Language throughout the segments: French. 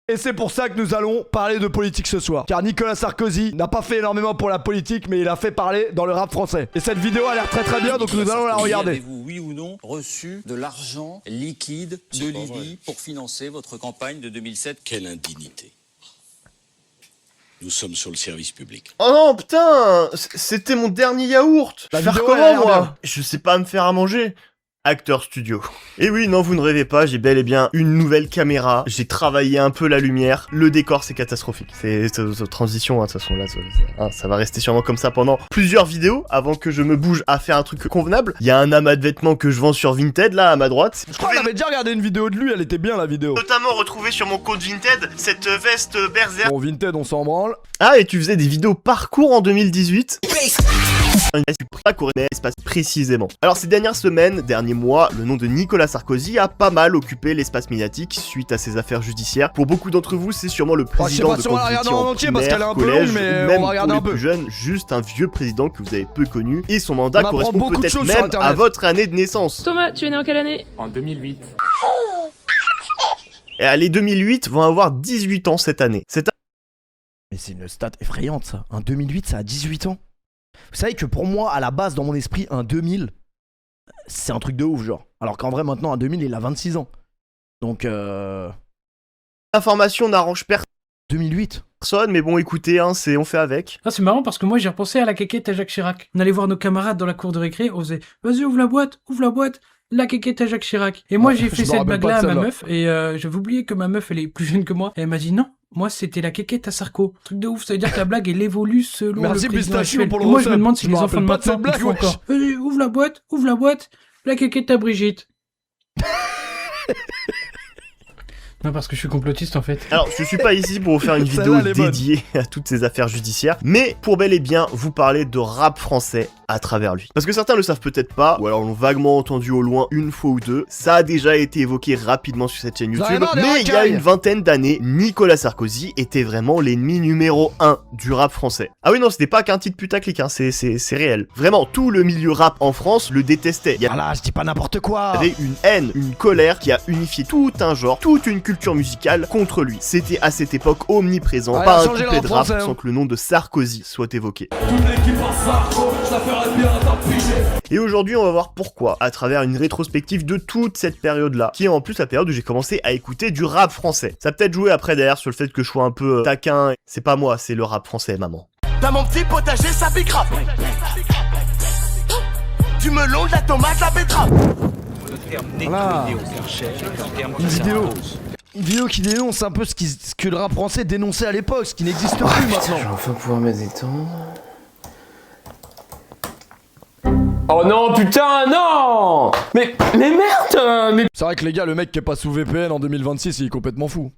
Et c'est pour ça que nous allons parler de politique ce soir. Car Nicolas Sarkozy n'a pas fait énormément pour la politique, mais il a fait parler dans le rap français. Et cette vidéo a l'air très très bien, donc nous allons la regarder. Avez-vous, oui ou non, reçu de l'argent liquide de Libye pour financer votre campagne de 2007? Quelle indignité. Nous sommes sur le service public. Oh non, putain, c'était mon dernier yaourt. La Faire vidéo, elle a comment, l'air moi bien. Je sais pas me faire à manger. Acteur studio. Et oui, non, vous ne rêvez pas, j'ai bel et bien une nouvelle caméra. J'ai travaillé un peu la lumière. Le décor, c'est catastrophique. C'est transition, hein, de toute façon, là, ça va rester sûrement comme ça pendant plusieurs vidéos avant que je me bouge à faire un truc convenable. Il y a un amas de vêtements que je vends sur Vinted, là, à ma droite. Je crois qu'on avait déjà regardé une vidéo de lui, elle était bien la vidéo. Notamment retrouvé sur mon compte Vinted cette veste berserk. Bon, Vinted, on s'en branle. Ah, et tu faisais des vidéos parcours en 2018 pas courir l'espace précisément. Alors ces dernières semaines, derniers mois, le nom de Nicolas Sarkozy a pas mal occupé l'espace médiatique suite à ses affaires judiciaires. Pour beaucoup d'entre vous, c'est sûrement le président de quand vous étiez en primaire, collège, ou même pour les plus jeunes, juste un vieux président que vous avez peu connu, et son mandat correspond peut-être même à votre année de naissance. Thomas, tu es né en quelle année? En 2008. Et les 2008 vont avoir 18 ans cette année. Mais c'est une stat effrayante ça. Un 2008, ça a 18 ans. Vous savez que pour moi, à la base, dans mon esprit, un 2000, c'est un truc de ouf, genre. Alors qu'en vrai, maintenant, un 2000, il a 26 ans. Donc, L'information n'arrange 2008. personne, mais bon, écoutez, hein, on fait avec. Ah, c'est marrant parce que moi j'ai repensé à la quéquette à Jacques Chirac. On allait voir nos camarades dans la cour de récré, on faisait « Vas-y, ouvre la boîte, la quéquette à Jacques Chirac ». Et moi j'ai fait cette blague-là à ma meuf, et j'avais oublié que ma meuf elle est plus jeune que moi, et elle m'a dit « Non, moi c'était la quéquette à Sarko ». Truc de ouf, ça veut dire que la blague elle évolue selon Merci, le président Pistachio, actuel. pour le Et moi je me recette. demande si Je les me enfants de rappelle pas de cette maintenant ils blague, font encore « Vas-y, ouvre la boîte, la quéquette à Brigitte ». Non, parce que je suis complotiste en fait. Alors, je suis pas ici pour vous faire une vidéo Celle-là, elle est bonne. dédiée à toutes ces affaires judiciaires, mais pour bel et bien vous parler de rap français à travers lui. Parce que certains le savent peut-être pas, ou alors l'ont vaguement entendu au loin une fois ou deux, ça a déjà été évoqué rapidement sur cette chaîne YouTube, mais il y a une vingtaine d'années, Nicolas Sarkozy était vraiment l'ennemi numéro 1 du rap français. Ah oui non, c'était pas qu'un titre putaclic, hein, c'est réel. Vraiment, tout le milieu rap en France le détestait. Il y Voilà, je dis pas n'importe quoi. avait une haine, une colère qui a unifié tout un genre, toute une culture musicale contre lui. C'était à cette époque omniprésent, Ouais, pas un changez le couplet de rap rap français, sans hein. que le nom de Sarkozy soit évoqué. Et aujourd'hui, on va voir pourquoi, à travers une rétrospective de toute cette période-là, qui est en plus la période où j'ai commencé à écouter du rap français. Ça a peut-être joué après derrière sur le fait que je sois un peu taquin. C'est pas moi, c'est le rap français, maman. Dans mon petit potager, ça pique rap. Du melon, de la tomate, la betterave. Voilà. Une vidéo qui dénonce un peu ce que le rap français dénonçait à l'époque, ce qui n'existe plus maintenant. Je vais enfin pouvoir me détendre. Oh non, putain, non! Mais merde! Mais... C'est vrai que les gars, le mec qui est pas sous VPN en 2026, il est complètement fou.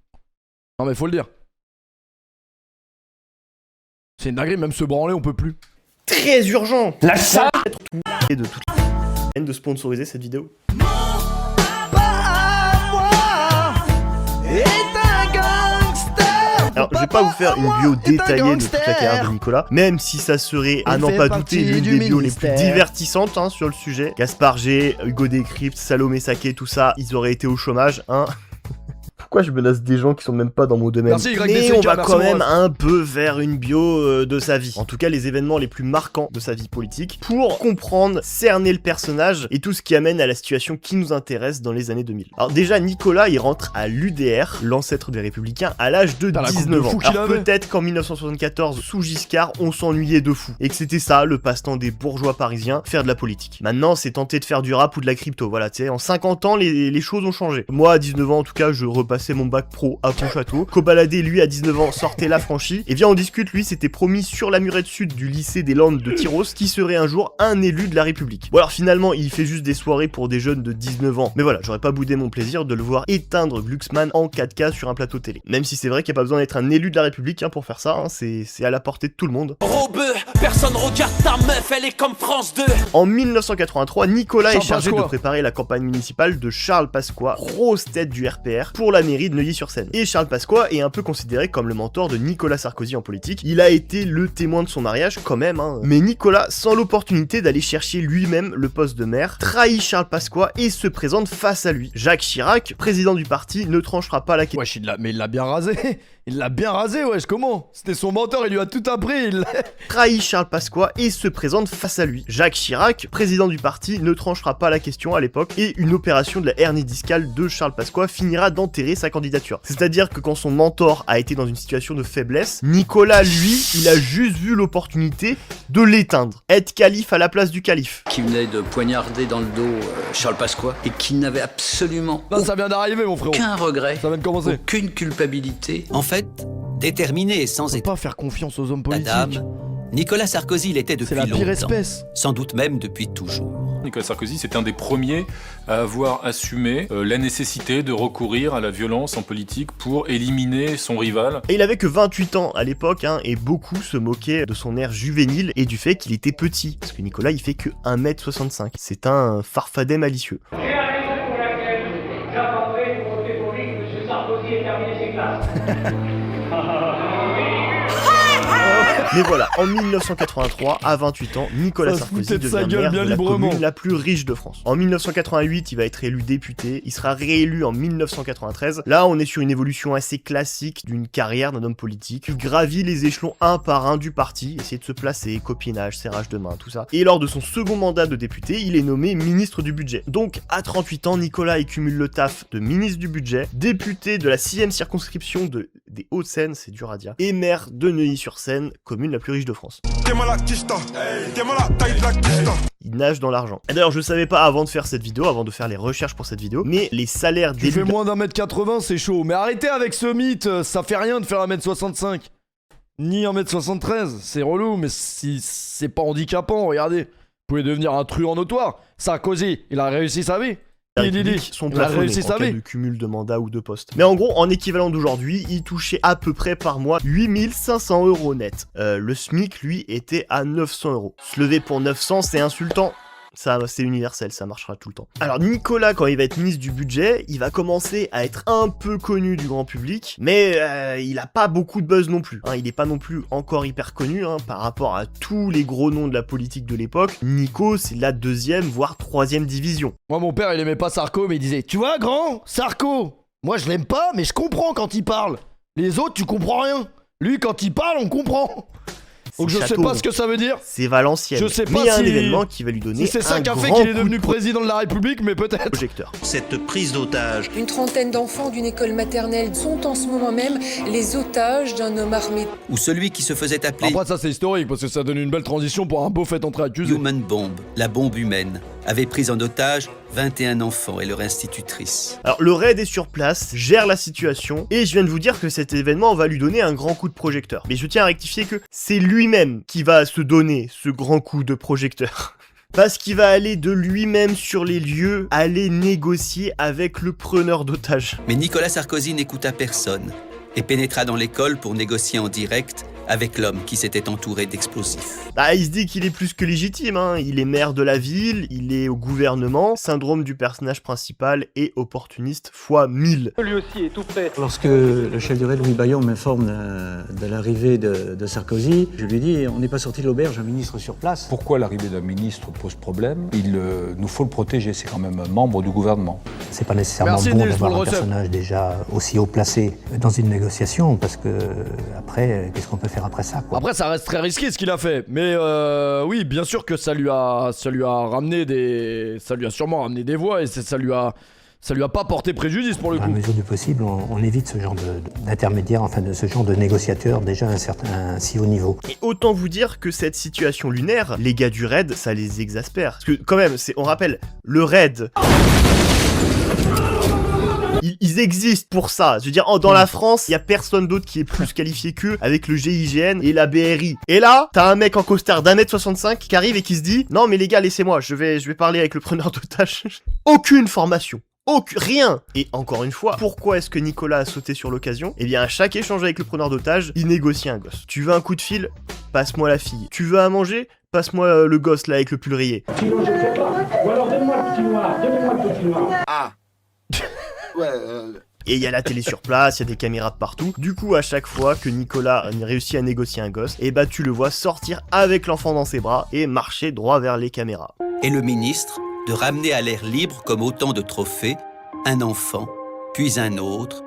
Non mais faut le dire. C'est une dinguerie, même se branler, on peut plus. Très urgent! La salle! Et de toute la de sponsoriser cette vidéo. Alors, je vais pas vous faire une bio détaillée de toute la carrière de Nicolas, même si ça serait, à n'en pas douter, l'une des bios les plus divertissantes hein, sur le sujet. Gaspard G, Hugo Décrypte, Salomé Saké, tout ça, ils auraient été au chômage, hein. Pourquoi je menace des gens qui sont même pas dans mon domaine? Merci, Mais on va quand même un peu vers une bio de sa vie. En tout cas, les événements les plus marquants de sa vie politique, pour comprendre, cerner le personnage et tout ce qui amène à la situation qui nous intéresse dans les années 2000. Alors déjà, Nicolas, il rentre à l'UDR, l'ancêtre des Républicains, à l'âge de 19 ans. Alors peut-être qu'en 1974, sous Giscard, on s'ennuyait de fou, et que c'était ça, le passe-temps des bourgeois parisiens, faire de la politique. Maintenant, c'est tenter de faire du rap ou de la crypto, voilà, tu sais, en 50 ans, les choses ont changé. Moi, à 19 ans, en tout cas, je repassais mon bac pro à Pontchâteau. Cobaladé, lui, à 19 ans, sortait l'affranchi. Et viens, on discute, lui, s'était promis sur la murette sud du lycée des Landes de Tyros qui serait un jour un élu de la République. Bon, alors finalement, il fait juste des soirées pour des jeunes de 19 ans. Mais voilà, j'aurais pas boudé mon plaisir de le voir éteindre Glucksmann en 4K sur un plateau télé. Même si c'est vrai qu'il n'y a pas besoin d'être un élu de la République hein, pour faire ça, hein, c'est à la portée de tout le monde. Robeux, personne regarde ta meuf, elle est comme France 2. En 1983, Nicolas est Charles chargé Pasqua de préparer la campagne municipale de Charles Pasqua, grosse tête du RPR, pour la mairie mairie de Neuilly-sur-Seine. Et Charles Pasqua est un peu considéré comme le mentor de Nicolas Sarkozy en politique. Il a été le témoin de son mariage quand même, hein. Mais Nicolas, sans l'opportunité d'aller chercher lui-même le poste de maire, trahit Charles Pasqua et se présente face à lui. Jacques Chirac, président du parti, ne tranchera pas la question. Wesh, mais il l'a bien rasé. Il l'a bien rasé, wesh, comment? C'était son mentor, il lui a tout appris. Trahit Charles Pasqua et se présente face à lui. Jacques Chirac, président du parti, ne tranchera pas la question à l'époque et une opération de la hernie discale de Charles Pasqua finira d'enterrer sa candidature. C'est-à-dire que quand son mentor a été dans une situation de faiblesse, Nicolas, lui, il a juste vu l'opportunité de l'éteindre. Être calife à la place du calife. Qui venait de poignarder dans le dos Charles Pasqua et qui n'avait absolument Là, ça vient d'arriver, mon frérot. aucun regret, Ça vient de commencer. aucune culpabilité. En fait, déterminé et sans Faut état pas faire confiance aux hommes politiques. d'âme, Nicolas Sarkozy l'était C'est depuis la pire longtemps, espèce. sans doute même depuis toujours. Nicolas Sarkozy, c'est un des premiers à avoir assumé la nécessité de recourir à la violence en politique pour éliminer son rival. Et il avait que 28 ans à l'époque, hein, et beaucoup se moquaient de son air juvénile et du fait qu'il était petit. Parce que Nicolas, il fait que 1m65. C'est un farfadet malicieux. C'est la raison pour laquelle j'attendrai pour voter pour lui que M. Sarkozy ait terminé ses classes. Mais voilà, en 1983, à 28 ans, Nicolas Ça se Sarkozy foutait de sa devient gueule maire bien de la librement. commune la plus riche de France. En 1988, il va être élu député, il sera réélu en 1993. Là, on est sur une évolution assez classique d'une carrière d'un homme politique. Il gravit les échelons un par un du parti, essayer de se placer, copinage, serrage de main, tout ça. Et lors de son second mandat de député, il est nommé ministre du budget. Donc, à 38 ans, Nicolas il cumule le taf de ministre du budget, député de la 6e circonscription des Hauts-de-Seine, c'est dur à dire, et maire de Neuilly-sur-Seine, commune la plus riche de France. Il nage dans l'argent. Et d'ailleurs, je savais pas avant de faire cette vidéo, avant de faire les recherches pour cette vidéo, mais les salaires Tu d'élus... fais moins d'1m80, c'est chaud. Mais arrêtez avec ce mythe, ça fait rien de faire 1m65. Ni 1m73, c'est relou, mais si c'est pas handicapant, regardez. Vous pouvez devenir un truand notoire. Sarkozy, il a réussi sa vie. sont Il a plafonnés réussi en sa cas vie. de cumul de mandats ou de postes. Mais en gros, en équivalent d'aujourd'hui, il touchait à peu près par mois 8500 € net. Le SMIC, lui, était à 900 €. Se lever pour 900, c'est insultant. Ça, c'est universel, ça marchera tout le temps. Alors Nicolas, quand il va être ministre du budget, il va commencer à être un peu connu du grand public, mais il a pas beaucoup de buzz non plus. Hein, il est pas non plus encore hyper connu par rapport à tous les gros noms de la politique de l'époque. Nico, c'est la 2e, voire 3e division. Moi, mon père, il aimait pas Sarko, mais il disait: tu vois, grand, Sarko, moi je l'aime pas, mais je comprends quand il parle. Les autres, tu comprends rien. Lui, quand il parle, on comprend. Donc je sais pas ce que ça veut dire. C'est Valenciennes. Je sais pas mais il y a un si- événement qui va lui donner Si c'est ça un qui a fait grand qu'il est coup devenu de président de la République, mais peut-être. projecteur. Cette prise d'otage. Une trentaine d'enfants d'une école maternelle sont en ce moment même les otages d'un homme armé. Ou celui qui se faisait appeler Après ça c'est historique parce que ça donne une belle transition pour un beau fait entrée accusé. Human Bomb, la bombe humaine, avait pris en otage 21 enfants et leur institutrice. Alors le raid est sur place, gère la situation, et je viens de vous dire que cet événement va lui donner un grand coup de projecteur. Mais je tiens à rectifier que c'est lui-même qui va se donner ce grand coup de projecteur. Parce qu'il va aller de lui-même sur les lieux, aller négocier avec le preneur d'otages. Mais Nicolas Sarkozy n'écouta personne et pénétra dans l'école pour négocier en direct avec l'homme qui s'était entouré d'explosifs. Bah, il se dit qu'il est plus que légitime, hein. Il est maire de la ville, il est au gouvernement, syndrome du personnage principal et opportuniste fois 1000. Lui aussi est tout prêt. Lorsque le chef du raid, Louis Bayon, m'informe de l'arrivée de Sarkozy, je lui dis: on n'est pas sorti de l'auberge, un ministre sur place. Pourquoi l'arrivée d'un ministre pose problème? Il nous faut le protéger, c'est quand même un membre du gouvernement. C'est pas nécessairement Merci, bon Nils, pour d'avoir le un recep. personnage déjà aussi haut placé dans une négociation, parce que après, qu'est-ce qu'on peut faire après ça, quoi. Après ça reste très risqué ce qu'il a fait, mais oui bien sûr que ça lui a ramené ça lui a sûrement ramené des voix et ça lui a pas porté préjudice pour le Dans la coup. mesure du possible, on évite ce genre d'intermédiaire, enfin de ce genre de négociateur déjà à un si haut niveau. Et autant vous dire que cette situation lunaire, les gars du raid, ça les exaspère. Parce que quand même, on rappelle, le raid... Ils existent pour ça. Je veux dire, dans la France, il y a personne d'autre qui est plus qualifié qu'eux avec le GIGN et la BRI. Et là, t'as un mec en costard d'1m65 qui arrive et qui se dit: non mais les gars, laissez-moi, je vais parler avec le preneur d'otages. Aucune formation. Rien. Et encore une fois, pourquoi est-ce que Nicolas a sauté sur l'occasion? Eh bien, à chaque échange avec le preneur d'otages, il négocie un gosse. Tu veux un coup de fil? Passe-moi la fille. Tu veux à manger? Passe-moi le gosse là avec le pull rayé. Sinon, je sais pas. Ou alors donne-moi le petit noir. Donnez-moi le petit noir. Ah. Ouais, Et il y a la télé sur place, il y a des caméras de partout. Du coup, à chaque fois que Nicolas réussit à négocier un gosse, et bah tu le vois sortir avec l'enfant dans ses bras et marcher droit vers les caméras. Et le ministre de ramener à l'air libre comme autant de trophées un enfant, puis un autre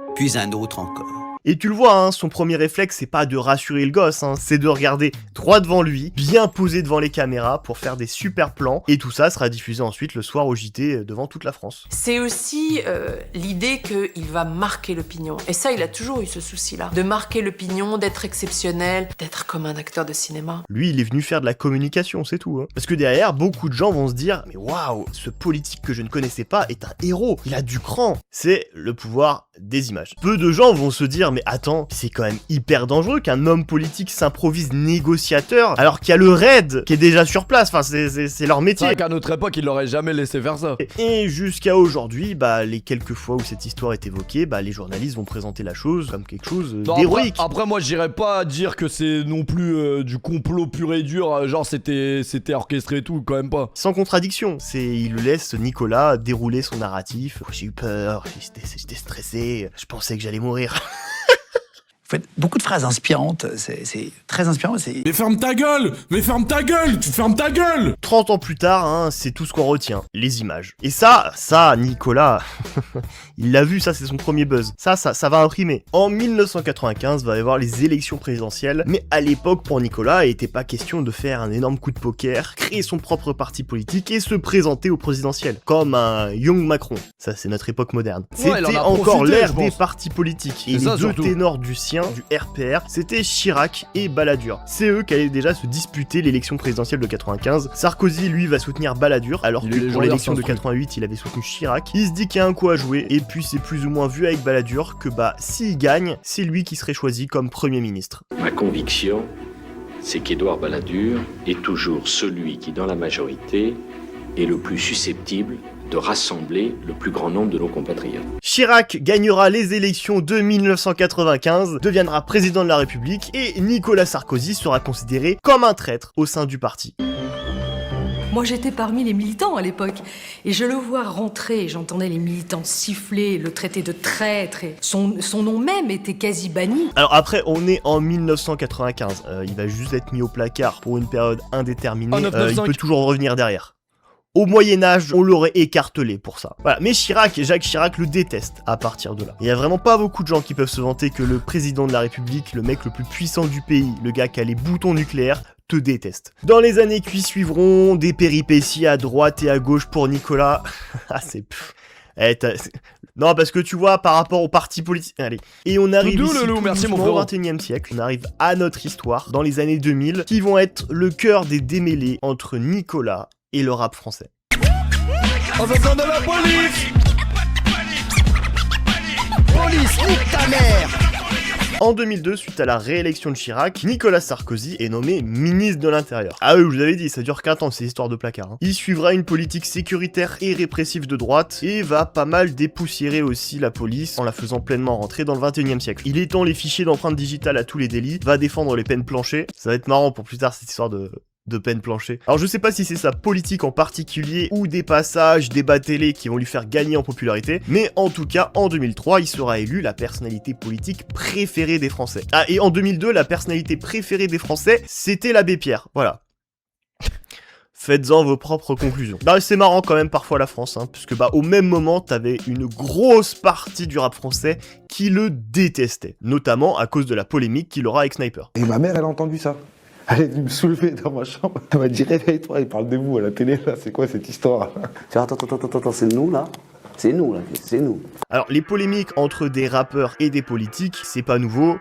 encore. Et tu le vois, hein, son premier réflexe, c'est pas de rassurer le gosse, hein, c'est de regarder droit devant lui, bien posé devant les caméras pour faire des super plans, et tout ça sera diffusé ensuite le soir au JT devant toute la France. C'est aussi l'idée qu'il va marquer l'opinion. Et ça, il a toujours eu ce souci-là. De marquer l'opinion, d'être exceptionnel, d'être comme un acteur de cinéma. Lui, il est venu faire de la communication, c'est tout. Hein. Parce que derrière, beaucoup de gens vont se dire « Mais waouh, ce politique que je ne connaissais pas est un héros, il a du cran !» C'est le pouvoir des images. Peu de gens vont se dire « Mais attends, c'est quand même hyper dangereux qu'un homme politique s'improvise négociateur alors qu'il y a le raid qui est déjà sur place, enfin c'est leur métier. C'est vrai qu'à notre époque, ils l'auraient jamais laissé faire ça. Et jusqu'à aujourd'hui, bah les quelques fois où cette histoire est évoquée, bah les journalistes vont présenter la chose comme quelque chose d'héroïque. Après moi j'irais pas dire que c'est non plus du complot pur et dur, genre c'était orchestré et tout, quand même pas. Sans contradiction, il laisse Nicolas dérouler son narratif. J'ai eu peur, j'étais stressé, je pensais que j'allais mourir. Vous faites beaucoup de phrases inspirantes, c'est très inspirant. Mais ferme ta gueule! Mais ferme ta gueule! Tu fermes ta gueule! 30 ans plus tard, hein, c'est tout ce qu'on retient, les images. Et ça, Nicolas, il l'a vu, ça c'est son premier buzz. Ça va imprimer. En 1995, va y avoir les élections présidentielles, mais à l'époque, pour Nicolas, il n'était pas question de faire un énorme coup de poker, créer son propre parti politique et se présenter au présidentiel, comme un Young Macron. Ça, c'est notre époque moderne. Ouais, c'était encore l'ère des partis politiques. Et les deux ténors du sien, du RPR, c'était Chirac et Balladur. C'est eux qui allaient déjà se disputer l'élection présidentielle de 95. Sarkozy, lui, va soutenir Balladur, alors que pour l'élection de 88, il avait soutenu Chirac. Il se dit qu'il y a un coup à jouer, et puis c'est plus ou moins vu avec Balladur que s'il gagne, c'est lui qui serait choisi comme Premier ministre. Ma conviction, c'est qu'Édouard Balladur est toujours celui qui, dans la majorité, est le plus susceptible de rassembler le plus grand nombre de nos compatriotes. Chirac gagnera les élections de 1995, deviendra président de la République et Nicolas Sarkozy sera considéré comme un traître au sein du parti. Moi j'étais parmi les militants à l'époque et je le vois rentrer, j'entendais les militants siffler, le traiter de traître et son nom même était quasi banni. Alors après on est en 1995, il va juste être mis au placard pour une période indéterminée, il peut toujours revenir derrière. Au Moyen-Âge, on l'aurait écartelé pour ça. Voilà, mais Jacques Chirac le déteste à partir de là. Il y a vraiment pas beaucoup de gens qui peuvent se vanter que le président de la République, le mec le plus puissant du pays, le gars qui a les boutons nucléaires, te déteste. Dans les années qui suivront, des péripéties à droite et à gauche pour Nicolas. Ah, c'est... Non, parce que tu vois, par rapport aux partis politiques... Allez. Et on arrive ici merci mon au XXIe siècle. On arrive à notre histoire, dans les années 2000, qui vont être le cœur des démêlés entre Nicolas et le rap français. On a besoin de la police! Police, nique ta mère! En 2002, suite à la réélection de Chirac, Nicolas Sarkozy est nommé ministre de l'Intérieur. Ah oui, je vous avais dit, ça dure qu'un temps ces histoires de placard. Hein. Il suivra une politique sécuritaire et répressive de droite et va pas mal dépoussiérer aussi la police en la faisant pleinement rentrer dans le 21e siècle. Il étend les fichiers d'empreintes digitales à tous les délits, va défendre les peines planchées. Ça va être marrant pour plus tard cette histoire de peine planchée. Alors je sais pas si c'est sa politique en particulier ou des passages, débats télé qui vont lui faire gagner en popularité, mais en tout cas en 2003 il sera élu la personnalité politique préférée des Français. Ah et en 2002 la personnalité préférée des Français c'était l'abbé Pierre, voilà. Faites-en vos propres conclusions. Bah c'est marrant quand même parfois la France, hein, puisque au même moment t'avais une grosse partie du rap français qui le détestait, notamment à cause de la polémique qu'il aura avec Sniper. Et ma mère elle a entendu ça. Elle est venue me soulever dans ma chambre. Elle m'a dit réveille-toi, il parle de vous à la télé là, c'est quoi cette histoire? Attends, c'est nous là? C'est nous. Alors les polémiques entre des rappeurs et des politiques, c'est pas nouveau.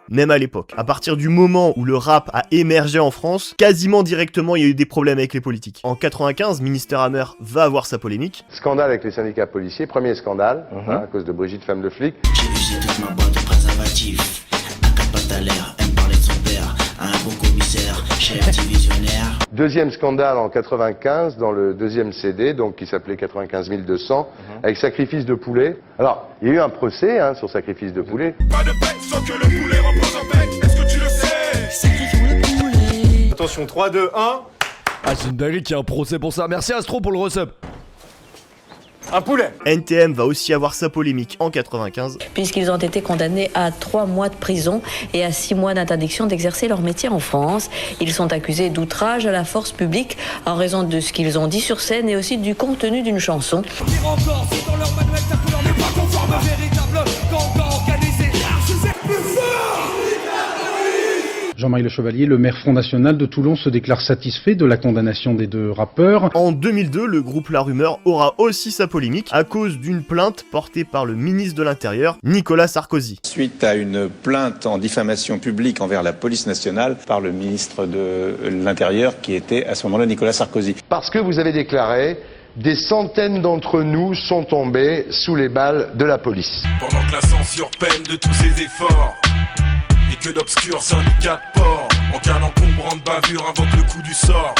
Même à l'époque. À partir du moment où le rap a émergé en France, quasiment directement il y a eu des problèmes avec les politiques. En 95, Minister Hammer va avoir sa polémique. Scandale avec les syndicats policiers, premier scandale, à cause de Brigitte, femme de flic. J'ai usé toute ma boîte de préservatifs, un 4 pattes à l'air, elle me parlait de son père, un bon commissaire, cher divisionnaire. Deuxième scandale en 95, dans le deuxième CD, donc qui s'appelait 95 200, avec sacrifice de poulet. Alors, il y a eu un procès sur sacrifice de poulet. Pas de bête sans que le poulet repose en paix, est-ce que tu le sais? Sacrifions le poulet. Attention, 3, 2, 1. Ah, c'est une dinguerie qu'il y a un procès pour ça. Merci Astro pour le resub. Un poulet. NTM va aussi avoir sa polémique en 95. Puisqu'ils ont été condamnés à 3 mois de prison et à 6 mois d'interdiction d'exercer leur métier en France. Ils sont accusés d'outrage à la force publique en raison de ce qu'ils ont dit sur scène et aussi du contenu d'une chanson. Jean-Marie Le Chevalier, le maire Front National de Toulon, se déclare satisfait de la condamnation des 2 rappeurs. En 2002, le groupe La Rumeur aura aussi sa polémique à cause d'une plainte portée par le ministre de l'Intérieur, Nicolas Sarkozy. Suite à une plainte en diffamation publique envers la police nationale par le ministre de l'Intérieur qui était à ce moment-là Nicolas Sarkozy. Parce que vous avez déclaré « Des centaines d'entre nous sont tombés sous les balles de la police ». Pendant que la censure peine de tous ses efforts et que d'obscurs syndicats de port, en cas d'encombrante bavure, invoquent le coup du sort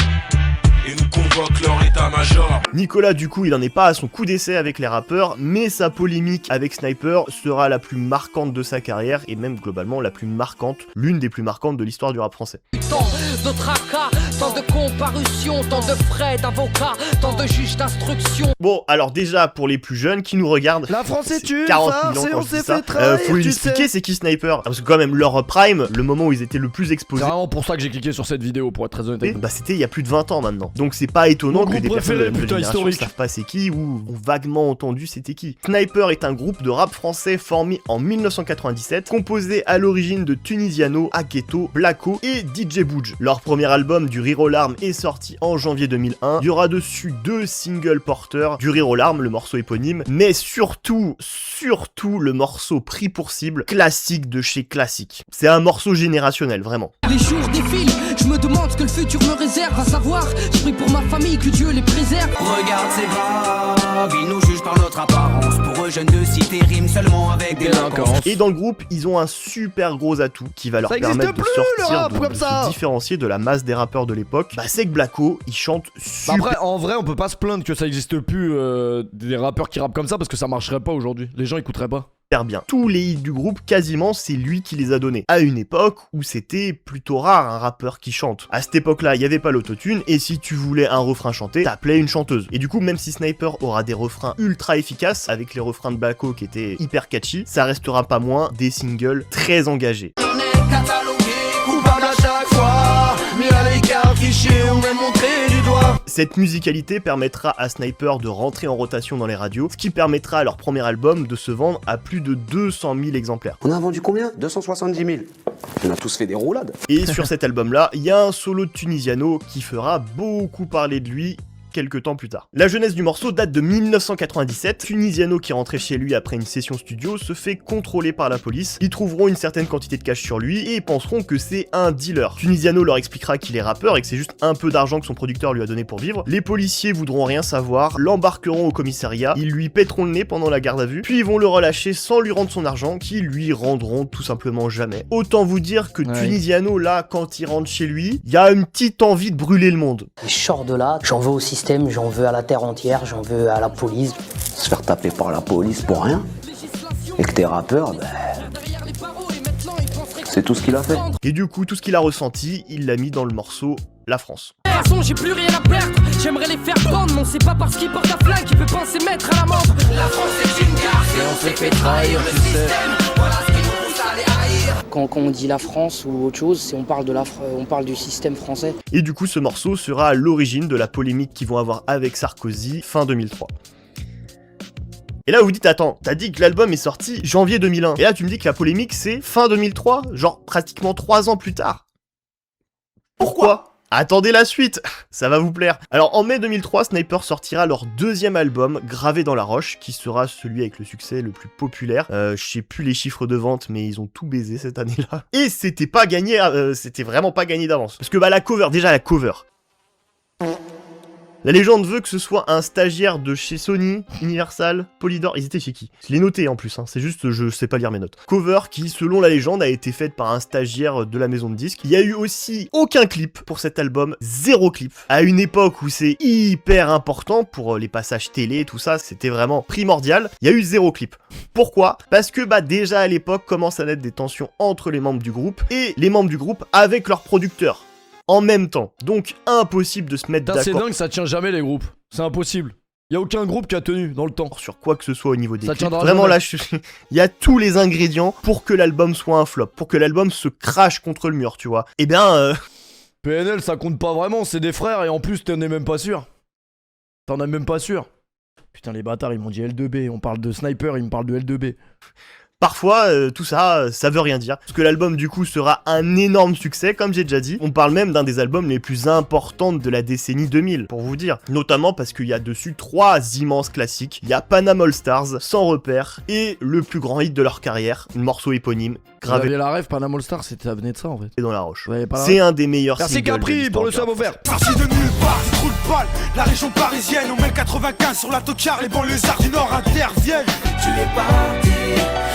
et nous convoquent leur état-major. Nicolas, du coup, il en est pas à son coup d'essai avec les rappeurs, mais sa polémique avec Sniper sera la plus marquante de sa carrière, et même globalement la plus marquante, l'une des plus marquantes de l'histoire du rap français. Tant de tracas, tant de comparutions, tant de frais d'avocats, tant de juges d'instruction. Bon, alors déjà, pour les plus jeunes qui nous regardent, la France est une 40 farce 000 ans et quand on je s'est dis ça, fait trahir, faut lui expliquer c'est qui Sniper. Parce que quand même, leur prime, le moment où ils étaient le plus exposés... C'est vraiment pour ça que j'ai cliqué sur cette vidéo, pour être très honnête avec vous. Bah c'était il y a plus de 20 ans maintenant. Donc c'est pas étonnant que des personnes de la nouvelle génération historique. savent pas c'est qui ou ont vaguement entendu c'était qui. Sniper est un groupe de rap français formé en 1997, composé à l'origine de Tunisiano, Aketo, Blacko et DJ Bouge. Leur premier album, Du Rire aux larmes, est sorti en janvier 2001. Il y aura dessus 2 singles porteurs, Du Rire aux larmes, le morceau éponyme, mais surtout le morceau Pris pour cible, classique de chez classique. C'est un morceau générationnel, vraiment. Les jours défilent, je me demande ce que le futur me réserve. À savoir, je prie pour ma famille, que Dieu les préserve. Regarde ces braves, ils nous jugent par notre apparence. Pour eux, jeunes de cité riment seulement avec délinquance. Et dans le groupe, ils ont un super gros atout qui va leur permettre de sortir, de se différencier de la masse des rappeurs de l'époque. Bah c'est que Blacko, il chante super... Après, en vrai, on peut pas se plaindre que ça existe plus des rappeurs qui rappent comme ça parce que ça marcherait pas aujourd'hui. Les gens écouteraient pas. Bien. Tous les hits du groupe, quasiment, c'est lui qui les a donnés. À une époque où c'était plutôt rare un rappeur qui chante. À cette époque-là, il y avait pas l'autotune, et si tu voulais un refrain chanté, t'appelais une chanteuse. Et du coup, même si Sniper aura des refrains ultra efficaces, avec les refrains de Blacko qui étaient hyper catchy, ça restera pas moins des singles très engagés. On est catalogué, coupable à chaque fois, mis à l'écart, fiché, on est montré du doigt. Cette musicalité permettra à Sniper de rentrer en rotation dans les radios, ce qui permettra à leur premier album de se vendre à plus de 200 000 exemplaires. On a vendu combien? 270 000. On a tous fait des roulades. Et sur cet album-là, il y a un solo de Tunisiano qui fera beaucoup parler de lui quelques temps plus tard. La jeunesse du morceau date de 1997. Tunisiano, qui rentrait chez lui après une session studio, se fait contrôler par la police. Ils trouveront une certaine quantité de cash sur lui et penseront que c'est un dealer. Tunisiano leur expliquera qu'il est rappeur et que c'est juste un peu d'argent que son producteur lui a donné pour vivre. Les policiers voudront rien savoir, l'embarqueront au commissariat, ils lui pèteront le nez pendant la garde à vue, puis ils vont le relâcher sans lui rendre son argent, qui lui rendront tout simplement jamais. Autant vous dire que Tunisiano, là, quand il rentre chez lui, il y a une petite envie de brûler le monde. Je sors de là, j'en veux au système, j'en veux à la terre entière, j'en veux à la police. Se faire taper par la police pour rien. Et que t'es rappeur, c'est tout ce qu'il a fait. Et du coup, tout ce qu'il a ressenti, il l'a mis dans le morceau La France. De toute façon, j'ai plus rien à perdre. J'aimerais les faire prendre, mais on sait pas parce qu'ils portent la flingue qu'ils peuvent penser mettre à l'amende. La France est une garce et on s'est fait trahir le système. Voilà ce qui nous pousse à les haïr. Quand on dit la France ou autre chose, on parle du système français. Et du coup, ce morceau sera à l'origine de la polémique qu'ils vont avoir avec Sarkozy fin 2003. Et là vous dites, attends, t'as dit que l'album est sorti janvier 2001, et là tu me dis que la polémique c'est fin 2003, genre pratiquement 3 ans plus tard. Pourquoi ? Attendez la suite, ça va vous plaire. Alors en mai 2003, Sniper sortira leur deuxième album, Gravé dans la roche, qui sera celui avec le succès le plus populaire. Je sais plus les chiffres de vente, mais ils ont tout baisé cette année-là. Et c'était pas gagné, c'était vraiment pas gagné d'avance. Parce que bah la cover, déjà la cover. La légende veut que ce soit un stagiaire de chez Sony, Universal, Polydor, ils étaient chez qui? Je l'ai noté en plus, c'est juste je sais pas lire mes notes. Cover qui, selon la légende, a été faite par un stagiaire de la maison de disques. Il y a eu aussi aucun clip pour cet album, 0 clip. À une époque où c'est hyper important pour les passages télé, tout ça, c'était vraiment primordial, il y a eu 0 clip. Pourquoi? Parce que bah déjà à l'époque commencent à naître des tensions entre les membres du groupe et les membres du groupe avec leurs producteurs. En même temps. Donc impossible de se mettre d'accord. C'est dingue, ça tient jamais les groupes. C'est impossible. Y a aucun groupe qui a tenu dans le temps. Sur quoi que ce soit au niveau des Ça clips. tiendra Vraiment jamais. là, il y a tous les ingrédients pour que l'album soit un flop, pour que l'album se crache contre le mur, tu vois. Eh bien, PNL, ça compte pas vraiment, c'est des frères et en plus, t'en es même pas sûr. T'en es même pas sûr. Putain, les bâtards, ils m'ont dit L2B. On parle de Sniper, ils me parlent de L2B. parfois, tout ça, ça veut rien dire. Parce que l'album, du coup, sera un énorme succès, comme j'ai déjà dit. On parle même d'un des albums les plus importants de la décennie 2000, pour vous dire. Notamment parce qu'il y a dessus 3 immenses classiques. Il y a Panam All Stars, Sans repère, et le plus grand hit de leur carrière, un morceau éponyme, gravé. Vous aviez la rêve, Panam All Star, ça venait de ça, en fait. Et dans la roche. Pas la C'est rêve. un des meilleurs Merci singles de Capri l'histoire pour le du sub rap. offert. Parti de nulle part, du trou de balle, la région parisienne, on met le 95 sur la tocard, les banlieusards du Nord interviennent. Tu es parti,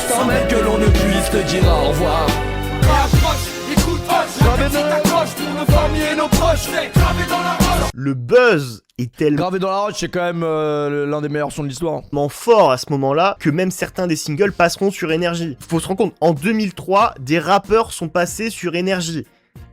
sans même que l'on ne puisse te dire au revoir. Approche, écoute, t'accroches pour nos familles et nos proches, gravé dans la roche. Le buzz est tellement Gravé dans la roche, c'est quand même l'un des meilleurs sons de l'histoire. fort à ce moment-là que même certains des singles passeront sur Énergie. Faut se rendre compte, en 2003, des rappeurs sont passés sur Énergie.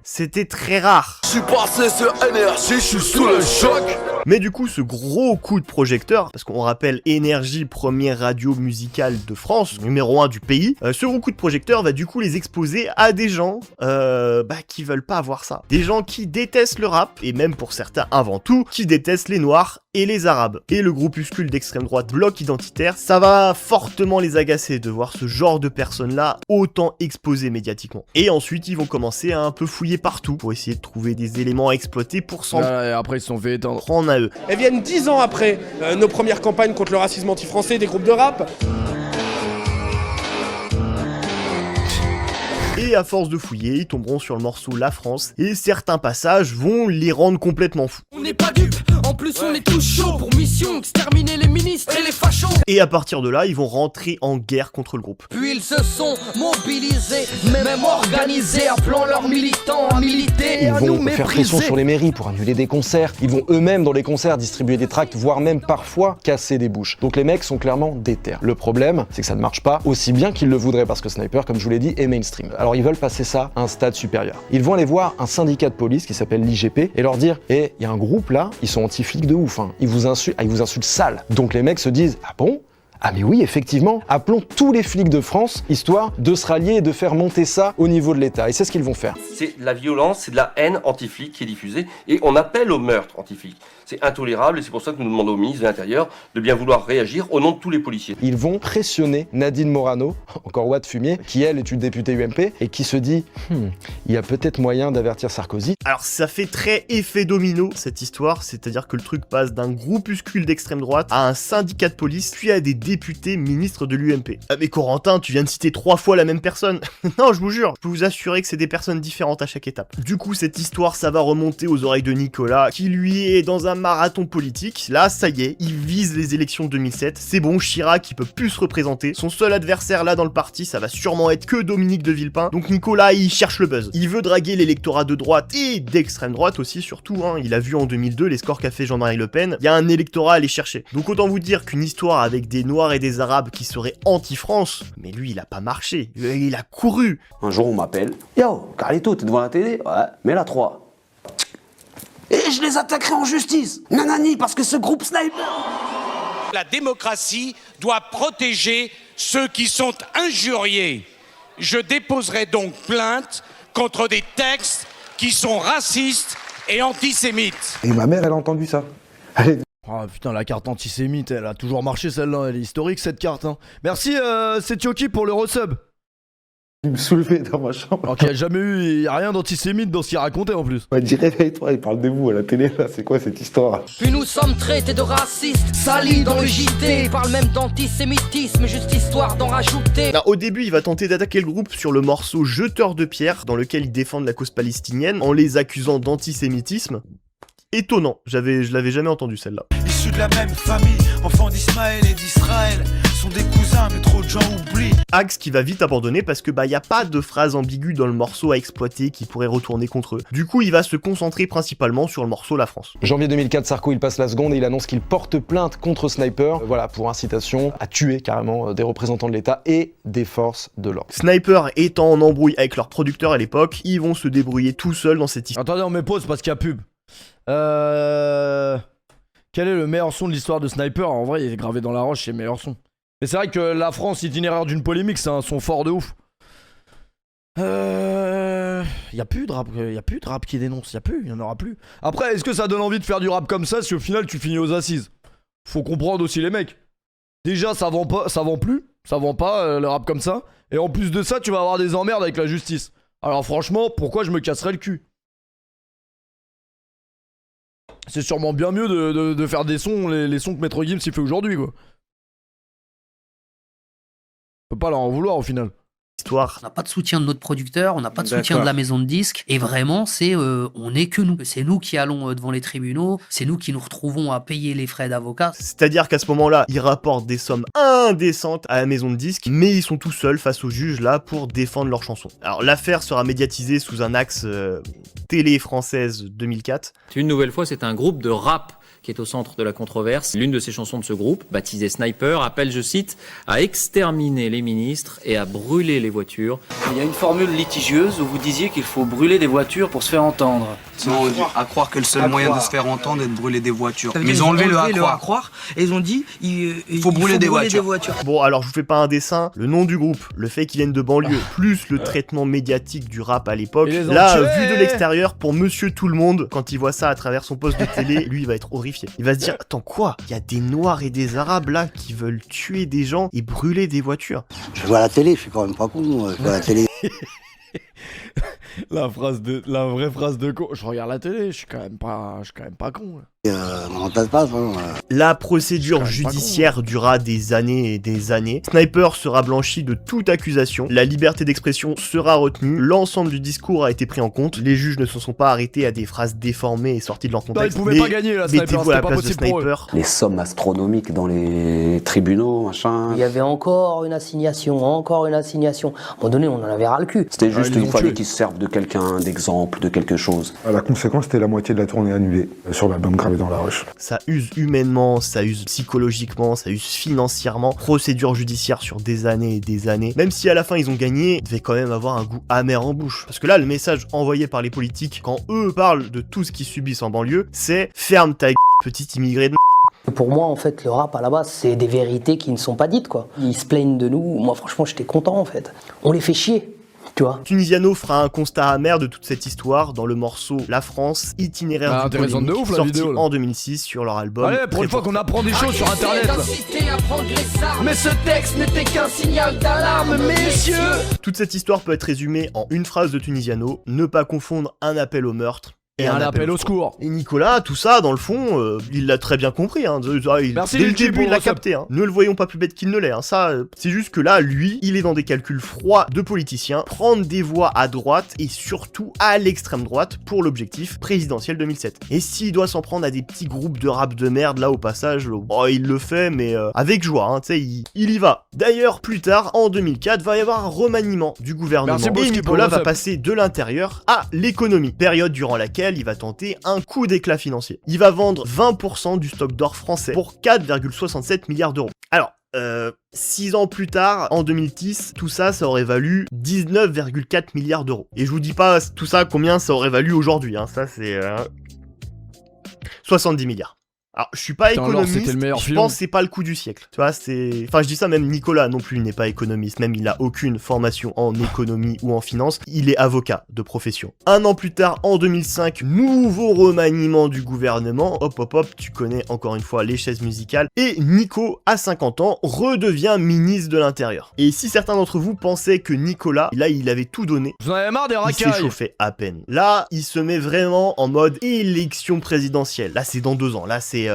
C'était très rare. Je suis passé sur énergie, je suis sous le choc. Mais du coup, ce gros coup de projecteur, parce qu'on rappelle Énergie, première radio musicale de France, numéro 1 du pays, ce gros coup de projecteur va du coup les exposer à des gens qui veulent pas avoir ça. Des gens qui détestent le rap, et même pour certains avant tout, qui détestent les Noirs et les Arabes. Et le groupuscule d'extrême droite Bloc Identitaire, ça va fortement les agacer de voir ce genre de personnes-là autant exposées médiatiquement. Et ensuite, ils vont commencer à un peu fouiller partout pour essayer de trouver des éléments à exploiter pour s'en Et après, ils se sont fait éteindre. prendre à eux. Elles viennent 10 ans après nos premières campagnes contre le racisme anti-français des groupes de rap. Et à force de fouiller, ils tomberont sur le morceau La France, et certains passages vont les rendre complètement fous. On n'est pas dupes, en plus on est tous chauds pour mission exterminer les ministres et les fachos. Et à partir de là, ils vont rentrer en guerre contre le groupe. Puis ils se sont mobilisés, même organisés, appelant leurs militants à militer et Ils à nous vont faire pression mépriser. sur les mairies pour annuler des concerts. Ils vont eux-mêmes dans les concerts distribuer des tracts, voire même parfois casser des bouches. Donc les mecs sont clairement déter. Le problème, c'est que ça ne marche pas aussi bien qu'ils le voudraient parce que Sniper, comme je vous l'ai dit, est mainstream. Alors ils veulent passer ça à un stade supérieur. Ils vont aller voir un syndicat de police qui s'appelle l'IGP et leur dire « Eh, il y a un groupe là, ils sont anti-flics de ouf, hein. Ils vous insultent sale. » Donc les mecs se disent « Ah bon ? Ah mais oui, effectivement, appelons tous les flics de France, histoire de se rallier et de faire monter ça au niveau de l'État. » Et c'est ce qu'ils vont faire. C'est de la violence, c'est de la haine anti-flic qui est diffusée, et on appelle au meurtre anti-flic. C'est intolérable, et c'est pour ça que nous demandons au ministre de l'Intérieur de bien vouloir réagir au nom de tous les policiers. Ils vont pressionner Nadine Morano, encore Watt Fumier, qui elle est une députée UMP, et qui se dit il y a peut-être moyen d'avertir Sarkozy. Alors ça fait très effet domino cette histoire, c'est-à-dire que le truc passe d'un groupuscule d'extrême droite à un syndicat de police, puis à des députés ministres de l'UMP. Ah mais Corentin, tu viens de citer 3 fois la même personne. Non, je vous jure, je peux vous assurer que c'est des personnes différentes à chaque étape. Du coup, cette histoire, ça va remonter aux oreilles de Nicolas, qui lui est dans un marathon politique. Là, ça y est, il vise les élections de 2007. C'est bon, Chirac, il peut plus se représenter. Son seul adversaire là dans le parti, ça va sûrement être que Dominique de Villepin. Donc Nicolas, il cherche le buzz. Il veut draguer l'électorat de droite et d'extrême droite aussi, surtout. Il a vu en 2002 les scores qu'a fait Jean-Marie Le Pen. Il y a un électorat à aller chercher. Donc autant vous dire qu'une histoire avec des Noirs et des Arabes qui seraient anti-France, mais lui, il a pas marché. Il a couru. Un jour, on m'appelle. Yo, Carlito, t'es devant la télé? Ouais, mets la 3. Et je les attaquerai en justice. Nanani, parce que ce groupe Sniper. La démocratie doit protéger ceux qui sont injuriés. Je déposerai donc plainte contre des textes qui sont racistes et antisémites. Et ma mère, elle a entendu ça. Oh putain, la carte antisémite, elle a toujours marché celle-là, elle est historique cette carte. Hein. Merci Setioki pour le resub. Il me soulevait dans ma chambre. Alors qu'il n'y a jamais eu, y a rien d'antisémite dans ce qu'il racontait en plus. Il m'a dit réveille-toi, il parle de vous à la télé là, c'est quoi cette histoire? Puis nous sommes traités de racistes, salis dans le JT. Ils parlent même d'antisémitisme, juste histoire d'en rajouter. Au début, il va tenter d'attaquer le groupe sur le morceau Jeteur de pierre, dans lequel ils défendent la cause palestinienne, en les accusant d'antisémitisme. Étonnant, je l'avais jamais entendu celle-là. Issus de la même famille, enfants d'Ismaël et d'Israël, sont des cousins mais trop de gens oublient. Axe qui va vite abandonner parce que y a pas de phrase ambiguë dans le morceau à exploiter qui pourrait retourner contre eux. Du coup, il va se concentrer principalement sur le morceau La France. Janvier 2004, Sarko il passe la seconde et il annonce qu'il porte plainte contre Sniper, pour incitation à tuer carrément des représentants de l'État et des forces de l'ordre. Sniper étant en embrouille avec leur producteur à l'époque, ils vont se débrouiller tout seuls dans cette histoire. Attendez, on met pause parce qu'il y a pub. Quel est le meilleur son de l'histoire de Sniper? En vrai, il est gravé dans la roche, c'est le meilleur son. Mais c'est vrai que la France, itinéraire d'une polémique, c'est un son fort de ouf. Y a plus de rap qui dénonce, y en aura plus. Après, est-ce que ça donne envie de faire du rap comme ça si au final tu finis aux assises? Faut comprendre aussi les mecs. Déjà, ça vend pas le rap comme ça. Et en plus de ça, tu vas avoir des emmerdes avec la justice. Alors franchement, pourquoi je me casserais le cul? C'est sûrement bien mieux de faire des sons, les sons que Maître Gims il fait aujourd'hui, quoi. On peut pas leur en vouloir au final. On n'a pas de soutien de notre producteur, on n'a pas de soutien de la maison de disques, et vraiment c'est on n'est que nous. C'est nous qui allons devant les tribunaux, c'est nous qui nous retrouvons à payer les frais d'avocat. C'est-à-dire qu'à ce moment-là, ils rapportent des sommes indécentes à la maison de disques, mais ils sont tout seuls face au juge là pour défendre leurs chansons. Alors l'affaire sera médiatisée sous un axe télé française 2004. Une nouvelle fois, c'est un groupe de rap qui est au centre de la controverse. L'une de ces chansons de ce groupe, baptisée Sniper, appelle, je cite, à exterminer les ministres et à brûler les voitures. Il y a une formule litigieuse où vous disiez qu'il faut brûler des voitures pour se faire entendre. Non, à croire que le seul moyen de se faire entendre est de brûler des voitures. Mais ils ont enlevé le à croire et ils ont dit il faut brûler des voitures. Bon, alors je vous fais pas un dessin. Le nom du groupe, le fait qu'ils viennent de banlieue, plus le traitement médiatique du rap à l'époque. Là, vu de l'extérieur, pour Monsieur Tout le Monde, quand il voit ça à travers son poste de télé, lui, il va être horrifié. Il va se dire, attends quoi? Il y a des Noirs et des Arabes là qui veulent tuer des gens et brûler des voitures. Je vois la télé, je suis quand même pas con. Je vois la télé. La vraie phrase de con. Je regarde la télé, je suis quand même pas con. La procédure judiciaire durera des années et des années. Sniper sera blanchi de toute accusation. La liberté d'expression sera retenue. L'ensemble du discours a été pris en compte. Les juges ne se sont pas arrêtés à des phrases déformées et sorties de leur contexte. Ils pouvaient pas gagner là, Sniper, mettez-vous à la place de possible pour eux. Sniper. Les sommes astronomiques dans les tribunaux, machin. Il y avait encore une assignation. À un moment donné, on en avait ras le cul. C'était juste il fallait qu'ils se servent de quelqu'un, d'exemple, de quelque chose. La conséquence, c'était la moitié de la tournée annulée sur l'album gravé dans la roche. Ça use humainement, ça use psychologiquement, ça use financièrement. Procédure judiciaire sur des années et des années. Même si à la fin ils ont gagné, il devait quand même avoir un goût amer en bouche. Parce que là, le message envoyé par les politiques, quand eux parlent de tout ce qu'ils subissent en banlieue, c'est « ferme ta petit immigré de Pour moi, en fait, le rap, à la base, c'est des vérités qui ne sont pas dites, quoi. Ils se plaignent de nous. Moi, franchement, j'étais content, en fait. On les fait chier. Tu vois. Tunisiano fera un constat amer de toute cette histoire dans le morceau La France, itinéraire du polémique, de ouf, la sorti vidéo, là. en 2006 sur leur album. Allez, pour une fois qu'on apprend des choses sur internet là. Mais ce texte n'était qu'un signal d'alarme, messieurs. Toute cette histoire peut être résumée en une phrase de Tunisiano: ne pas confondre un appel au meurtre et un appel au secours. Et Nicolas, tout ça, dans le fond, il l'a très bien compris. Hein. Merci dès le Luigi début, il pour l'a le capté. Hein. Ne le voyons pas plus bête qu'il ne l'est. Hein. Ça, c'est juste que là, lui, il est dans des calculs froids de politicien, prendre des voix à droite et surtout à l'extrême droite pour l'objectif présidentiel 2007. Et s'il doit s'en prendre à des petits groupes de rap de merde, là, au passage, il le fait, mais avec joie. Hein, tu sais, il y va. D'ailleurs, plus tard, en 2004, va y avoir un remaniement du gouvernement. Et Nicolas va passer de l'intérieur à l'économie. Période durant laquelle il va tenter un coup d'éclat financier. Il va vendre 20% du stock d'or français pour 4,67 milliards d'euros. Alors, 6 ans plus tard, en 2010, tout ça, ça aurait valu 19,4 milliards d'euros. Et je vous dis pas tout ça combien ça aurait valu aujourd'hui, hein. Ça c'est 70 milliards. Alors, je suis pas économiste, je pense que c'est pas le coup du siècle. Tu vois, c'est... Enfin, je dis ça, même Nicolas non plus n'est pas économiste, même il a aucune formation en économie ou en finance, il est avocat de profession. Un an plus tard, en 2005, nouveau remaniement du gouvernement, hop, tu connais encore une fois les chaises musicales, et Nico, à 50 ans, redevient ministre de l'Intérieur. Et si certains d'entre vous pensaient que Nicolas, là, il avait tout donné, vous en avez marre des racailles. Il s'échauffait à peine. Là, il se met vraiment en mode élection présidentielle. Là, c'est dans 2 ans, là, c'est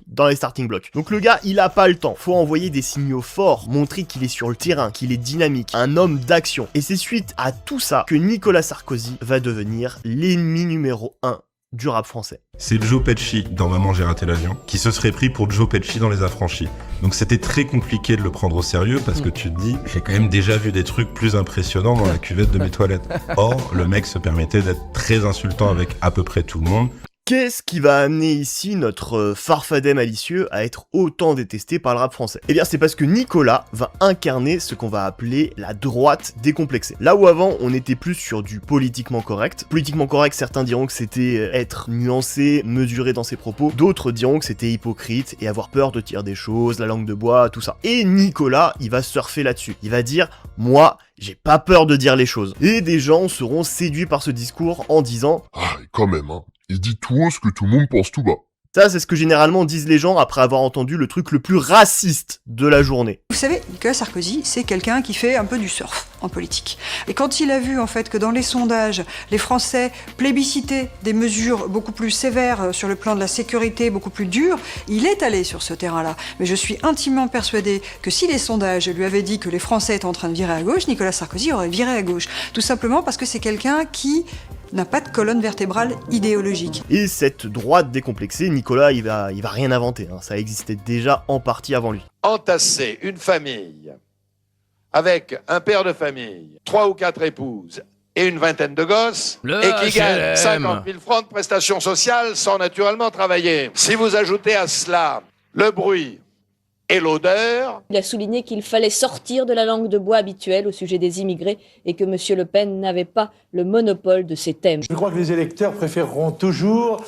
dans les starting blocks. Donc le gars, il a pas le temps. Faut envoyer des signaux forts, montrer qu'il est sur le terrain, qu'il est dynamique, un homme d'action. Et c'est suite à tout ça que Nicolas Sarkozy va devenir l'ennemi numéro 1 du rap français. C'est Joe Pesci dans Maman j'ai raté l'avion qui se serait pris pour Joe Pesci dans Les Affranchis. Donc c'était très compliqué de le prendre au sérieux parce que tu te dis, j'ai quand même déjà vu des trucs plus impressionnants dans la cuvette de mes toilettes. Or, le mec se permettait d'être très insultant avec à peu près tout le monde. Qu'est-ce qui va amener ici notre farfadet malicieux à être autant détesté par le rap français? Eh bien c'est parce que Nicolas va incarner ce qu'on va appeler la droite décomplexée. Là où avant on était plus sur du politiquement correct. Politiquement correct, certains diront que c'était être nuancé, mesuré dans ses propos, d'autres diront que c'était hypocrite et avoir peur de dire des choses, la langue de bois, tout ça. Et Nicolas, il va surfer là-dessus. Il va dire, moi, j'ai pas peur de dire les choses. Et des gens seront séduits par ce discours en disant, ah, quand même, hein. Il dit tout haut ce que tout le monde pense tout bas. Ça, c'est ce que généralement disent les gens après avoir entendu le truc le plus raciste de la journée. Vous savez, Nicolas Sarkozy, c'est quelqu'un qui fait un peu du surf en politique. Et quand il a vu en fait que dans les sondages, les Français plébiscitaient des mesures beaucoup plus sévères sur le plan de la sécurité, beaucoup plus dures, il est allé sur ce terrain-là. Mais je suis intimement persuadée que si les sondages lui avaient dit que les Français étaient en train de virer à gauche, Nicolas Sarkozy aurait viré à gauche. Tout simplement parce que c'est quelqu'un qui n'a pas de colonne vertébrale idéologique. Et cette droite décomplexée, Nicolas, il va rien inventer, hein. Ça existait déjà en partie avant lui. Entasser une famille avec un père de famille, 3 ou 4 épouses et une vingtaine de gosses, et qui gagne 50 000 francs de prestations sociales sans naturellement travailler. Si vous ajoutez à cela le bruit et l'odeur. Il a souligné qu'il fallait sortir de la langue de bois habituelle au sujet des immigrés et que M. Le Pen n'avait pas le monopole de ces thèmes. Je crois que les électeurs préféreront toujours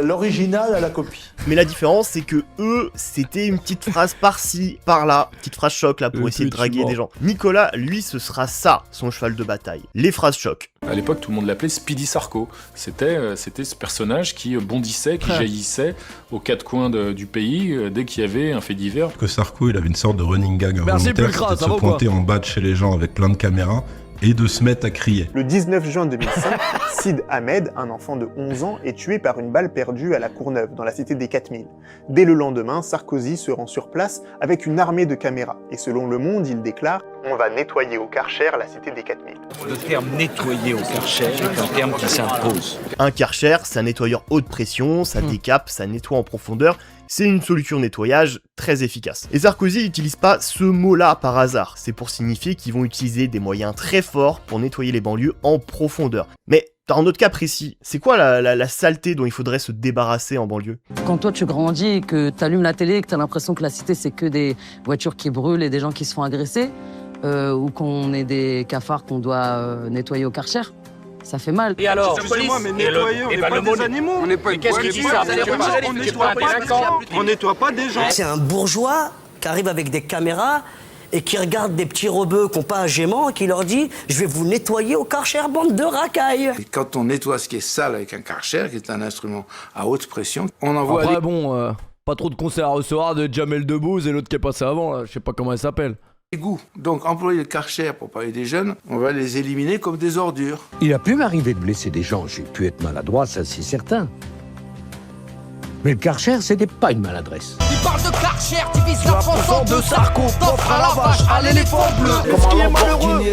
l'original à la copie. Mais la différence, c'est que eux, c'était une petite phrase par-ci, par-là, petite phrase choc là pour essayer de draguer des gens. Nicolas, lui, ce sera ça, son cheval de bataille, les phrases choc. À l'époque, tout le monde l'appelait Speedy Sarko. C'était ce personnage qui bondissait, qui jaillissait aux quatre coins du pays dès qu'il y avait un fait divers. Que Sarko, il avait une sorte de running gag involontaire, c'était de se pointer en bas de chez les gens avec plein de caméras et de se mettre à crier. Le 19 juin 2005, Sid Ahmed, un enfant de 11 ans, est tué par une balle perdue à la Courneuve, dans la cité des 4000. Dès le lendemain, Sarkozy se rend sur place avec une armée de caméras. Et selon Le Monde, il déclare « On va nettoyer au Karcher la cité des 4000 ». Le terme « nettoyer au Karcher » est un terme qui s'impose. Un Karcher, c'est un nettoyeur haute pression, ça décape, ça nettoie en profondeur. C'est une solution de nettoyage très efficace. Et Sarkozy n'utilise pas ce mot-là par hasard, c'est pour signifier qu'ils vont utiliser des moyens très forts pour nettoyer les banlieues en profondeur. Mais dans notre cas précis, c'est quoi la saleté dont il faudrait se débarrasser en banlieue? Quand toi tu grandis et que t'allumes la télé et que t'as l'impression que la cité c'est que des voitures qui brûlent et des gens qui se font agresser, ou qu'on est des cafards qu'on doit nettoyer au Karcher, ça fait mal. Et alors, excusez-moi, mais nettoyer, on n'est pas des animaux. On n'est pas une qu'est-ce qui dit ça? On nettoie pas des gens. C'est un bourgeois qui arrive avec des caméras et qui regarde des petits rebeux qui n'ont pas un gaiement et qui leur dit « Je vais vous nettoyer au Karcher, bande de racailles !» Et quand on nettoie ce qui est sale avec un Karcher, qui est un instrument à haute pression, on envoie... Après bon, pas trop de conseils à recevoir de Jamel Debbouze et l'autre qui est passé avant, là. Je sais pas comment elle s'appelle. Goût. Donc employer le Karcher pour parler des jeunes, on va les éliminer comme des ordures. Il a pu m'arriver de blesser des gens, j'ai pu être maladroit, ça c'est certain. Mais le Karcher, c'était pas une maladresse. Il parle de Karcher, divise la France en deux, Sarko, t'offres à la vache, à l'éléphant bleu. Comme un Lamborghini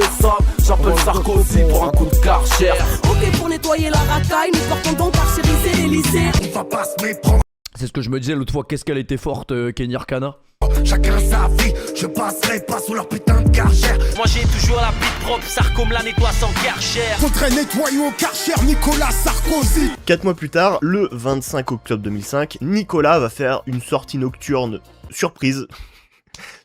j'appelle Sarkozy pour un coup de Karcher. Ok pour nettoyer la racaille, nous portons donc carchériser l'Elysée. On va pas se méprendre. C'est ce que je me disais l'autre fois, qu'est-ce qu'elle était forte, Kenny Arcana. Chacun sa vie, je passerai pas sous leur putain de Karcher. Moi j'ai toujours la bite propre, Sarko me la nettoie sans Karcher. Faudrait nettoyer au Karcher Nicolas Sarkozy. 4 mois plus tard, le 25 octobre 2005, Nicolas va faire une sortie nocturne surprise.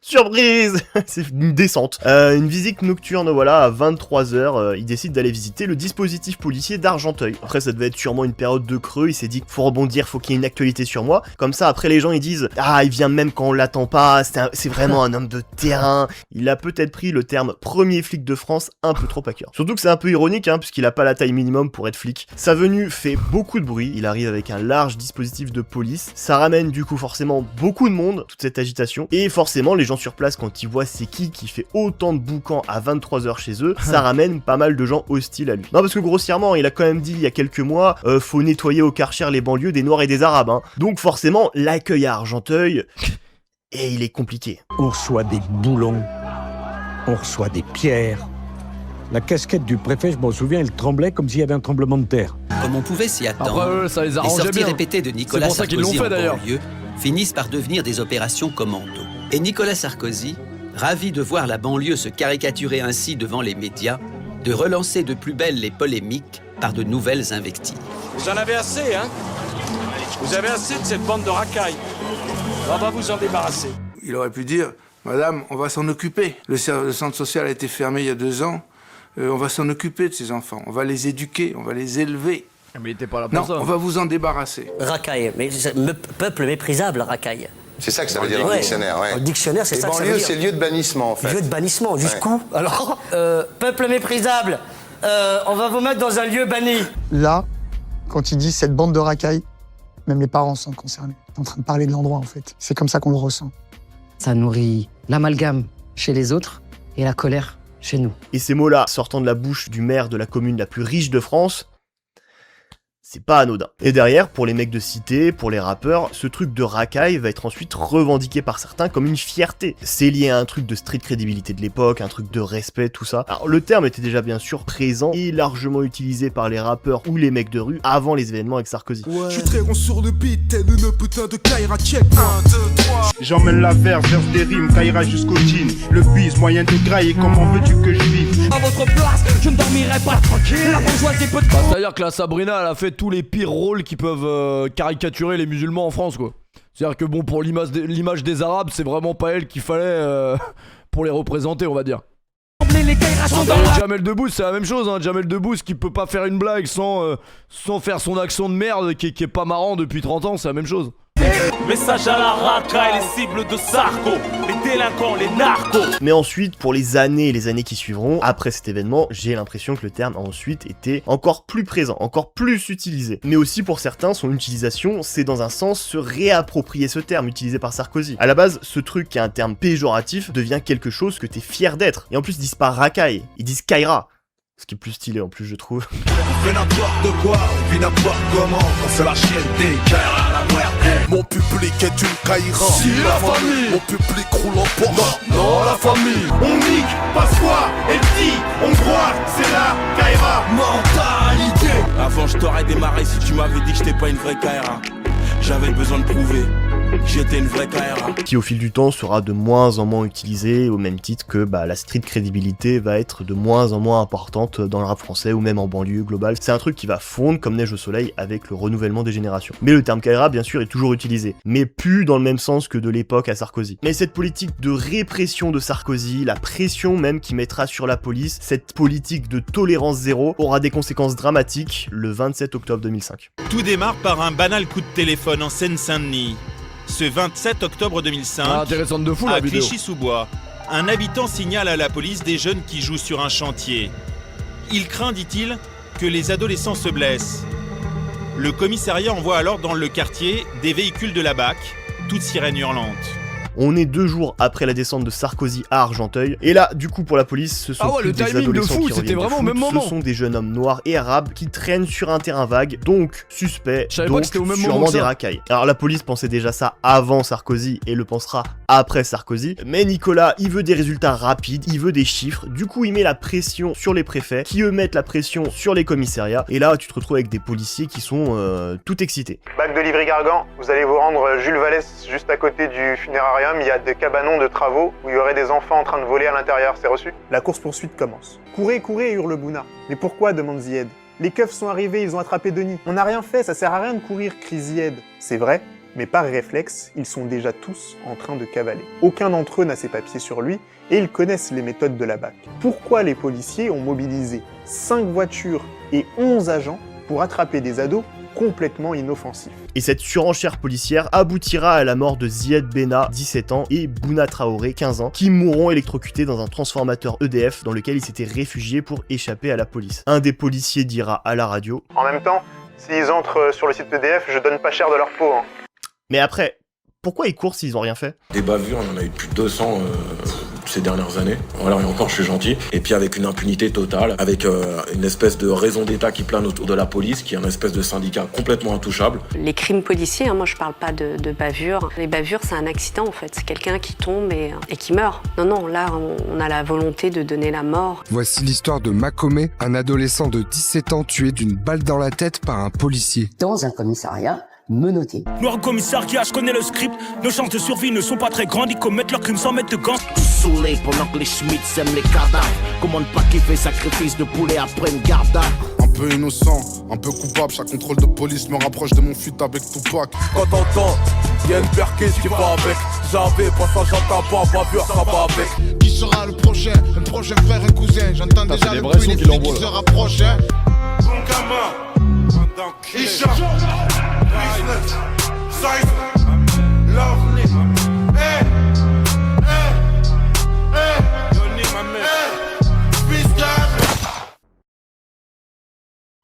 Surprise! C'est une descente. Une visite nocturne, voilà, à 23h, il décide d'aller visiter le dispositif policier d'Argenteuil. Après, ça devait être sûrement une période de creux, il s'est dit, faut rebondir, faut qu'il y ait une actualité sur moi. Comme ça, après, les gens, ils disent, ah, il vient même quand on l'attend pas, c'est vraiment un homme de terrain. Il a peut-être pris le terme premier flic de France un peu trop à cœur. Surtout que c'est un peu ironique, hein, puisqu'il a pas la taille minimum pour être flic. Sa venue fait beaucoup de bruit, il arrive avec un large dispositif de police. Ça ramène, du coup, forcément, beaucoup de monde, toute cette agitation. Et forcément, les gens sur place, quand ils voient c'est qui fait autant de boucans à 23h chez eux, ça ramène pas mal de gens hostiles à lui. Non, parce que grossièrement, il a quand même dit il y a quelques mois, faut nettoyer au Karcher les banlieues des Noirs et des Arabes, hein. Donc forcément, l'accueil à Argenteuil, et il est compliqué. On reçoit des boulons, on reçoit des pierres. La casquette du préfet, je m'en souviens, elle tremblait comme s'il y avait un tremblement de terre. Comme on pouvait s'y attendre, après, ça les sorties bien. répétées de Nicolas Sarkozy en banlieue finissent par devenir des opérations commando. Et Nicolas Sarkozy, ravi de voir la banlieue se caricaturer ainsi devant les médias, de relancer de plus belle les polémiques par de nouvelles invectives. Vous en avez assez, hein? Vous avez assez de cette bande de racailles. On va vous en débarrasser. Il aurait pu dire, madame, on va s'en occuper. Le centre social a été fermé il y a 2 ans. On va s'en occuper de ces enfants. On va les éduquer, on va les élever. Mais il était pas là pour ça. Non, on va vous en débarrasser. Racaille, mais peuple méprisable, racaille. C'est ça que ça veut dire dans le dictionnaire, ouais. Dans le dictionnaire, c'est ça que ça veut dire. C'est lieu de bannissement, en fait. Lieu de bannissement, jusqu'où alors peuple méprisable, on va vous mettre dans un lieu banni. Là, quand il dit cette bande de racailles, même les parents sont concernés. T'es en train de parler de l'endroit, en fait. C'est comme ça qu'on le ressent. Ça nourrit l'amalgame chez les autres et la colère chez nous. Et ces mots-là, sortant de la bouche du maire de la commune la plus riche de France, c'est pas anodin. Et derrière, pour les mecs de cité, pour les rappeurs, ce truc de racaille va être ensuite revendiqué par certains comme une fierté. C'est lié à un truc de street crédibilité de l'époque, un truc de respect, tout ça. Alors le terme était déjà bien sûr présent et largement utilisé par les rappeurs ou les mecs de rue avant les événements avec Sarkozy. Ouais. Je suis très rond sur le beat, tel une putain de Kaira check. 1, 2, 3. J'emmène la verse des rimes, Kaira jusqu'au jean. Le bise, moyen de grailler, comment veux-tu que je vive? À votre place, je ne dormirai pas tranquille. La bourgeoisie peut te... C'est-à-dire que la Sabrina, elle a fait tous les pires rôles qui peuvent caricaturer les musulmans en France, quoi. C'est-à-dire que bon, pour l'image des Arabes, c'est vraiment pas elle qu'il fallait pour les représenter, on va dire. Jamel Debbouze, c'est la même chose, hein. Jamel Debbouze qui peut pas faire une blague sans faire son accent de merde qui est pas marrant depuis 30 ans, c'est la même chose. Message à la racaille, les cibles de Sarko, les délinquants, les narcos. Mais ensuite, pour les années qui suivront, après cet événement, j'ai l'impression que le terme a ensuite été encore plus présent, encore plus utilisé. Mais aussi pour certains, son utilisation, c'est dans un sens se réapproprier ce terme utilisé par Sarkozy. À la base, ce truc qui est un terme péjoratif devient quelque chose que t'es fier d'être. Et en plus, ils disent pas racaille, ils disent Kaira. Ce qui est plus stylé en plus, je trouve. On fait n'importe quoi, on vit n'importe comment, quand c'est la chienne des Kaira à la muerte. Mon public est une Kaira. Si la famille, mon public roule en Porsche. Non, la famille, on nique, passe-toi, et dit, on croit, c'est la Kaira. Mentalité. Avant, je t'aurais démarré si tu m'avais dit que j'étais pas une vraie Kaira. J'avais besoin de prouver. J'étais une vraie Kaira. Qui au fil du temps sera de moins en moins utilisé, au même titre que la street crédibilité va être de moins en moins importante dans le rap français ou même en banlieue globale. C'est un truc qui va fondre comme neige au soleil avec le renouvellement des générations. Mais le terme Kaira bien sûr est toujours utilisé, mais plus dans le même sens que de l'époque à Sarkozy. Mais cette politique de répression de Sarkozy, la pression même qu'il mettra sur la police, cette politique de tolérance zéro aura des conséquences dramatiques le 27 octobre 2005. Tout démarre par un banal coup de téléphone en Seine-Saint-Denis. Ce 27 octobre 2005, à Clichy-sous-Bois, un habitant signale à la police des jeunes qui jouent sur un chantier. Il craint, dit-il, que les adolescents se blessent. Le commissariat envoie alors dans le quartier des véhicules de la BAC, toutes sirènes hurlantes. On est 2 jours après la descente de Sarkozy à Argenteuil, et là, du coup, pour la police, ce sont plus des adolescents qui reviennent de foot, ce sont des jeunes hommes noirs et arabes qui traînent sur un terrain vague, donc suspect, donc sûrement des racailles. Alors la police pensait déjà ça avant Sarkozy et le pensera après Sarkozy, mais Nicolas, il veut des résultats rapides, il veut des chiffres, du coup il met la pression sur les préfets, qui eux mettent la pression sur les commissariats, et là tu te retrouves avec des policiers qui sont tout excités. Bac de Livry-Gargan, vous allez vous rendre Jules Vallès, juste à côté du funérarium. Il y a des cabanons de travaux où il y aurait des enfants en train de voler à l'intérieur, c'est reçu? La course-poursuite commence. Courez, courez, hurle Bouna. Mais pourquoi, demande Zied. Les keufs sont arrivés, ils ont attrapé Denis. On n'a rien fait, ça sert à rien de courir, crie Zied. C'est vrai, mais par réflexe, ils sont déjà tous en train de cavaler. Aucun d'entre eux n'a ses papiers sur lui et ils connaissent les méthodes de la BAC. Pourquoi les policiers ont mobilisé 5 voitures et 11 agents pour attraper des ados complètement inoffensif. Et cette surenchère policière aboutira à la mort de Zied Benna, 17 ans, et Bouna Traoré, 15 ans, qui mourront électrocutés dans un transformateur EDF dans lequel ils s'étaient réfugiés pour échapper à la police. Un des policiers dira à la radio « En même temps, s'ils entrent sur le site EDF, je donne pas cher de leur peau. » Mais après, pourquoi ils courent s'ils ont rien fait? Des bavures, on en a eu plus de 200 ces dernières années. Voilà, et encore je suis gentil. Et puis avec une impunité totale, avec une espèce de raison d'État qui plane autour de la police, qui est un espèce de syndicat complètement intouchable. Les crimes policiers, moi je parle pas de bavures. Les bavures, c'est un accident en fait. C'est quelqu'un qui tombe et qui meurt. Non, là on a la volonté de donner la mort. Voici l'histoire de Makomé, un adolescent de 17 ans tué d'une balle dans la tête par un policier. Dans un commissariat menotté. Noir commissariat, je connais le script. Nos chances de survie ne sont pas très grandes. Ils commettent leurs crimes sans mettre de gants. Saoulé pendant que les Schmitts aiment les cadavres. Comment ne pas kiffer sacrifice de poulet après une garde. peu innocent, un peu coupable. Chaque contrôle de police me rapproche de mon fuite avec Tupac. Quand t'entends, y'a une perquise qui va avec. J'avais pas ça, j'entends pas, bavure, ça va avec. Qui sera le prochain frère et cousin. J'entends déjà le bruit des flics qui se rapprochent, hein. Bon gamin, Isha, business, size, love me. Hey, hey, hey, Johnny, ma mère,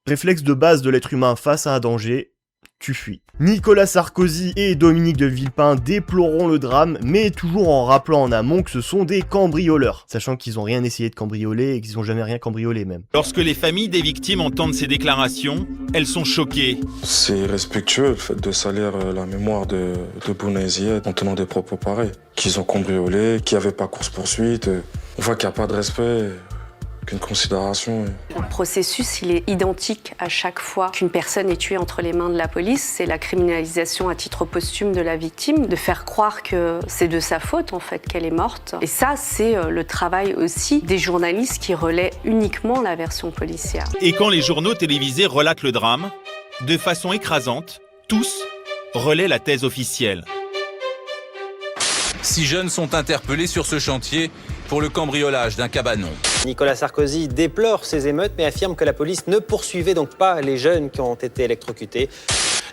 Réflexe de base de l'être humain face à un danger, tu fuis. Nicolas Sarkozy et Dominique de Villepin déploreront le drame, mais toujours en rappelant en amont que ce sont des cambrioleurs, sachant qu'ils ont rien essayé de cambrioler et qu'ils ont jamais rien cambriolé même. Lorsque les familles des victimes entendent ces déclarations, elles sont choquées. C'est respectueux le fait de salir la mémoire de Bouna et Ziad en tenant des propos pareils. Qu'ils ont cambriolé, qu'il n'y avait pas course-poursuite. On voit qu'il n'y a pas de respect. Qu'une considération. Le processus, il est identique à chaque fois qu'une personne est tuée entre les mains de la police. C'est la criminalisation à titre posthume de la victime, de faire croire que c'est de sa faute en fait qu'elle est morte. Et ça, c'est le travail aussi des journalistes qui relaient uniquement la version policière. Et quand les journaux télévisés relatent le drame, de façon écrasante, tous relaient la thèse officielle. 6 jeunes sont interpellés sur ce chantier pour le cambriolage d'un cabanon. Nicolas Sarkozy déplore ces émeutes mais affirme que la police ne poursuivait donc pas les jeunes qui ont été électrocutés.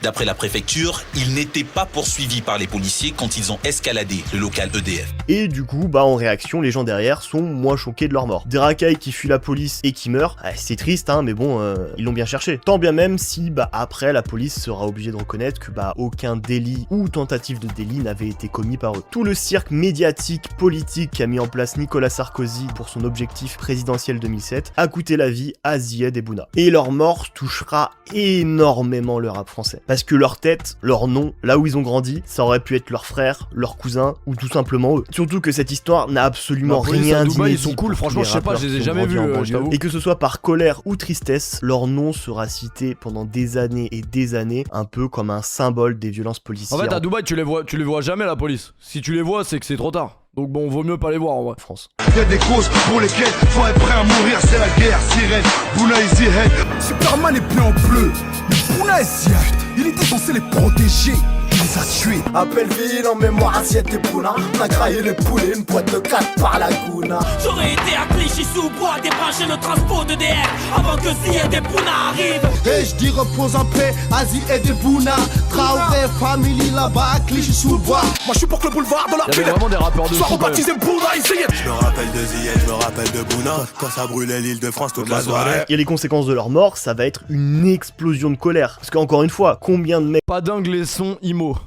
D'après la préfecture, ils n'étaient pas poursuivis par les policiers quand ils ont escaladé le local EDF. Et du coup, en réaction, les gens derrière sont moins choqués de leur mort. Des racailles qui fuient la police et qui meurent, c'est triste, hein, mais bon, ils l'ont bien cherché. Tant bien même si, après, la police sera obligée de reconnaître que, aucun délit ou tentative de délit n'avait été commis par eux. Tout le cirque médiatique, politique qu'a mis en place Nicolas Sarkozy pour son objectif présidentiel 2007 a coûté la vie à Ziad et Bouna. Et leur mort touchera énormément le rap français. Parce que leur tête, leur nom, là où ils ont grandi, ça aurait pu être leur frère, leur cousin ou tout simplement eux. Surtout que cette histoire n'a absolument rien d'inédit. Ils sont cool, franchement, je sais pas, je les ai jamais vus, je t'avoue. Et que ce soit par colère ou tristesse, leur nom sera cité pendant des années et des années, un peu comme un symbole des violences policières. En fait, à Dubaï, tu les vois jamais la police. Si tu les vois, c'est que c'est trop tard. Donc bon, vaut mieux pas les voir en vrai. France. Il y a des causes pour lesquelles faut être prêt à mourir, c'est la guerre, sirène, Bouna et Ziad. Superman est plus en bleu, mais Bouna et Ziad, il était censé les protéger. Il les a tués. Appel ville en mémoire à Ziad et Bouna. On a graillé les poulets, une boîte de 4 par la Gouna. J'aurais été à Clichy-sous-Bois, débrancher le transport de DF avant que Ziad et Bouna arrivent. Et je dis repose en paix à Ziad et Bouna. Traoré, family là-bas, Clichy-sous-Bois. Moi je suis pour que le boulevard de la ville vraiment des rappeurs de soit rebaptisé Bouna et Ziad. Je me rappelle de Ziad, je me rappelle de Bouna. Quand ça brûlait l'île de France toute la soirée. Et les conséquences de leur mort, ça va être une explosion de colère. Parce qu'encore une fois, combien de mecs... Pas dingue les sons IMO.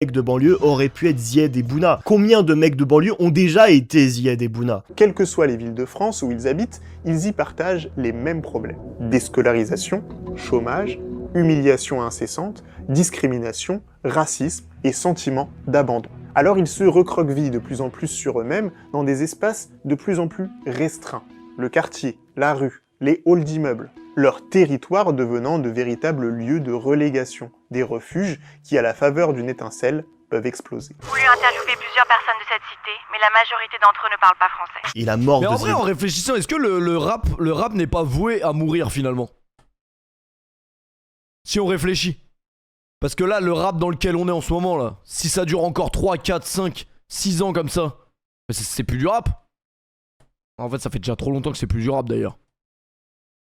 De banlieue auraient pu être Ziad et Bouna. Combien de mecs de banlieue ont déjà été Ziad et Bouna? Quelles que soient les villes de France où ils habitent, ils y partagent les mêmes problèmes. Déscolarisation, chômage, humiliation incessante, discrimination, racisme et sentiment d'abandon. Alors ils se recroquevillent de plus en plus sur eux-mêmes dans des espaces de plus en plus restreints. Le quartier, la rue, les halls d'immeubles, leur territoire devenant de véritables lieux de relégation, des refuges qui, à la faveur d'une étincelle, peuvent exploser. J'ai voulu interviewer plusieurs personnes de cette cité, mais la majorité d'entre eux ne parlent pas français. Et la mort mais de en vrai, en réfléchissant, est-ce que le rap n'est pas voué à mourir finalement? Si on réfléchit. Parce que là, le rap dans lequel on est en ce moment, là, si ça dure encore 3, 4, 5, 6 ans comme ça, c'est plus du rap. En fait, ça fait déjà trop longtemps que c'est plus du rap d'ailleurs.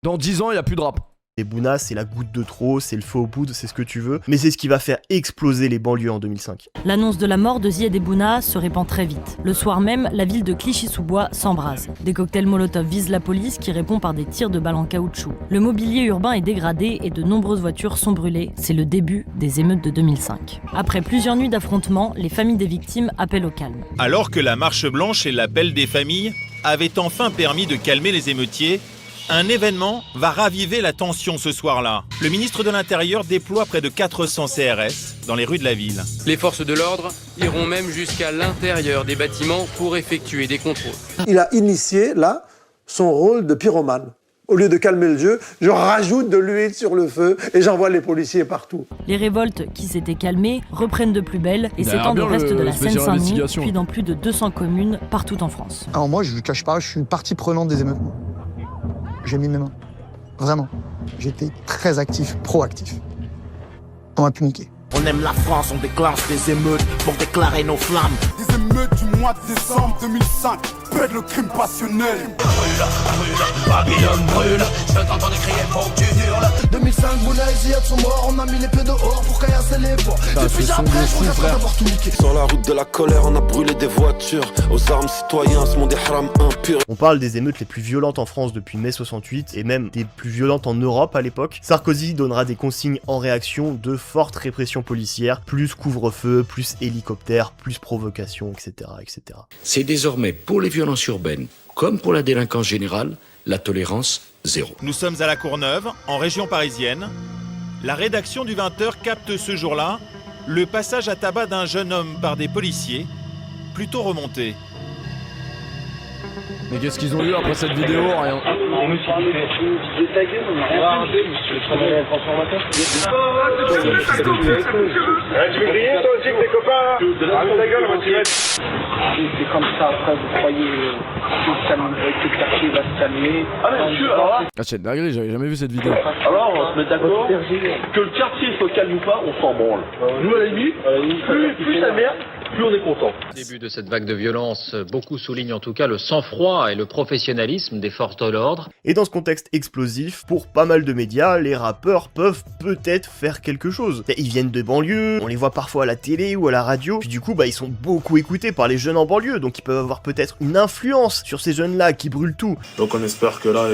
Dans 10 ans, il n'y a plus de rap. Et Bouna, c'est la goutte de trop, c'est le feu aux poudres, c'est ce que tu veux, mais c'est ce qui va faire exploser les banlieues en 2005. L'annonce de la mort de Ziad et Bouna se répand très vite. Le soir même, la ville de Clichy-sous-Bois s'embrase. Des cocktails Molotov visent la police qui répond par des tirs de balles en caoutchouc. Le mobilier urbain est dégradé et de nombreuses voitures sont brûlées. C'est le début des émeutes de 2005. Après plusieurs nuits d'affrontements, les familles des victimes appellent au calme. Alors que la marche blanche et l'appel des familles avaient enfin permis de calmer les émeutiers, un événement va raviver la tension ce soir-là. Le ministre de l'Intérieur déploie près de 400 CRS dans les rues de la ville. Les forces de l'ordre iront même jusqu'à l'intérieur des bâtiments pour effectuer des contrôles. Il a initié, là, son rôle de pyromane. Au lieu de calmer le jeu, je rajoute de l'huile sur le feu et j'envoie les policiers partout. Les révoltes qui s'étaient calmées reprennent de plus belle et s'étendent au reste de la Seine-Saint-Denis, puis dans plus de 200 communes partout en France. Alors moi, je ne cache pas, je suis une partie prenante des émeutes. J'ai mis mes mains. Vraiment. J'étais très actif, proactif, dans l'impunité. On aime la France, on déclenche des émeutes pour déclarer nos flammes. Des émeutes du mois de décembre 2005, pète le crime passionnel. Babylone brûle, je veux t'entendre crier, faut que tu hurles. 2005, Bouna et Ziad sont morts, on a mis les pieds dehors pour caillasser les ports. Depuis après, je regrette d'avoir tout niqué. Sur la route de la colère, on a brûlé des voitures. Aux armes citoyens, ce monde est haram impur. On parle des émeutes les plus violentes en France depuis mai 68 et même des plus violentes en Europe à l'époque. Sarkozy donnera des consignes en réaction de forte répression policière, plus couvre-feu, plus hélicoptère, plus provocation, etc., etc. C'est désormais pour les violences urbaines, comme pour la délinquance générale, la tolérance zéro. Nous sommes à la Courneuve, en région parisienne. La rédaction du 20h capte ce jour-là le passage à tabac d'un jeune homme par des policiers, plutôt remonté. Mais qu'est-ce qu'ils ont eu après cette vidéo? Rien. Tu veux griller toi aussi avec tes copains? Arrête ta gueule, on va t'y mettre. C'est comme ça, après vous croyez que le quartier va se calmer. Ah mais monsieur, alors là... Ah c'est une dinguerie, j'avais jamais vu cette vidéo. Alors on se met d'accord que le quartier soit calme ou pas, on s'en branle. Nous à la limite, plus ça merde, plus on est content. Au début de cette vague de violence, beaucoup soulignent en tout cas le sang-froid et le professionnalisme des forces de l'ordre. Et dans ce contexte explosif, pour pas mal de médias, les rappeurs peuvent peut-être faire quelque chose. Ils viennent de banlieue, on les voit parfois à la télé ou à la radio, puis du coup ils sont beaucoup écoutés par les jeunes en banlieue, donc ils peuvent avoir peut-être une influence sur ces jeunes-là qui brûlent tout. Donc on espère que là,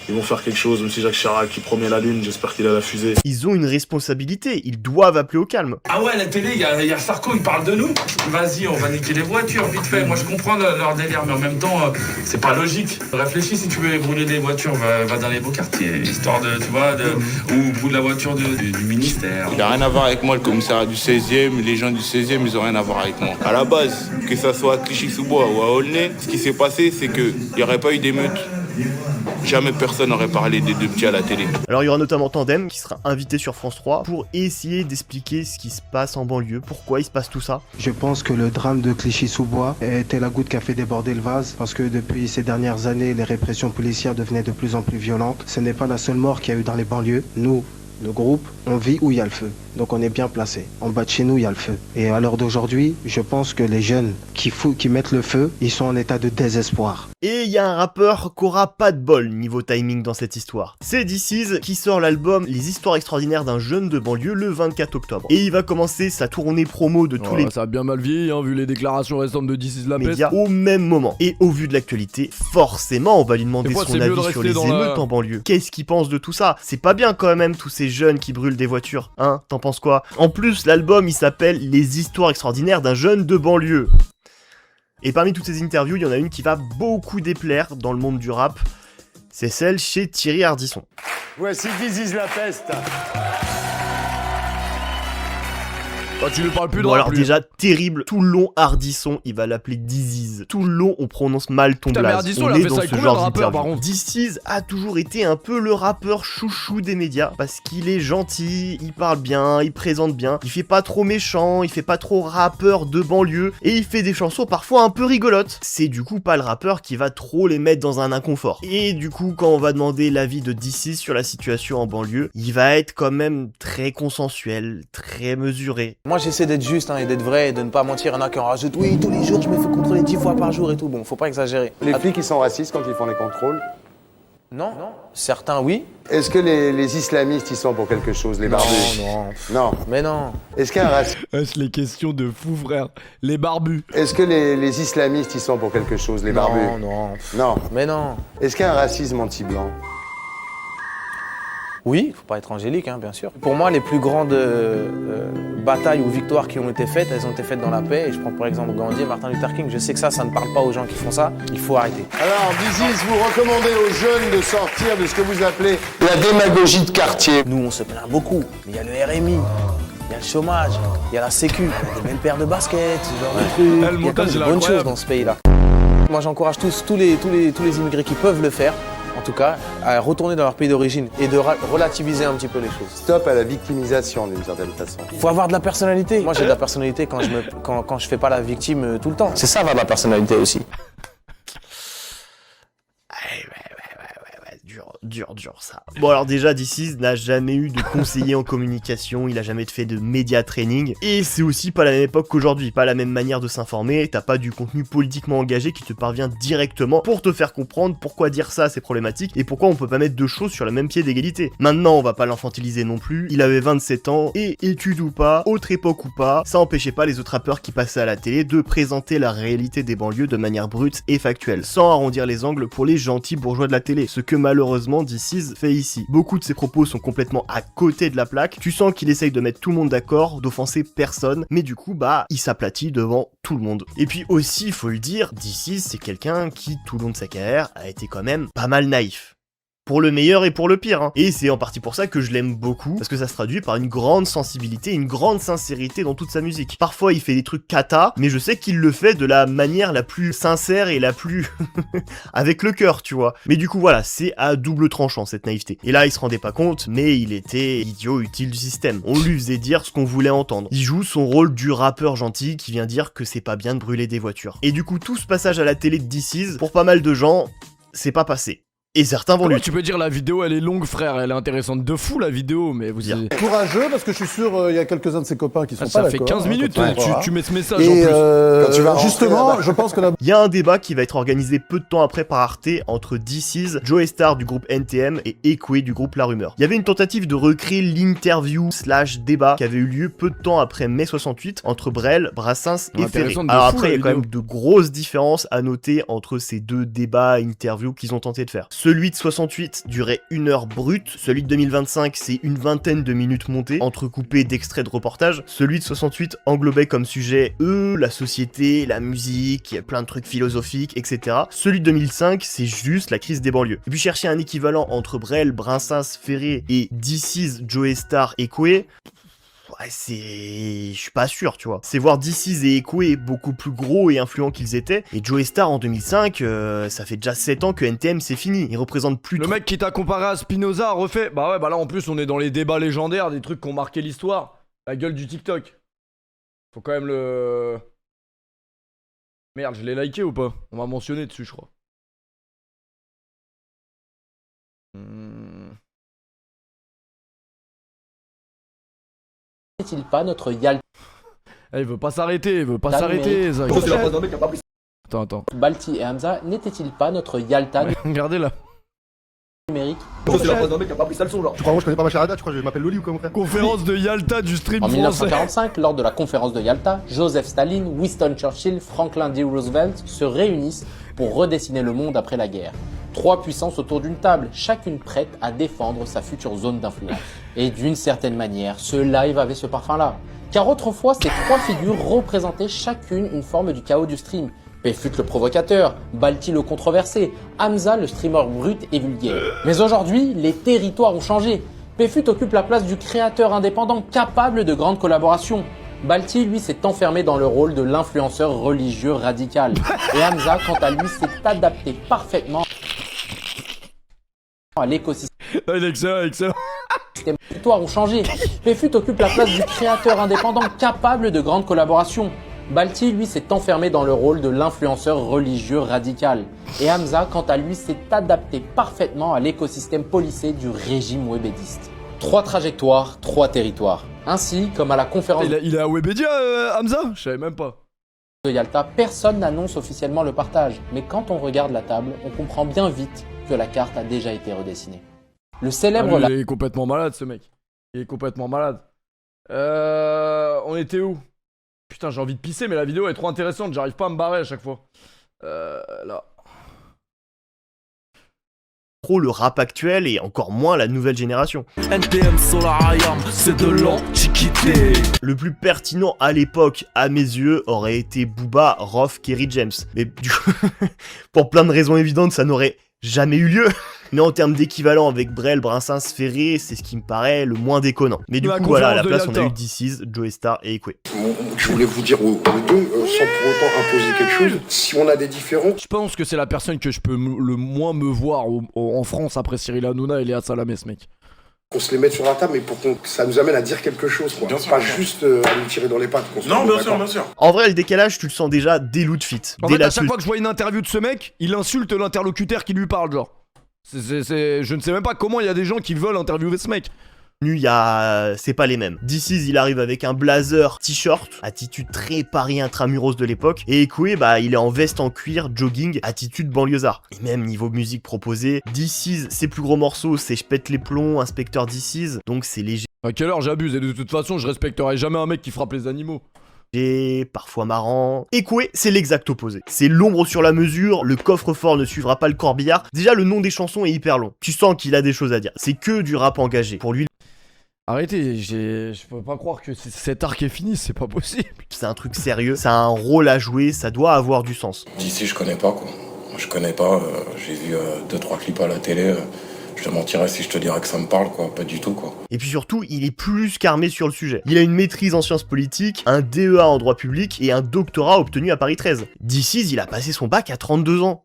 ils vont faire quelque chose, même si Jacques Chirac qui promet la lune, j'espère qu'il a la fusée. Ils ont une responsabilité, ils doivent appeler au calme. Ah ouais, à la télé, il y a Sarko, il parle de nous. Vas-y, on va niquer les voitures, vite fait. Moi, je comprends leur délire, mais en même temps, c'est pas logique. Réfléchis, si tu veux brûler des voitures, va dans les beaux quartiers, histoire de, tu vois, ou brûle la voiture du ministère. Il a rien à voir avec moi, le commissariat du 16e, les gens du 16e, ils ont rien à voir avec moi. À la base, que ça soit à Clichy-sous-Bois ou à Aulnay, ce qui s'est passé, c'est qu'il n'y aurait pas eu d'émeute. Jamais personne n'aurait parlé des deux petits à la télé. Alors il y aura notamment Tandem qui sera invité sur France 3 pour essayer d'expliquer ce qui se passe en banlieue, pourquoi il se passe tout ça. Je pense que le drame de Clichy-sous-Bois était la goutte qui a fait déborder le vase, parce que depuis ces dernières années, les répressions policières devenaient de plus en plus violentes. Ce n'est pas la seule mort qu'il y a eu dans les banlieues. Nous, le groupe, on vit où il y a le feu. Donc on est bien placé. En bas de chez nous, il y a le feu. Et à l'heure d'aujourd'hui, je pense que les jeunes qui mettent le feu, ils sont en état de désespoir. Et il y a un rappeur qui aura pas de bol niveau timing dans cette histoire. C'est DC's qui sort l'album Les Histoires Extraordinaires d'un jeune de banlieue le 24 octobre. Et il va commencer sa tournée promo de tous les... Ça a bien mal vieilli, hein, vu les déclarations récentes de DC's La Peste. Médias au même moment. Et au vu de l'actualité, forcément, on va lui demander son avis sur les émeutes en banlieue. Qu'est-ce qu'il pense de tout ça? C'est pas bien quand même, tous ces jeunes qui brûlent des voitures. Hein, t'en penses quoi? En plus, l'album, il s'appelle Les Histoires Extraordinaires d'un jeune de banlieue. Et parmi toutes ces interviews, il y en a une qui va beaucoup déplaire dans le monde du rap. C'est celle chez Thierry Ardisson. Voici DC's La Peste. Bah, tu ne parles plus de bon, rap, alors lui. déjà, terrible. Tout le long, Ardisson, il va l'appeler DC's. Tout le long, on prononce mal ton blaze. Ardisson, on il a est fait dans ça avec ce combien de genre rappeurs, par d'interview. DC's a toujours été un peu le rappeur chouchou des médias, parce qu'il est gentil, il parle bien, il présente bien, il fait pas trop méchant, il fait pas trop rappeur de banlieue, et il fait des chansons parfois un peu rigolotes. C'est du coup pas le rappeur qui va trop les mettre dans un inconfort. Et du coup, quand on va demander l'avis de DC's sur la situation en banlieue, il va être quand même très consensuel, très mesuré. Moi j'essaie d'être juste et d'être vrai et de ne pas mentir. Il y en a qui en rajoutent, oui, tous les jours je me fais contrôler 10 fois par jour et tout. Bon, faut pas exagérer. Les flics, ils sont racistes quand ils font les contrôles? Non. Certains, oui. Est-ce que les islamistes, ils sont pour quelque chose, les barbus? Non. Mais non. Est-ce qu'il y a un racisme? Les questions de fou, frère. Les barbus. Est-ce que les islamistes, ils sont pour quelque chose, les barbus? Non. Mais non. Est-ce qu'il y a un racisme anti-blanc? Oui, faut pas être angélique, bien sûr. Pour moi, les plus grandes batailles ou victoires qui ont été faites, elles ont été faites dans la paix. Et je prends par exemple Gandhi et Martin Luther King. Je sais que ça ne parle pas aux gens qui font ça. Il faut arrêter. Alors, DC's, vous recommandez aux jeunes de sortir de ce que vous appelez la démagogie de quartier. Nous, on se plaint beaucoup. Mais il y a le RMI, il y a le chômage, il y a la sécu, il y a des belles paires de baskets, ce genre de trucs. Il y a quand même de bonnes choses dans ce pays-là. Moi, j'encourage tous les immigrés qui peuvent le faire, en tout cas, à retourner dans leur pays d'origine et de relativiser un petit peu les choses. Stop à la victimisation d'une certaine façon. Faut avoir de la personnalité. Moi, j'ai de la personnalité quand je fais pas la victime tout le temps. C'est ça, avoir de la personnalité aussi. Ouais, dur. ça. Bon alors déjà, DC's n'a jamais eu de conseiller en communication, il a jamais fait de média training, et c'est aussi pas la même époque qu'aujourd'hui, pas la même manière de s'informer, t'as pas du contenu politiquement engagé qui te parvient directement pour te faire comprendre pourquoi dire ça c'est problématique, et pourquoi on peut pas mettre deux choses sur le même pied d'égalité. Maintenant on va pas l'enfantiliser non plus, il avait 27 ans, et études ou pas, autre époque ou pas, ça empêchait pas les autres rappeurs qui passaient à la télé de présenter la réalité des banlieues de manière brute et factuelle, sans arrondir les angles pour les gentils bourgeois de la télé, ce que malheureusement DC's fait ici. Beaucoup de ses propos sont complètement à côté de la plaque, tu sens qu'il essaye de mettre tout le monde d'accord, d'offenser personne, mais du coup bah il s'aplatit devant tout le monde. Et puis aussi, faut le dire, DC's c'est quelqu'un qui tout le long de sa carrière a été quand même pas mal naïf. Pour le meilleur et pour le pire, hein. Et c'est en partie pour ça que je l'aime beaucoup, parce que ça se traduit par une grande sensibilité, une grande sincérité dans toute sa musique. Parfois il fait des trucs cata, mais je sais qu'il le fait de la manière la plus sincère et la plus avec le cœur, tu vois. Mais du coup voilà, c'est à double tranchant cette naïveté. Et là il se rendait pas compte, mais il était idiot utile du système. On lui faisait dire ce qu'on voulait entendre. Il joue son rôle du rappeur gentil qui vient dire que c'est pas bien de brûler des voitures. Et du coup tout ce passage à la télé de DC's, pour pas mal de gens, c'est pas passé. Et certains vont lui... Tu peux dire la vidéo elle est longue frère, elle est intéressante de fou la vidéo, mais vous dire courageux parce que je suis sûr il y a quelques-uns de ses copains qui sont pas d'accord. Ça fait 15 minutes, tu mets ce message et en plus. Quand tu vas justement, je pense que là... Il y a un débat qui va être organisé peu de temps après par Arte entre DC's, Joey Starr du groupe NTM et Ekwe du groupe La Rumeur. Il y avait une tentative de recréer l'interview / débat qui avait eu lieu peu de temps après mai 68 entre Brel, Brassens et Ferré. Alors après, il y a quand même de grosses différences à noter entre ces deux débats interviews qu'ils ont tenté de faire. Celui de 68 durait 1 heure brute, celui de 2025 c'est une vingtaine de minutes montées, entrecoupées d'extraits de reportages. Celui de 68 englobait comme sujet la société, la musique, plein de trucs philosophiques, etc. Celui de 2005 c'est juste la crise des banlieues. Et puis chercher un équivalent entre Brel, Brassens, Ferré et DC's, Joey Starr et Ekwe, ouais, je suis pas sûr, tu vois. C'est voir DC's et Ekwe beaucoup plus gros et influents qu'ils étaient. Et Joey Starr en 2005, ça fait déjà 7 ans que NTM c'est fini. Il représente plus... Le mec qui t'a comparé à Spinoza a refait... Bah ouais, bah là en plus on est dans les débats légendaires, des trucs qui ont marqué l'histoire. La gueule du TikTok. Faut quand même le... Merde, je l'ai liké ou pas? On m'a mentionné dessus, je crois. N'est-il pas notre Yalta? Il veut pas s'arrêter, Zach. Attends. Balti et Hamza, n'était-il pas notre Yalta regardez là. Numérique? C'est la mec qui a pas pris ça le son, genre. Tu crois moi je connais pas ma charada, tu crois que je m'appelle Loli ou quoi mon frère? Conférence de Yalta du stream en français. 1945, lors de la conférence de Yalta, Joseph Staline, Winston Churchill, Franklin D. Roosevelt se réunissent pour redessiner le monde après la guerre. 3 puissances autour d'une table, chacune prête à défendre sa future zone d'influence. Et d'une certaine manière, ce live avait ce parfum-là. Car autrefois, ces 3 figures représentaient chacune une forme du chaos du stream. Péfut le provocateur, Balti le controversé, Hamza le streamer brut et vulgaire. Mais aujourd'hui, les territoires ont changé. Péfut occupe la place du créateur indépendant capable de grandes collaborations. Balti, lui, s'est enfermé dans le rôle de l'influenceur religieux radical. Et Hamza, quant à lui, s'est adapté parfaitement à l'écosystème. Excellent. Les territoires ont changé. Péfut occupe la place du créateur indépendant capable de grandes collaborations. Balti, lui, s'est enfermé dans le rôle de l'influenceur religieux radical. Et Hamza, quant à lui, s'est adapté parfaitement à l'écosystème policé du régime webédiste. 3 trajectoires, 3 territoires. Ainsi, comme à la conférence... Il est à Webedia, Hamza? Je savais même pas. De Yalta, personne n'annonce officiellement le partage. Mais quand on regarde la table, on comprend bien vite que la carte a déjà été redessinée. Le célèbre... il est complètement malade, ce mec. Il est complètement malade. On était où? Putain, j'ai envie de pisser, mais la vidéo est trop intéressante. J'arrive pas à me barrer à chaque fois. Là. Trop le rap actuel et encore moins la nouvelle génération. NTM Solar IAM, c'est de l'antiquité. Le plus pertinent à l'époque, à mes yeux, aurait été Booba, Rof, Kerry James. Mais du coup, pour plein de raisons évidentes, ça n'aurait jamais eu lieu. Mais en termes d'équivalent avec Brel, Brassens, Ferré, c'est ce qui me paraît le moins déconnant. Mais du coup, voilà, à la place, on a eu DC's, Joey Starr et Ekwe. Je voulais vous dire aux deux, sans pour autant imposer quelque chose, si on a des différends... Je pense que c'est la personne que je peux le moins me voir en France après Cyril Hanouna et Léa Salamé, ce mec. Qu'on se les mette sur la table, mais pour que ça nous amène à dire quelque chose, quoi. Pas juste à nous tirer dans les pattes. Non, bien sûr. En vrai, le décalage, tu le sens déjà dès Loot Fit. En fait, à chaque fois que je vois une interview de ce mec, il insulte l'interlocuteur qui lui parle, genre. Je ne sais même pas comment il y a des gens qui veulent interviewer ce mec. C'est pas les mêmes. DC's, il arrive avec un blazer, t-shirt, attitude très Paris intramuros de l'époque, et Ekoué, il est en veste en cuir, jogging, attitude banlieusard. Et même niveau musique proposée, DC's, ses plus gros morceaux, c'est Je pète les plombs, Inspecteur DC's, donc c'est léger. À quelle heure j'abuse, et de toute façon, je respecterai jamais un mec qui frappe les animaux. Parfois marrant. Ekoué, c'est l'exact opposé. C'est l'ombre sur la mesure, le coffre-fort ne suivra pas le corbillard. Déjà, le nom des chansons est hyper long. Tu sens qu'il a des choses à dire. C'est que du rap engagé. Pour lui, arrêtez, je peux pas croire que cet arc est fini, c'est pas possible. C'est un truc sérieux, ça a un rôle à jouer, ça doit avoir du sens. D'ici, je connais pas, quoi. Je connais pas, j'ai vu 2-3 clips à la télé. Je te mentirais si je te dirais que ça me parle, quoi. Pas du tout, quoi. Et puis surtout, il est plus qu'armé sur le sujet. Il a une maîtrise en sciences politiques, un DEA en droit public et un doctorat obtenu à Paris 13. DC's, il a passé son bac à 32 ans.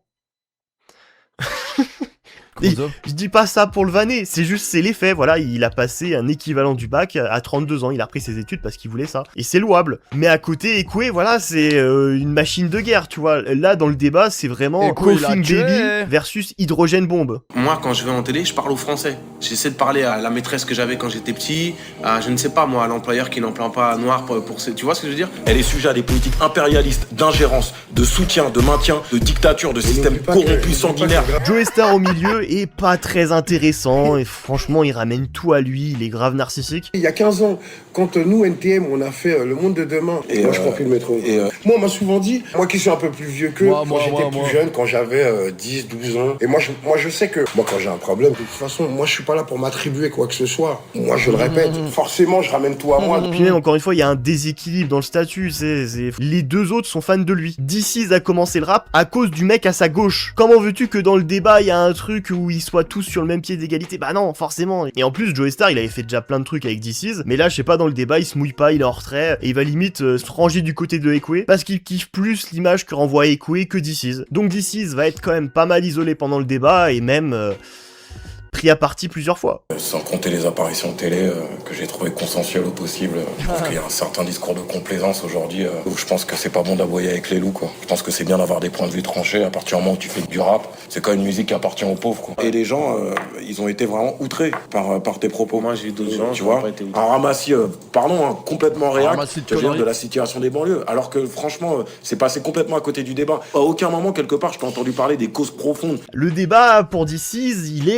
Je dis pas ça pour le vanner, c'est les faits, voilà, il a passé un équivalent du bac à 32 ans, il a repris ses études parce qu'il voulait ça, et c'est louable. Mais à côté, Ekoué, voilà, c'est une machine de guerre, tu vois, là dans le débat, c'est vraiment Coughing Baby versus Hydrogène Bombe. Moi, quand je vais en télé, je parle au français, j'essaie de parler à la maîtresse que j'avais quand j'étais petit, à, je ne sais pas moi, à l'employeur qui n'emploie pas noir pour tu vois ce que je veux dire? Elle est sujet à des politiques impérialistes, d'ingérence, de soutien, de maintien, de dictature, de système corrompu, sanguinaire. Joe Star au milieu est pas très intéressant et franchement il ramène tout à lui, il est grave narcissique. Il y a 15 ans, quand nous NTM on a fait Le Monde de Demain, et moi je prends plus le métro. Moi on m'a souvent dit, moi qui suis un peu plus vieux qu'eux, quand j'étais plus jeune, quand j'avais 10, 12 ans, et moi je sais que moi quand j'ai un problème, de toute façon, moi je suis pas là pour m'attribuer quoi que ce soit. Moi je le répète, forcément je ramène tout à moi. Puis même encore une fois, il y a un déséquilibre dans le statut, les deux autres sont fans de lui. DC's a commencé le rap à cause du mec à sa gauche. Comment veux-tu que dans le débat il y a un truc où ils soient tous sur le même pied d'égalité? Bah non, forcément. Et en plus, Joe Star, il avait fait déjà plein de trucs avec DC's, mais là, je sais pas, dans le débat, il se mouille pas, il est en retrait, et il va limite se ranger du côté de Ekoué, parce qu'il kiffe plus l'image que renvoie Ekoué que DC's. Donc DC's va être quand même pas mal isolé pendant le débat, et même pris à partie plusieurs fois. Sans compter les apparitions de télé que j'ai trouvé consensuelles au possible. Je trouve qu'il y a un certain discours de complaisance aujourd'hui où je pense que c'est pas bon d'aboyer avec les loups, quoi. Je pense que c'est bien d'avoir des points de vue tranchés à partir du moment où tu fais du rap. C'est quand même une musique qui appartient aux pauvres, quoi. Et les gens, ils ont été vraiment outrés par tes propos. Moi, j'ai eu d'autres gens, tu vois, un ramassis, complètement réac, de la situation des banlieues. Alors que franchement, c'est passé complètement à côté du débat. À aucun moment, quelque part, je t'ai entendu parler des causes profondes. Le débat pour DC's, il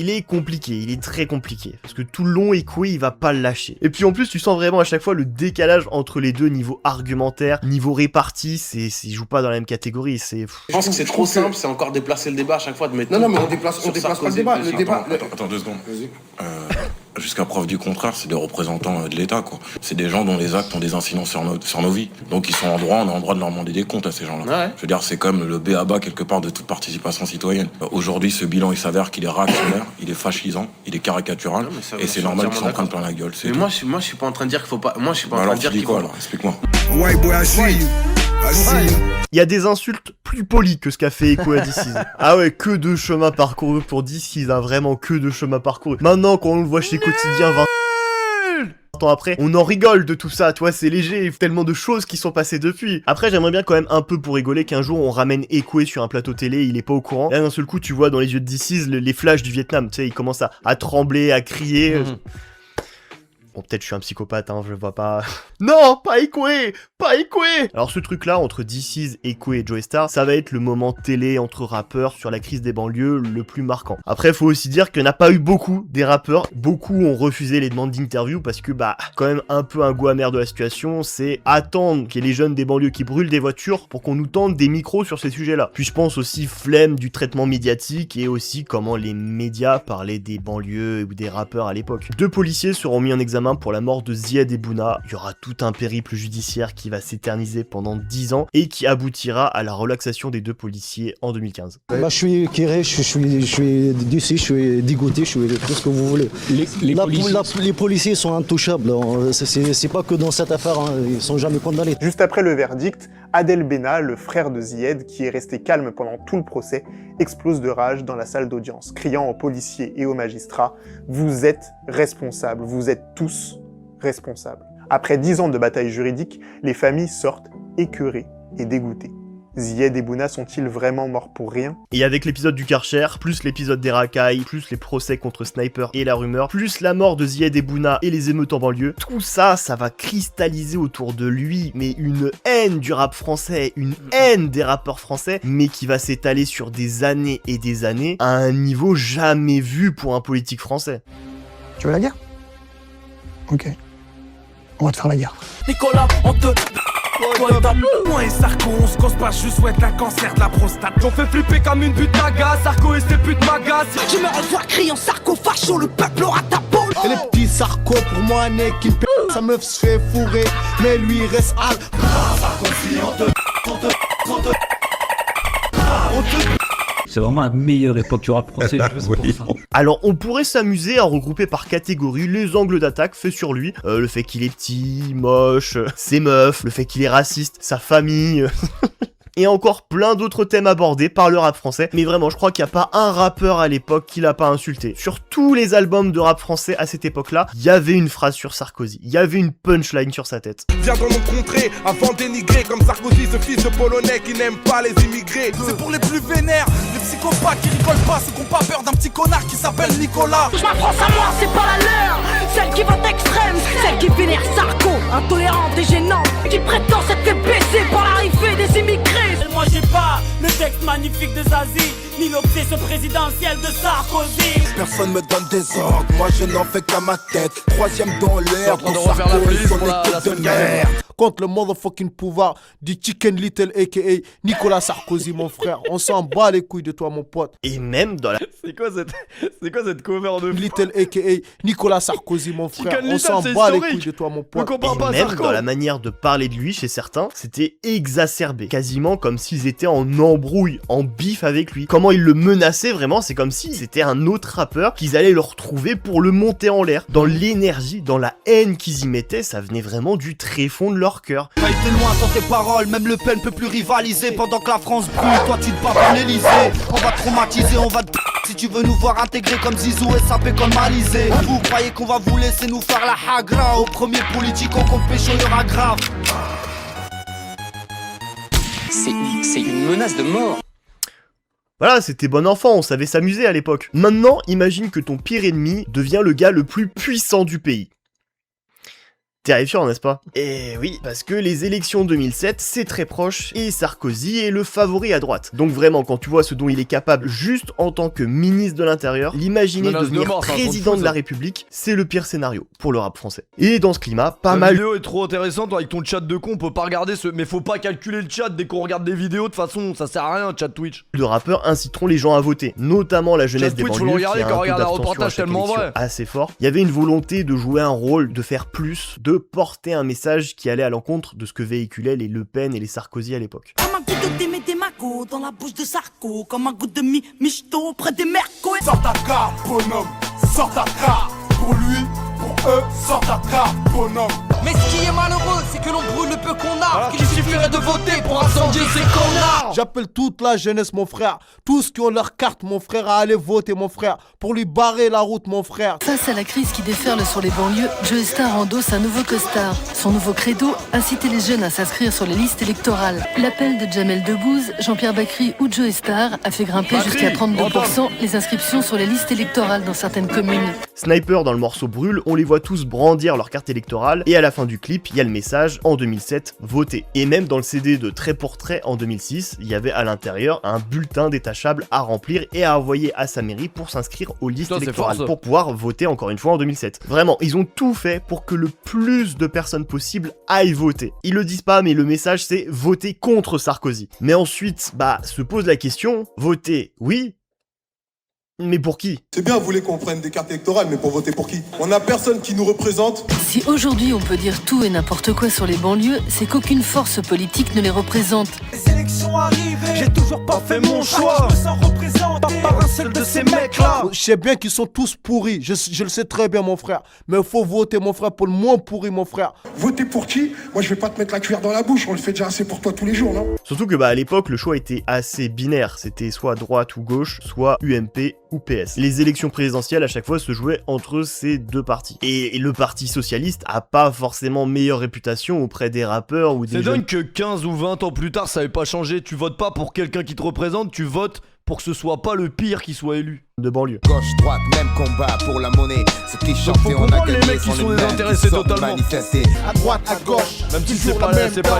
est compliqué, il est très compliqué. Parce que tout le long, Ekoué, il va pas le lâcher. Et puis en plus, tu sens vraiment à chaque fois le décalage entre les deux, niveau argumentaire, niveau réparti, ils jouent pas dans la même catégorie. Je pense que c'est trop simple, c'est encore déplacer le débat à chaque fois de mettre. Non, mais on déplace pas le débat. Attends 2 secondes. Jusqu'à preuve du contraire, c'est des représentants de l'État, quoi. C'est des gens dont les actes ont des incidences sur nos vies. Donc ils sont en droit, on est en droit de leur demander des comptes à ces gens-là. Ouais. Je veux dire, c'est comme le b.a.-ba quelque part de toute participation citoyenne. Aujourd'hui, ce bilan, il s'avère qu'il est réactionnaire, il est fascisant, il est caricatural, et c'est normal qu'ils sont en train de prendre la gueule. Mais moi, je suis pas en train de dire qu'il faut pas. Moi, je suis pas en train de dire qu'il faut. Alors, explique-moi. White boy, I see you. Il y a des insultes plus polies que ce qu'a fait Ekoué à DC's. Ah ouais, que de chemin parcouru pour DC's, hein, vraiment que de chemin parcouru. Maintenant, quand on le voit chez Quotidien, 20 ans après, on en rigole de tout ça, tu vois, c'est léger, tellement de choses qui sont passées depuis. Après, j'aimerais bien quand même un peu pour rigoler qu'un jour on ramène Ekoué sur un plateau télé, il est pas au courant. Là, d'un seul coup, tu vois dans les yeux de DC's les flashs du Vietnam, tu sais, il commence à trembler, à crier. Bon, peut-être je suis un psychopathe, hein, je vois pas... Non, pas Ekoué! Pas Ekoué! Alors ce truc-là, entre DC's, Ekoué et Joe Star, ça va être le moment télé entre rappeurs sur la crise des banlieues le plus marquant. Après, faut aussi dire qu'il n'y en a pas eu beaucoup des rappeurs. Beaucoup ont refusé les demandes d'interview parce que, quand même un peu un goût amer de la situation, c'est attendre qu'il y ait les jeunes des banlieues qui brûlent des voitures pour qu'on nous tende des micros sur ces sujets-là. Puis je pense aussi flemme du traitement médiatique et aussi comment les médias parlaient des banlieues ou des rappeurs à l'époque. 2 policiers seront mis en examen pour la mort de Ziad et Bouna. Il y aura tout un périple judiciaire qui va s'éterniser pendant 10 ans et qui aboutira à la relaxation des 2 policiers en 2015. Je suis Kéré, je suis d'ici, je suis dégoûté, je suis tout ce que vous voulez. Les policiers sont intouchables, c'est pas que dans cette affaire, hein, ils sont jamais condamnés. Juste après le verdict, Adel Benna, le frère de Ziad, qui est resté calme pendant tout le procès, explose de rage dans la salle d'audience, criant aux policiers et aux magistrats « Vous êtes responsables, vous êtes tous responsables ». Après 10 ans de bataille juridique, les familles sortent écœurées et dégoûtées. Zied et Bouna sont-ils vraiment morts pour rien? Et avec l'épisode du Karcher, plus l'épisode des racailles, plus les procès contre Sniper et la rumeur, plus la mort de Zied et Bouna et les émeutes en banlieue, tout ça, ça va cristalliser autour de lui, mais une haine du rap français, une haine des rappeurs français, mais qui va s'étaler sur des années et des années, à un niveau jamais vu pour un politique français. Tu veux la guerre? Ok. On va te faire la guerre. Nicolas, on te... Moi et Sarko, on se cause pas, je souhaite un cancer de la prostate. J'en fais flipper comme une butte à gaz, Sarko et ses putes magas. Je me revois criant Sarko facho, le peuple aura ta boule. Et les petits Sarko, pour moi, un nez qui p***, sa meuf se fait fourrer, mais lui il reste hal. C'est vraiment la meilleure époque du rap français. Oui. Alors on pourrait s'amuser à regrouper par catégorie les angles d'attaque faits sur lui. Le fait qu'il est petit, moche, ses meufs, le fait qu'il est raciste, sa famille... Et encore plein d'autres thèmes abordés par le rap français. Mais vraiment, je crois qu'il n'y a pas un rappeur à l'époque qui l'a pas insulté. Sur tous les albums de rap français à cette époque-là, il y avait une phrase sur Sarkozy. Il y avait une punchline sur sa tête. Viens dans nos contrées avant d'énigrer comme Sarkozy, ce fils de Polonais qui n'aime pas les immigrés. C'est pour les plus vénères, les psychopathes qui rigolent pas, ceux qui n'ont pas peur d'un petit connard qui s'appelle Nicolas. Ma France à moi, c'est pas la leur. Celle qui vote extrême, celle qui vénère Sarko, intolérante et gênante, qui prétend s'être fait baisser par l'arrivée des immigrés. Et moi j'ai pas le texte magnifique de Zazie, ni l'obsession présidentielle de Sarkozy. Personne me donne des ordres, moi je n'en fais qu'à ma tête. Troisième dans l'air, pour Sarkozy, son équipe de merde. Contre le motherfucking pouvoir du Chicken Little aka Nicolas Sarkozy, mon frère. On s'en bat les couilles de toi, mon pote. Et même dans la... C'est quoi cette cover de... Little aka Nicolas Sarkozy, mon frère. On s'en bat les couilles de toi, mon pote. Et même dans la manière de parler de lui chez certains, c'était exacerbé. Quasiment comme s'ils étaient en embrouille, en bif avec lui. Comment ils le menaçaient vraiment, c'est comme si c'était un autre rappeur qu'ils allaient le retrouver pour le monter en l'air. Dans l'énergie, dans la haine qu'ils y mettaient, ça venait vraiment du tréfond de leur cœur. T'as été loin sans tes paroles, même Le Pen peut plus rivaliser. Pendant que la France brûle, toi tu te bats pour l'Elysée. On va traumatiser, on va te... Si tu veux nous voir intégrer comme Zizou et saper comme Malizé. Vous croyez qu'on va vous laisser nous faire la hagra? Au premier politique, on compte pécho, y'aura grave. C'est une menace de mort. Voilà, c'était bon enfant, on savait s'amuser à l'époque. Maintenant, imagine que ton pire ennemi devient le gars le plus puissant du pays. Terrifiant, n'est-ce pas? Eh oui, parce que les élections 2007, c'est très proche, et Sarkozy est le favori à droite. Donc vraiment, quand tu vois ce dont il est capable juste en tant que ministre de l'Intérieur, l'imaginer devenir président de la République, c'est le pire scénario pour le rap français. Et dans ce climat, pas mal... La vidéo est trop intéressante, avec ton chat de con, on peut pas regarder ce... Mais faut pas calculer le chat dès qu'on regarde des vidéos, de toute façon, ça sert à rien, chat Twitch. De rappeurs inciteront les gens à voter, notamment la jeunesse des banlieues, qui a un taux d'abstention à chaque élection assez fort. Il y avait une volonté de jouer un rôle, de faire plus, de porter un message qui allait à l'encontre de ce que véhiculaient les Le Pen et les Sarkozy à l'époque. Comme un goût de Démé des Mago dans la bouche de Sarko, comme un goût de Michto près des Merco. Sors ta carte, bonhomme, sors ta carte. Pour lui, pour eux, sors ta carte, bonhomme. Mais ce qui est malheureux, c'est que l'on brûle le peu qu'on a. Qu'il suffirait de voter pour incendier ces connards. J'appelle toute la jeunesse, mon frère. Tous qui ont leur carte, mon frère, à aller voter, mon frère. Pour lui barrer la route, mon frère. Face à la crise qui déferle sur les banlieues, Joe Star endosse un nouveau costard. Son nouveau credo, inciter les jeunes à s'inscrire sur les listes électorales. L'appel de Jamel Debbouze, Jean-Pierre Bacri ou Joe Star a fait grimper jusqu'à 32% les inscriptions sur les listes électorales dans certaines communes. Sniper dans le morceau Brûle, on les voit tous brandir leur carte électorale, et à la fin du clip, il y a le message, en 2007, votez. Et même dans le CD de Trait pour Trait en 2006, il y avait à l'intérieur un bulletin détachable à remplir et à envoyer à sa mairie pour s'inscrire aux listes électorales, pour pouvoir voter encore une fois en 2007. Vraiment, ils ont tout fait pour que le plus de personnes possible aillent voter. Ils le disent pas, mais le message c'est voter contre Sarkozy. Mais ensuite, se pose la question, voter, oui, mais pour qui? C'est bien, vous voulez qu'on prenne des cartes électorales, mais pour voter pour qui? On a personne qui nous représente. Si aujourd'hui on peut dire tout et n'importe quoi sur les banlieues, c'est qu'aucune force politique ne les représente. Les élections arrivent, j'ai toujours pas fait mon choix. Je me sens représenté, pas par un seul de ces mecs-là. Je sais bien qu'ils sont tous pourris, je le sais très bien, mon frère. Mais il faut voter, mon frère, pour le moins pourri, mon frère. Voter pour qui? Moi, je vais pas te mettre la cuillère dans la bouche, on le fait déjà assez pour toi tous les jours, non? Surtout que à l'époque, le choix était assez binaire. C'était soit droite ou gauche, soit UMP ou PS. Les élections présidentielles à chaque fois se jouaient entre ces deux partis. Et le parti socialiste a pas forcément meilleure réputation auprès des rappeurs ou des C'est jeunes. dingue que 15 ou 20 ans plus tard ça ait pas changé, tu votes pas pour quelqu'un qui te représente, tu votes pour que ce soit pas le pire qui soit élu. De banlieue. Gauche, droite, même combat pour la monnaie. Ce qui chante et on a gagné. Les mecs qui sont désintéressés totalement. À droite, à gauche, même si c'est pas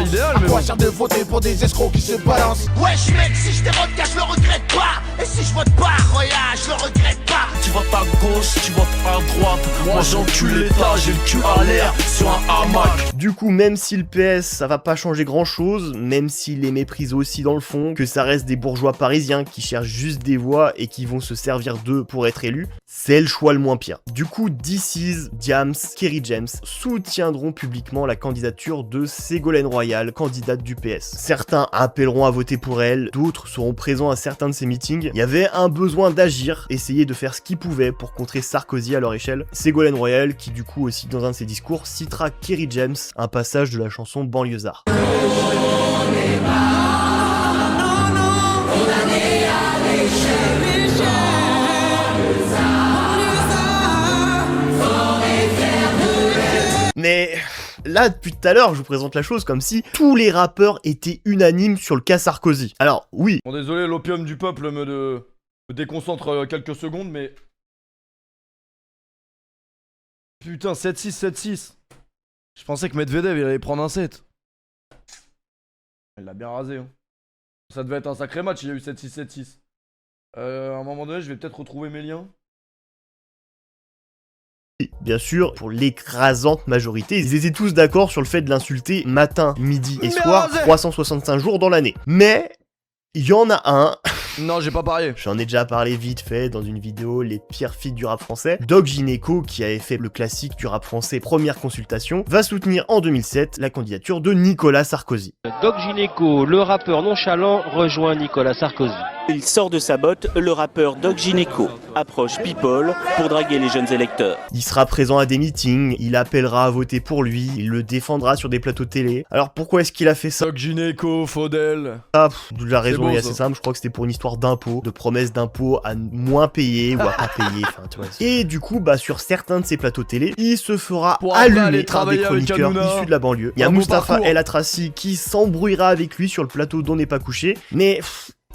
idéal, mais à quoi sert de voter pour des escrocs qui se balancent? Wesh mec, si je dérote, je le regrette pas. Et si je vote pas, regarde, je le regrette pas. Tu votes à gauche, tu votes à droite. Moi j'encule l'État, j'ai le cul à l'air sur un hamac. Du coup, même si le PS ça va pas changer grand chose, même s'il les méprise aussi dans le fond, que ça reste des bourgeois parisiens qui cherchent juste des voix et qui vont se servir d'eux pour être élus, c'est le choix le moins pire. Du coup, DC's, Diams, Kerry James soutiendront publiquement la candidature de Ségolène Royal, candidate du PS. Certains appelleront à voter pour elle, d'autres seront présents à certains de ces meetings. Il y avait un besoin d'agir, essayer de faire ce qu'ils pouvaient pour contrer Sarkozy à leur échelle. Ségolène Royal, qui du coup aussi dans un de ses discours, citera Kerry James, un passage de la chanson Banlieusard. Mais là, depuis tout à l'heure, je vous présente la chose comme si tous les rappeurs étaient unanimes sur le cas Sarkozy. Alors, oui. Bon, désolé, l'opium du peuple me déconcentre quelques secondes, mais... Putain, 7-6, 7-6. Je pensais que Medvedev, il allait prendre un 7. Il l'a bien rasé, hein. Ça devait être un sacré match, il y a eu 7-6, 7-6. À un moment donné, je vais peut-être retrouver mes liens. Bien sûr, pour l'écrasante majorité, ils étaient tous d'accord sur le fait de l'insulter matin, midi et soir, 365 jours dans l'année. Mais, il y en a un... Non, j'ai pas parié. J'en ai déjà parlé vite fait dans une vidéo, les pires feats du rap français. Doc Gynéco, qui avait fait le classique du rap français Première Consultation, va soutenir en 2007 la candidature de Nicolas Sarkozy. Doc Gynéco, le rappeur nonchalant, rejoint Nicolas Sarkozy. Il sort de sa botte, le rappeur Doc Gynéco approche People pour draguer les jeunes électeurs. Il sera présent à des meetings, il appellera à voter pour lui, il le défendra sur des plateaux télé. Alors pourquoi est-ce qu'il a fait ça? Doc Gynéco, Faudel... Ah, la raison bon, est assez simple, je crois que c'était pour une histoire d'impôts, de promesses d'impôts à moins payer ou à pas payer, enfin tu vois. Et du coup, bah sur certains de ces plateaux télé, il se fera allumer par des chroniqueurs issus de la banlieue. Il y a Mustapha El Atrassi qui s'embrouillera avec lui sur le plateau d'On n'est pas couché, mais...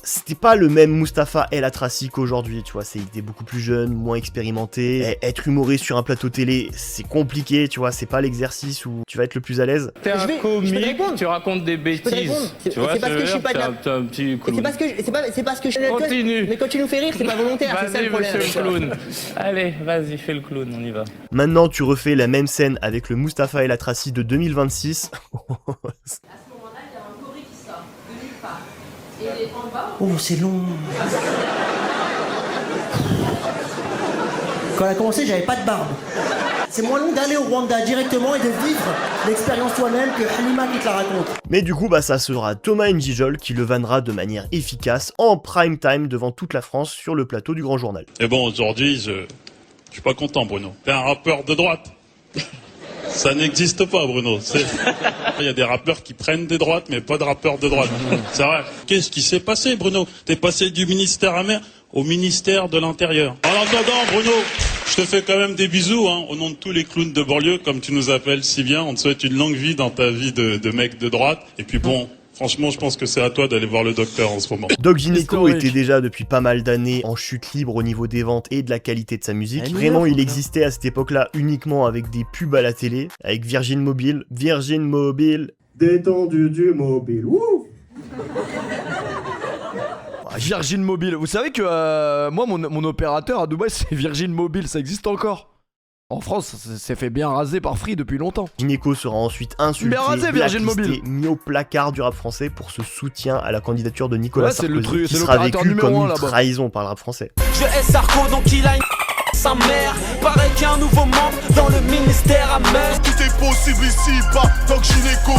C'était pas le même Mustapha El Atrassi qu'aujourd'hui, tu vois, il était beaucoup plus jeune, moins expérimenté. Et être humoriste sur un plateau télé, c'est compliqué, tu vois, c'est pas l'exercice où tu vas être le plus à l'aise. T'es un comique, tu racontes des bêtises. Tu vois, c'est parce que je suis pas t'es un petit clown. C'est parce que je... Continue. Mais quand tu nous fais rire, c'est pas volontaire, c'est ça le problème. Vas-y, monsieur le clown. Allez, vas-y, fais le clown, on y va. Maintenant, tu refais la même scène avec le Mustapha El Atrassi de 2026. Oh, c'est long. Quand elle a commencé, j'avais pas de barbe. C'est moins long d'aller au Rwanda directement et de vivre l'expérience toi-même que Halima qui te la raconte. Mais du coup, bah ça sera Thomas Njijol qui le vannera de manière efficace en prime time devant toute la France sur le plateau du Grand Journal. Et bon, aujourd'hui, je suis pas content, Bruno. T'es un rappeur de droite. Ça n'existe pas, Bruno. Il y a des rappeurs qui prennent des droites, mais pas de rappeurs de droite. C'est vrai. Qu'est-ce qui s'est passé, Bruno? T'es passé du ministère amer au ministère de l'Intérieur. Alors, non, Bruno, je te fais quand même des bisous, hein, au nom de tous les clowns de banlieue, comme tu nous appelles si bien. On te souhaite une longue vie dans ta vie de mec de droite. Et puis bon... Franchement, je pense que c'est à toi d'aller voir le docteur en ce moment. Doc Gynéco était déjà depuis pas mal d'années en chute libre au niveau des ventes et de la qualité de sa musique. Vraiment, il existait à cette époque-là uniquement avec des pubs à la télé, avec Virgin Mobile. Virgin Mobile. Détendu du mobile. Wouh! Virgin Mobile. Vous savez que moi, mon opérateur à Dubaï, c'est Virgin Mobile. Ça existe encore. En France, c'est fait bien raser par Free depuis longtemps. Gynéco sera ensuite insulté, blacklisté, mis au placard du rap français pour ce soutien à la candidature de Nicolas Sarkozy, qui sera vécu comme une trahison par le rap français. Je hais Sarko, donc il a une... sa mère. Paraît qu'il y a un nouveau membre dans le ministère à mer. Tout est possible ici, pas Doc Gynéco,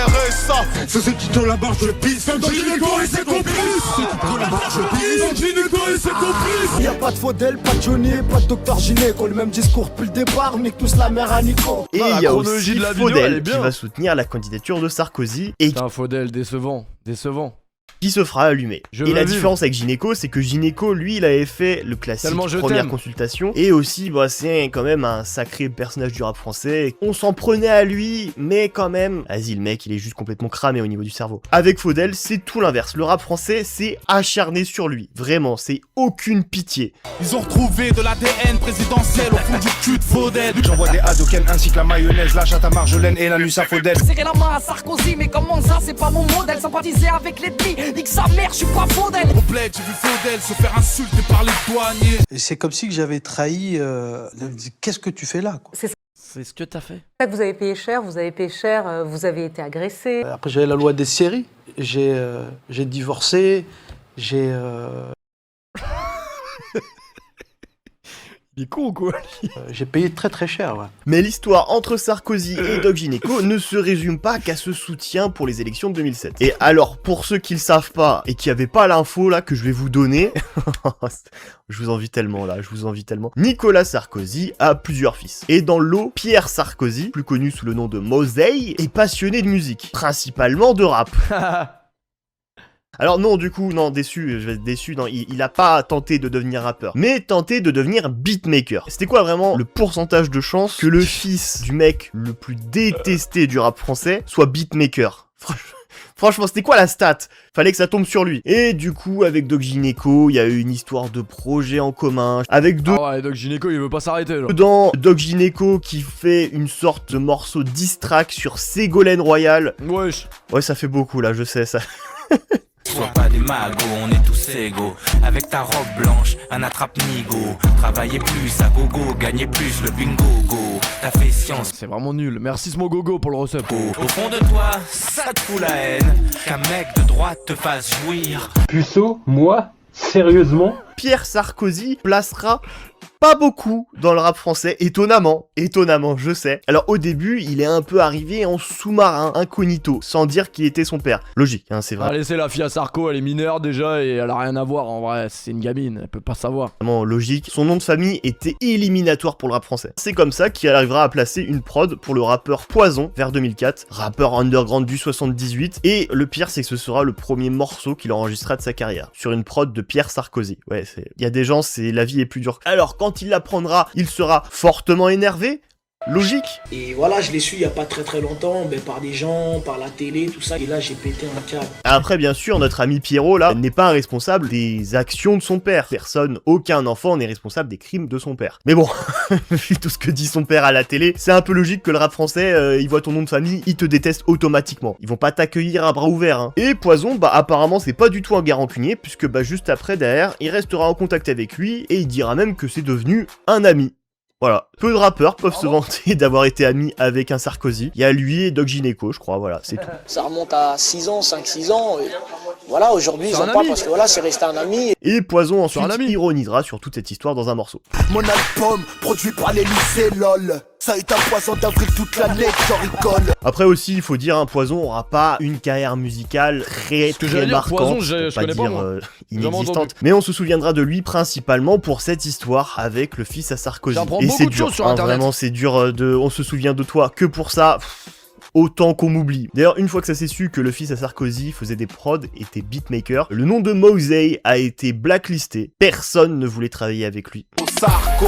RSA. C'est ceux qui te la barre, je pisse. Doc Gynéco et ses complices. Ceux qui te la barre, je pisse. Doc Gynéco et ses complices. Y'a pas de Faudel, pas de Johnny, pas de Docteur Gynéco. Le même discours depuis le départ, on nique tous la mère à Nico. Et il y a aussi Faudel qui va soutenir la candidature de Sarkozy. Et putain, Faudel, décevant. qui se fera allumer. Et la différence avec Gynéco, c'est que Gynéco, lui, il avait fait le classique première consultation, et aussi, bah, c'est quand même un sacré personnage du rap français. On s'en prenait à lui, mais quand même, vas-y, le mec, il est juste complètement cramé au niveau du cerveau. Avec Faudel, c'est tout l'inverse. Le rap français, c'est acharné sur lui. Vraiment, c'est aucune pitié. Ils ont retrouvé de l'ADN présidentiel au fond du cul de Faudel. J'envoie des Hadoken ainsi que la mayonnaise, la chatte à Marjolaine et l'anus à Faudel. Serrer la main à Sarkozy, mais comment ça, c'est pas mon modèle. Sympathiser avec l'ethnie, nique sa mère, je suis pas Faudel. Au bled, j'ai vu Faudel se faire insulter par les douaniers. Et c'est comme si j'avais trahi. Qu'est-ce que tu fais là, quoi? C'est ce que t'as fait. Vous avez payé cher, vous avez été agressé. Après, j'avais la loi des séries. J'ai divorcé. Il est con quoi. J'ai payé très très cher. Ouais. Mais l'histoire entre Sarkozy et Doc Gynéco ne se résume pas qu'à ce soutien pour les élections de 2007. Et alors, pour ceux qui le savent pas et qui avaient pas l'info là que je vais vous donner, je vous envie tellement là, je vous envie tellement. Nicolas Sarkozy a plusieurs fils. Et dans le lot, Pierre Sarkozy, plus connu sous le nom de Mosey, est passionné de musique, principalement de rap. Alors non, du coup, non, déçu, je vais être déçu, non, il a pas tenté de devenir rappeur, mais tenté de devenir beatmaker. C'était quoi vraiment le pourcentage de chance que le fils du mec le plus détesté du rap français soit beatmaker? Franchement, c'était quoi la stat? Fallait que ça tombe sur lui. Et du coup, avec Doc Gynéco, il y a eu une histoire de projet en commun. Avec deux... Ah ouais, Doc Gynéco, il veut pas s'arrêter, genre. Dans Doc Gynéco qui fait une sorte de morceau diss track sur Ségolène Royal. Wesh. Ouais, ça fait beaucoup, là, je sais, ça... Sois pas des magos, on est tous égaux. Avec ta robe blanche, un attrape-nigo. Travailler plus à gogo, gagner plus le bingo go. T'as fait science. C'est vraiment nul. Merci Smogogo pour le recep. Au fond de toi, ça te fout la haine. Qu'un mec de droite te fasse jouir. Puceau, moi, sérieusement? Pierre Sarkozy placera pas beaucoup dans le rap français, étonnamment, je sais. Alors au début, il est un peu arrivé en sous-marin, incognito, sans dire qui était son père. Logique, hein, c'est vrai. Ah, laissez la fille à Sarko, elle est mineure déjà et elle a rien à voir en vrai, c'est une gamine, elle peut pas savoir. Vraiment logique, son nom de famille était éliminatoire pour le rap français. C'est comme ça qu'il arrivera à placer une prod pour le rappeur Poison vers 2004, rappeur underground du 78, et le pire c'est que ce sera le premier morceau qu'il enregistrera de sa carrière, sur une prod de Pierre Sarkozy. Ouais, il y a des gens, la vie est plus dure. Alors quand il l'apprendra, il sera fortement énervé. Logique. Et voilà, je l'ai su il y a pas très longtemps, par des gens, par la télé, tout ça, et là j'ai pété un câble. Après bien sûr, notre ami Pierrot là n'est pas responsable des actions de son père. Personne, aucun enfant n'est responsable des crimes de son père. Mais bon, vu tout ce que dit son père à la télé, c'est un peu logique que le rap français, il voit ton nom de famille, il te déteste automatiquement. Ils vont pas t'accueillir à bras ouverts. Hein. Et Poison, apparemment c'est pas du tout un gars rancunier, puisque juste après derrière, il restera en contact avec lui et il dira même que c'est devenu un ami. Voilà, peu de rappeurs peuvent se vanter d'avoir été amis avec un Sarkozy. Il y a lui et Doc Gynéco, je crois, voilà, c'est tout. Ça remonte à 6 ans, 5-6 ans, et voilà, aujourd'hui ils en parlent parce que voilà, c'est resté un ami. Et Poison ensuite ironisera sur toute cette histoire dans un morceau. Mon album, produit par les lycées, lol. Ça est un poison d'avril toute l'année, j'en rigole. Après aussi, il faut dire, un Poison aura pas une carrière musicale très marquante, Poison, je connais pas, moi. Inexistante. Mais on se souviendra de lui principalement pour cette histoire avec le fils à Sarkozy. Et c'est dur, sur Internet. Vraiment c'est dur on se souvient de toi que pour ça. Autant qu'on m'oublie. D'ailleurs, une fois que ça s'est su que le fils à Sarkozy faisait des prods, était beatmaker, le nom de Mosey a été blacklisté. Personne ne voulait travailler avec lui. Sarko,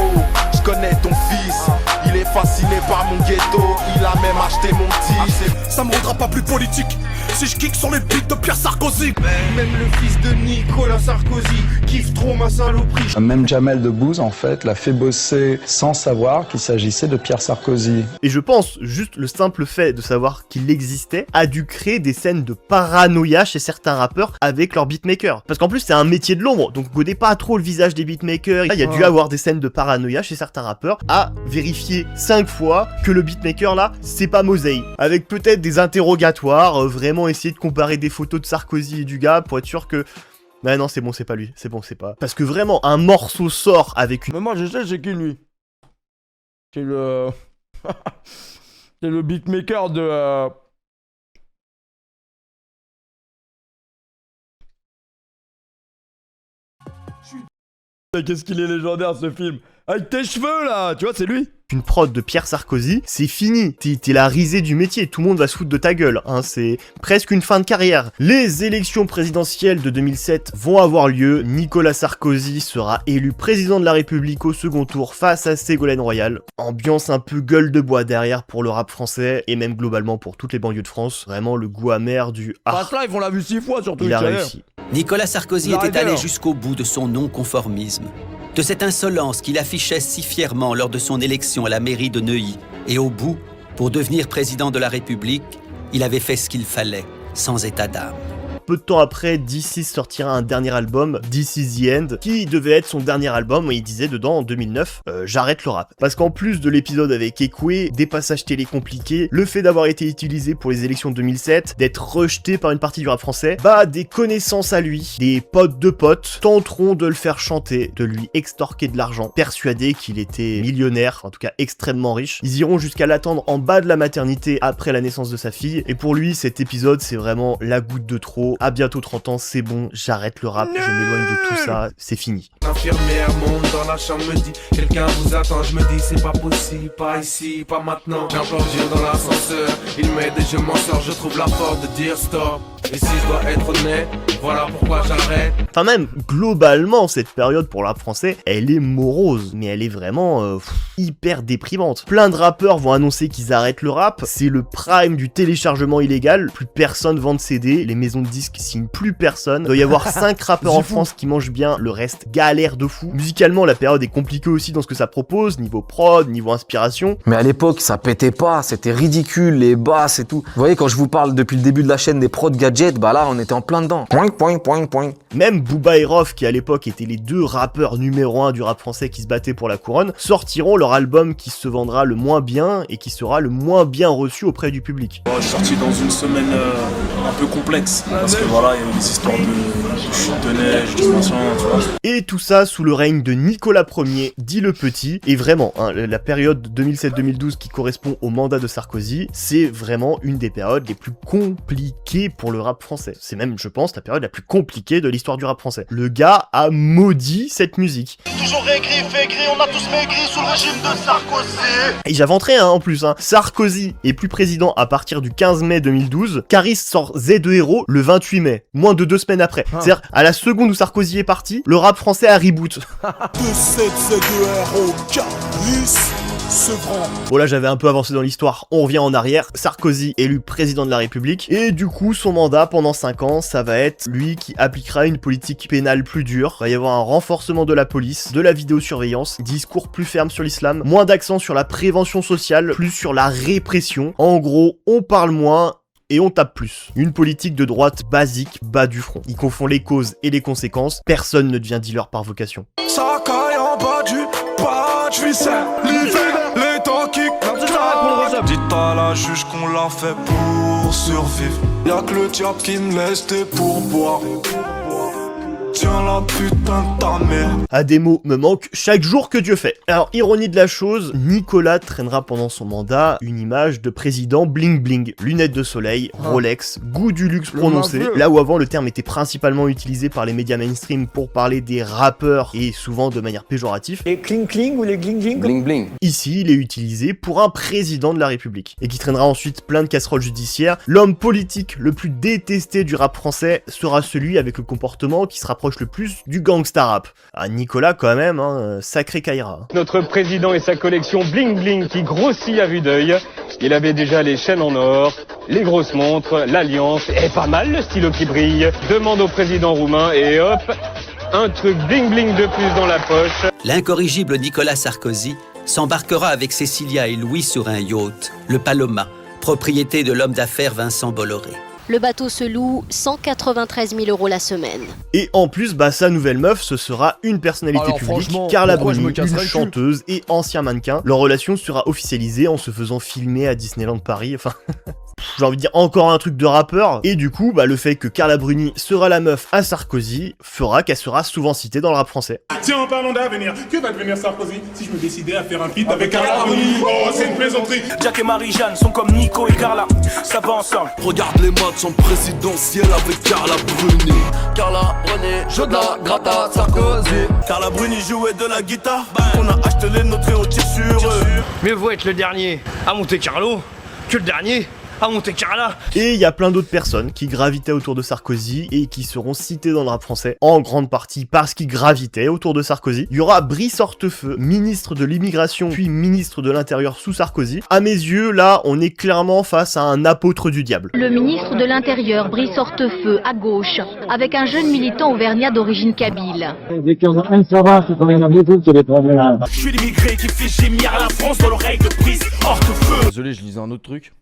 je connais ton fils. Il est fasciné par mon ghetto. Il a même acheté mon titre. Ça me rendra pas plus politique si je kick sur les beats de Pierre Sarkozy. Même le fils de Nicolas Sarkozy kiffe trop ma saloperie. Même Jamel Debbouze, en fait, l'a fait bosser sans savoir qu'il s'agissait de Pierre Sarkozy. Et je pense, juste le simple fait de savoir qu'il existait a dû créer des scènes de paranoïa chez certains rappeurs avec leurs beatmakers. Parce qu'en plus, c'est un métier de l'ombre, donc vous connaissez pas trop le visage des beatmakers. Il y a dû avoir des scènes de paranoïa chez certains rappeurs à vérifier 5 fois que le beatmaker là, c'est pas Mosey. Avec peut-être des interrogatoires, vraiment essayer de comparer des photos de Sarkozy et du gars pour être sûr que... non, c'est bon, c'est pas lui. C'est bon, c'est pas... Parce que vraiment, un morceau sort avec une... Mais moi, je sais, c'est qui lui? C'est le... c'est le beatmaker de... Qu'est-ce qu'il est légendaire ce film? Avec tes cheveux là, tu vois, c'est lui. Une prod de Pierre Sarkozy, c'est fini. T'es la risée du métier, tout le monde va se foutre de ta gueule. Hein. C'est presque une fin de carrière. Les élections présidentielles de 2007 vont avoir lieu. Nicolas Sarkozy sera élu président de la République au second tour face à Ségolène Royal. Ambiance un peu gueule de bois derrière pour le rap français et même globalement pour toutes les banlieues de France. Vraiment le goût amer du « Ah, Live, on l'a vu 6 fois sur Twitter. Il a réussi ». Nicolas Sarkozy était allé jusqu'au bout de son non-conformisme, de cette insolence qu'il affichait si fièrement lors de son élection à la mairie de Neuilly. Et au bout, pour devenir président de la République, il avait fait ce qu'il fallait, sans état d'âme. Peu de temps après, D6 sortira un dernier album, This Is The End, qui devait être son dernier album, et il disait dedans en 2009, j'arrête le rap. Parce qu'en plus de l'épisode avec Ekoué, des passages télé compliqués, le fait d'avoir été utilisé pour les élections de 2007, d'être rejeté par une partie du rap français, bah des connaissances à lui, des potes de potes, tenteront de le faire chanter, de lui extorquer de l'argent, persuadés qu'il était millionnaire, en tout cas extrêmement riche. Ils iront jusqu'à l'attendre en bas de la maternité après la naissance de sa fille, et pour lui cet épisode c'est vraiment la goutte de trop. À bientôt 30 ans, c'est bon, j'arrête le rap, je m'éloigne de tout ça, c'est fini. L'infirmière monte dans la chambre, me dit quelqu'un vous attend, je me dis c'est pas possible, pas ici, pas maintenant. J'implore Dieu dans l'ascenseur, il m'aide et je m'en sors, je trouve la force de dire stop. Et si je dois être honnête, voilà pourquoi j'arrête. Enfin même, globalement, cette période pour le rap français, elle est morose, mais elle est vraiment hyper déprimante. Plein de rappeurs vont annoncer qu'ils arrêtent le rap, c'est le prime du téléchargement illégal, plus personne vend de CD, les maisons de disques signent plus personne, il doit y avoir 5 rappeurs en France qui mangent bien, le reste galère de fou. Musicalement, la période est compliquée aussi dans ce que ça propose, niveau prod, niveau inspiration. Mais à l'époque, ça pétait pas, c'était ridicule, les basses et tout. Vous voyez, quand je vous parle depuis le début de la chaîne des prods gadgets, bah là, on était en plein dedans. Point. Même Booba et Rof, qui à l'époque étaient les 2 rappeurs numéro 1 du rap français qui se battaient pour la couronne, sortiront leur album qui se vendra le moins bien et qui sera le moins bien reçu auprès du public. Je suis sorti dans une semaine un peu complexe, parce que voilà, il y a eu des histoires de chute de neige, d'expansion, tu vois. Et tout ça sous le règne de Nicolas Ier, dit le Petit, et vraiment, hein, la période 2007-2012 qui correspond au mandat de Sarkozy, c'est vraiment une des périodes les plus compliquées pour le rap français. C'est même, je pense, la période la plus compliquée de l'histoire du rap français. Le gars a maudit cette musique. Toujours écrit, fait gris, on a tous maigri sous le régime de Sarkozy. Et j'inventerai en plus, hein. Sarkozy est plus président à partir du 15 mai 2012, Caris sort Z de Héros le 28 mai, moins de 2 semaines après. C'est-à-dire, à la seconde où Sarkozy est parti, le rap français a reboot. Bon là j'avais un peu avancé dans l'histoire, on revient en arrière, Sarkozy élu président de la République, et du coup son mandat pendant 5 ans, ça va être lui qui appliquera une politique pénale plus dure, il va y avoir un renforcement de la police, de la vidéosurveillance, discours plus ferme sur l'islam, moins d'accent sur la prévention sociale, plus sur la répression, en gros on parle moins, et on tape plus. Une politique de droite basique, bas du front. Il confond les causes et les conséquences, personne ne devient dealer par vocation. Ça caille en bas du pas de ficelle, l'hiver, les temps qui dites à la juge qu'on l'a fait pour survivre. Y'a que le diable qui me laisse des pourboires. Tiens la putain de ta mère. Ademo me manque chaque jour que Dieu fait. Alors, ironie de la chose, Nicolas traînera pendant son mandat une image de président bling bling. Lunettes de soleil, Rolex, goût du luxe prononcé. Là où avant le terme était principalement utilisé par les médias mainstream pour parler des rappeurs et souvent de manière péjorative. Les cling cling ou les gling gling. Bling bling. Ici, il est utilisé pour un président de la République. Et qui traînera ensuite plein de casseroles judiciaires. L'homme politique le plus détesté du rap français sera celui avec le comportement qui se rapproche le plus du gangsta rap. Ah, Nicolas quand même, hein, sacré Kaira. Notre président et sa collection bling bling qui grossit à vue d'œil. Il avait déjà les chaînes en or, les grosses montres, l'alliance et pas mal le stylo qui brille. Demande au président roumain et hop, un truc bling bling de plus dans la poche. L'incorrigible Nicolas Sarkozy s'embarquera avec Cécilia et Louis sur un yacht, le Paloma, propriété de l'homme d'affaires Vincent Bolloré. Le bateau se loue 193 000 € la semaine. Et en plus, bah sa nouvelle meuf, ce sera une personnalité publique, Carla Bruni, une chanteuse et ancien mannequin. Leur relation sera officialisée en se faisant filmer à Disneyland Paris, enfin... J'ai envie de dire encore un truc de rappeur, et du coup, bah le fait que Carla Bruni sera la meuf à Sarkozy fera qu'elle sera souvent citée dans le rap français. Tiens, en parlant d'avenir, que va devenir Sarkozy si je me décidais à faire un feat avec Carla Bruni? Oh, c'est une plaisanterie. Jack et Marie-Jeanne sont comme Nico et Carla, ça va ensemble. Regarde les matchs en présidentiel avec Carla Bruni. Carla, René, Joda, Grata, Sarkozy. Car la Bruni jouait de la guitare. On a acheté les nôtres et on tire sur eux. Mieux vaut être le dernier à Monte Carlo que le dernier à Monte Carlo. Et il y a plein d'autres personnes qui gravitaient autour de Sarkozy et qui seront citées dans le rap français, en grande partie parce qu'ils gravitaient autour de Sarkozy. Il y aura Brice Hortefeux, ministre de l'immigration, puis ministre de l'Intérieur sous Sarkozy. À mes yeux, là, on est clairement face à un apôtre du diable. Le ministre de l'Intérieur, Brice Hortefeux, à gauche, avec un jeune militant auvergnat d'origine kabyle. Dès qu'il y en a un, ça va, c'est quand il y en a beaucoup qui les problèmes. Je suis l'immigré qui fait gémir la France dans l'oreille de Brice Hortefeux. Désolé, je lisais un autre truc.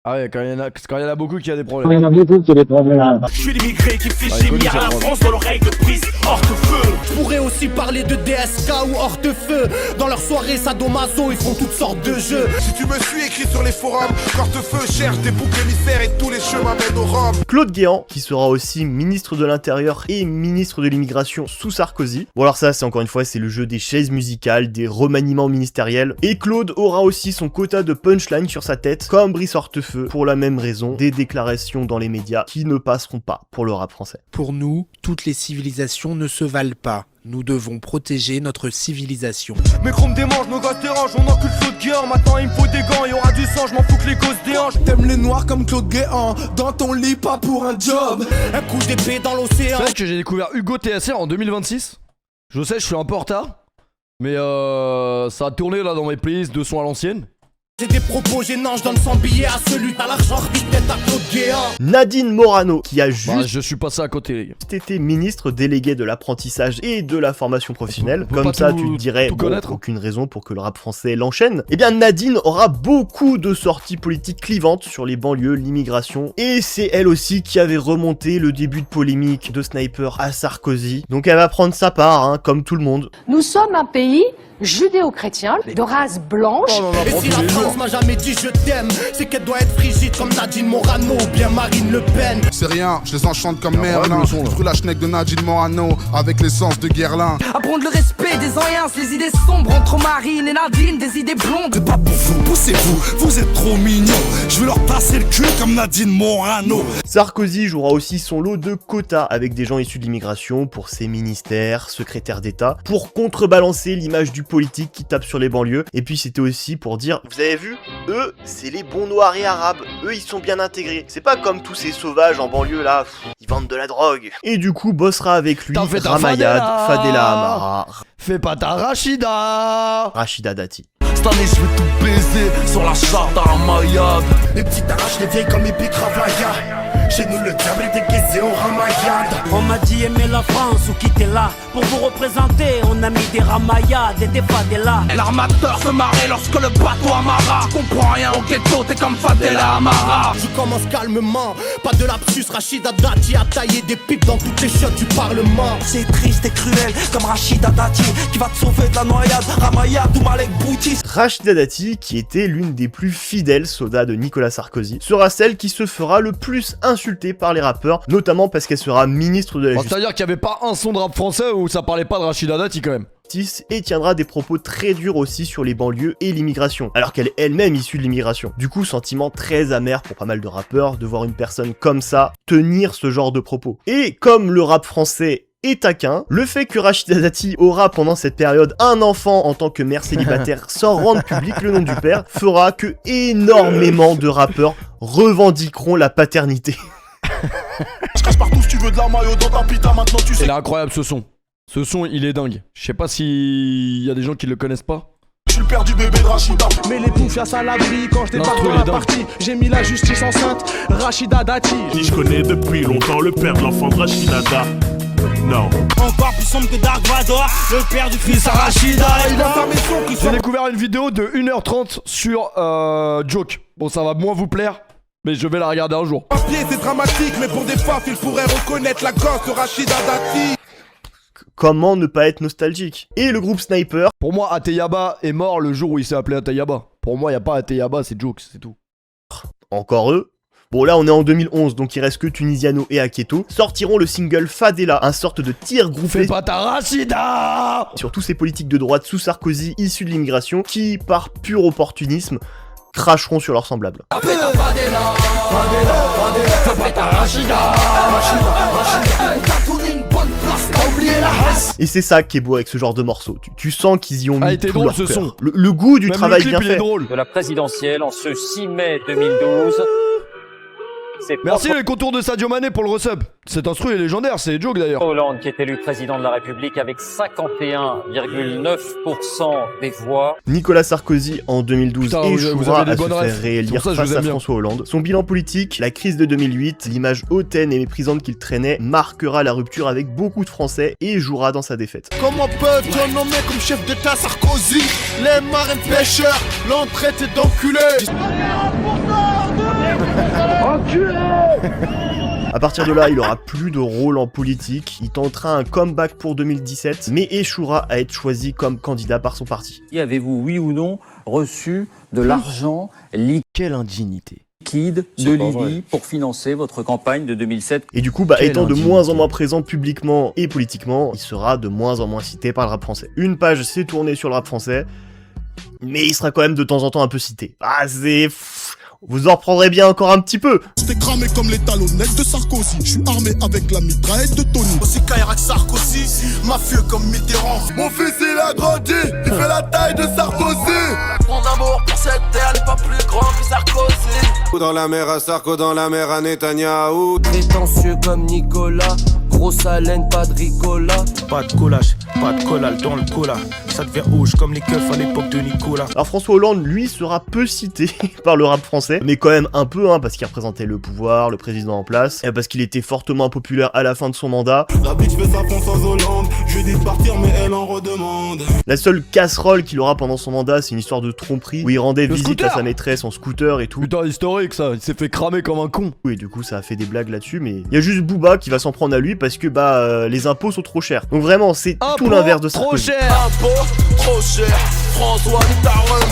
Ah ouais, quand il y en a beaucoup qui a des problèmes. Il y en a beaucoup qui les problèmes. Je suis l'immigré qui fait gémir la France dans l'oreille de Brice Hortefeux. Je pourrais aussi parler de DSK ou Hortefeux. Dans leur soirée sadomaso, ils font toutes sortes de jeux. Si tu me suis, écrit sur les forums, Hortefeux cherche des boucs émissaires et tous les chemins mènent au Rhum. Claude Guéant, qui sera aussi ministre de l'Intérieur et ministre de l'Immigration sous Sarkozy. Bon alors ça, c'est encore une fois, c'est le jeu des chaises musicales, des remaniements ministériels. Et Claude aura aussi son quota de punchline sur sa tête, comme Brice Hortefeux, pour la même raison, des déclarations dans les médias qui ne passeront pas pour le rap français. Pour nous, toutes les civilisations ne se valent pas. Nous devons protéger notre civilisation. Mes chromes démangent, nos gosses dérangent, on encule Claude Guéant. Maintenant il me faut des gants, il y aura du sang, je m'en fous que les gosses déhanchent. T'aimes les noirs comme Claude Guéant, dans ton lit pas pour un job. Un coup d'épée dans l'océan. C'est vrai que j'ai découvert Hugo TSR en 2026. Je sais, je suis un peu en retard. Mais ça a tourné là dans mes playlists de sons à l'ancienne. J'ai des propos gênants, je donne 100 billets à celui à l'argent, peut-être à Claude Guéant. Nadine Morano, qui a juste je suis passé à côté, les gars. été ministre délégué de l'apprentissage et de la formation professionnelle. Comme ça, tu te dirais, aucune raison pour que le rap français l'enchaîne. Eh bien, Nadine aura beaucoup de sorties politiques clivantes sur les banlieues, l'immigration. Et c'est elle aussi qui avait remonté le début de polémique de Sniper à Sarkozy. Donc elle va prendre sa part, hein, comme tout le monde. Nous sommes un pays judéo-chrétien, de race blanche. Et si la France m'a jamais dit je t'aime, c'est qu'elle doit être frigide comme Nadine Morano ou bien Marine Le Pen. C'est rien, je les enchante comme Merlin. Je trouve la schneck de Nadine Morano avec l'essence de Guerlain. Apprendre le respect des anciens, les idées sombres entre Marine et Nadine, des idées blondes. C'est pas pour vous, poussez-vous, vous êtes trop mignons. Je vais leur passer le cul comme Nadine Morano. Sarkozy jouera aussi son lot de quotas avec des gens issus de l'immigration pour ses ministères, secrétaires d'État, pour contrebalancer l'image du politique qui tape sur les banlieues. Et puis c'était aussi pour dire, vous avez vu, eux, c'est les bons noirs et arabes. Eux, ils sont bien intégrés. C'est pas comme tous ces sauvages en banlieue là, ils vendent de la drogue. Et du coup, bossera avec lui Ramayad, Fadela Amara. Fais pas ta Rachida. Rachida Dati. Cette année, je vais tout baiser sur la charte à Ramayad. Les petits arrachent les vieilles comme Epic Ravaya. Chez nous, le diable est déguisé au Ramayad. On m'a dit aimer la France ou quitter là. Pour vous représenter, on a mis des Ramayad et des Fadela. L'armateur se marrait lorsque le bateau Amara. Tu comprends rien au ghetto, t'es comme Fadela Amara. Je commence calmement, pas de lapsus. Rachida Dati a taillé des pipes dans toutes les chiottes du Parlement. C'est triste et cruel comme Rachida Dati qui va te sauver de la noyade. Ramayad ou Malek Bouti. Rachida Dati, qui était l'une des plus fidèles soldats de Nicolas Sarkozy, sera celle qui se fera le plus insultée par les rappeurs, notamment parce qu'elle sera ministre de la Justice. C'est-à-dire qu'il n'y avait pas un son de rap français où ça parlait pas de Rachida Dati quand même. Et tiendra des propos très durs aussi sur les banlieues et l'immigration, alors qu'elle est elle-même issue de l'immigration. Du coup, sentiment très amer pour pas mal de rappeurs de voir une personne comme ça tenir ce genre de propos. Et comme le rap français est taquin, le fait que Rachida Dati aura pendant cette période un enfant en tant que mère célibataire sans rendre public le nom du père fera que énormément de rappeurs revendiqueront la paternité. Je crache partout si tu veux de la maillot dans ta pita, maintenant tu sais. Il est incroyable ce son. Ce son, il est dingue. Je sais pas s'il y a des gens qui le connaissent pas. Je suis le père du bébé de Rachida. Mais les poufias à l'abri quand je débarque dans la partie. J'ai mis la justice enceinte, Rachida Dati. Je connais depuis longtemps le père de l'enfant de Rachida Dati. Non. Encore plus sombre que Dark Vador, le père du fils à Rachida. J'ai découvert une vidéo de 1h30 sur Joke. Bon, ça va moins vous plaire, mais je vais la regarder un jour. C'est dramatique, mais pour des femmes, il pourrait reconnaître la gosse de Rachida Dati. Comment ne pas être nostalgique? Et le groupe Sniper. Pour moi, Ateyaba est mort le jour où il s'est appelé Ateyaba. Pour moi, y a pas Ateyaba, c'est Jokes, c'est tout. Encore eux. Bon, là, on est en 2011, donc il reste que Tunisiano et Aketo. Sortiront le single Fadela, un sorte de tir groupé. Fais pas ta Rachida sur tous ces politiques de droite sous Sarkozy issus de l'immigration qui, par pur opportunisme, cracheront sur leurs semblables. Et c'est ça qui est beau avec ce genre de morceau. Tu sens qu'ils y ont mis tout drôle, leur ce cœur. son. Le goût du Même travail le clip, bien il est fait. drôle. De la présidentielle en ce 6 mai 2012. Merci les contours de Sadio Mané pour le resub. Cet instru est légendaire, c'est joke d'ailleurs. Hollande qui est élu président de la République avec 51,9% des voix. Nicolas Sarkozy en 2012 Putain, échouera avez à des se bonnes faire refs. réélire Pour ça, je face vous à aime bien. François Hollande. Son bilan politique, la crise de 2008, l'image hautaine et méprisante qu'il traînait marquera la rupture avec beaucoup de Français et jouera dans sa défaite. Comment peuvent-ils nommer comme chef d'État Sarkozy? Les marins pêcheurs l'ont traité d'enculé. À partir de là, il aura plus de rôle en politique, il tentera un comeback pour 2017, mais échouera à être choisi comme candidat par son parti. Avez-vous, oui ou non, reçu de l'argent Quelle indignité. liquide de Libye pour financer votre campagne de 2007? Et du coup, étant de moins en moins présent publiquement et politiquement, il sera de moins en moins cité par le rap français. Une page s'est tournée sur le rap français, mais il sera quand même de temps en temps un peu cité. Ah, c'est... Vous en reprendrez bien encore un petit peu. J'étais cramé comme les talonnettes de Sarkozy. Je suis armé avec la mitraillette de Tony. Aussi Kairac Sarkozy, mafieux comme Mitterrand. Mon fils il a grandi, il fait la taille de Sarkozy. Mon amour pour cette terre n'est pas plus grand que Sarkozy. Dans la mer à Sarko, dans la mer à Netanyahou. Prétentieux comme Nicolas, grosse haleine, pas de ricola. Pas de collage, pas de collal dans le cola. Ça devient rouge comme les keufs à l'époque de Nicolas. Alors François Hollande, lui, sera peu cité par le rap français, mais quand même un peu, parce qu'il représentait le pouvoir, le président en place, et parce qu'il était fortement populaire à la fin de son mandat. La bitch fait sa Françoise Hollande, je lui dis de partir mais elle en redemande. La seule casserole qu'il aura pendant son mandat, c'est une histoire de tromperie, où il rendait visite à sa maîtresse en scooter et tout. Putain, historique ça, il s'est fait cramer comme un con. Et du coup, ça a fait des blagues là-dessus, mais il y a juste Booba qui va s'en prendre à lui parce que les impôts sont trop chers. Donc vraiment, c'est tout l'inverse de Sarkozy. Trop cher, François Mitterrand.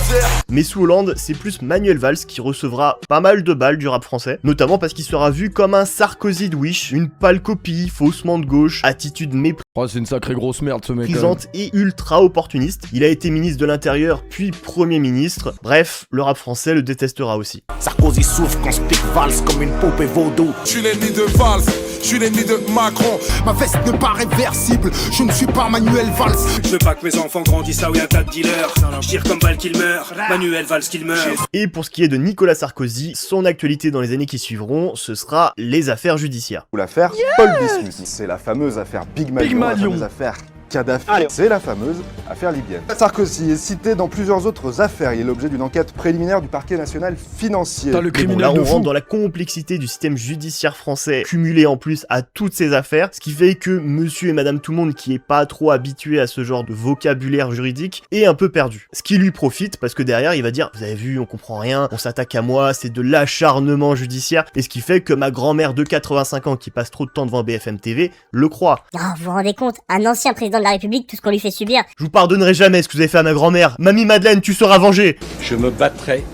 Mais sous Hollande, c'est plus Manuel Valls qui recevra pas mal de balles du rap français, notamment parce qu'il sera vu comme un Sarkozy de Wish, une pâle copie, faussement de gauche, attitude Oh, c'est une sacrée grosse merde ce mec. méprisante et ultra opportuniste. Il a été ministre de l'Intérieur, puis Premier ministre. Bref, le rap français le détestera aussi. Sarkozy souffre quand Spic valse comme une poupée vaudou. Je suis l'ennemi de Valls, je suis l'ennemi de Macron. Ma veste n'est pas réversible, je ne suis pas Manuel Valls. Je veux pas que mes enfants grandissent là où y a un tas de dealers. Je tire comme Val qu'il meurt, Manuel Valls qu'il meurt. Et pour ce qui est de Nicolas Sarkozy, son actualité dans les années qui suivront, ce sera les affaires judiciaires. Ou l'affaire Paul Bismuth. C'est la fameuse affaire Big Malion, la fameuse affaire Kadhafi, c'est la fameuse affaire libyenne. Sarkozy est cité dans plusieurs autres affaires. Il est l'objet d'une enquête préliminaire du parquet national financier. Là, on rentre dans la complexité du système judiciaire français, cumulé en plus à toutes ces affaires, ce qui fait que monsieur et madame tout le monde qui est pas trop habitué à ce genre de vocabulaire juridique est un peu perdu. Ce qui lui profite parce que derrière il va dire, vous avez vu, on comprend rien, on s'attaque à moi, c'est de l'acharnement judiciaire, et ce qui fait que ma grand-mère de 85 ans qui passe trop de temps devant BFM TV le croit. Oh, vous vous rendez compte, un ancien président de la République, tout ce qu'on lui fait subir. Je vous pardonnerai jamais ce que vous avez fait à ma grand-mère. Mamie Madeleine, tu seras vengée. Je me battrai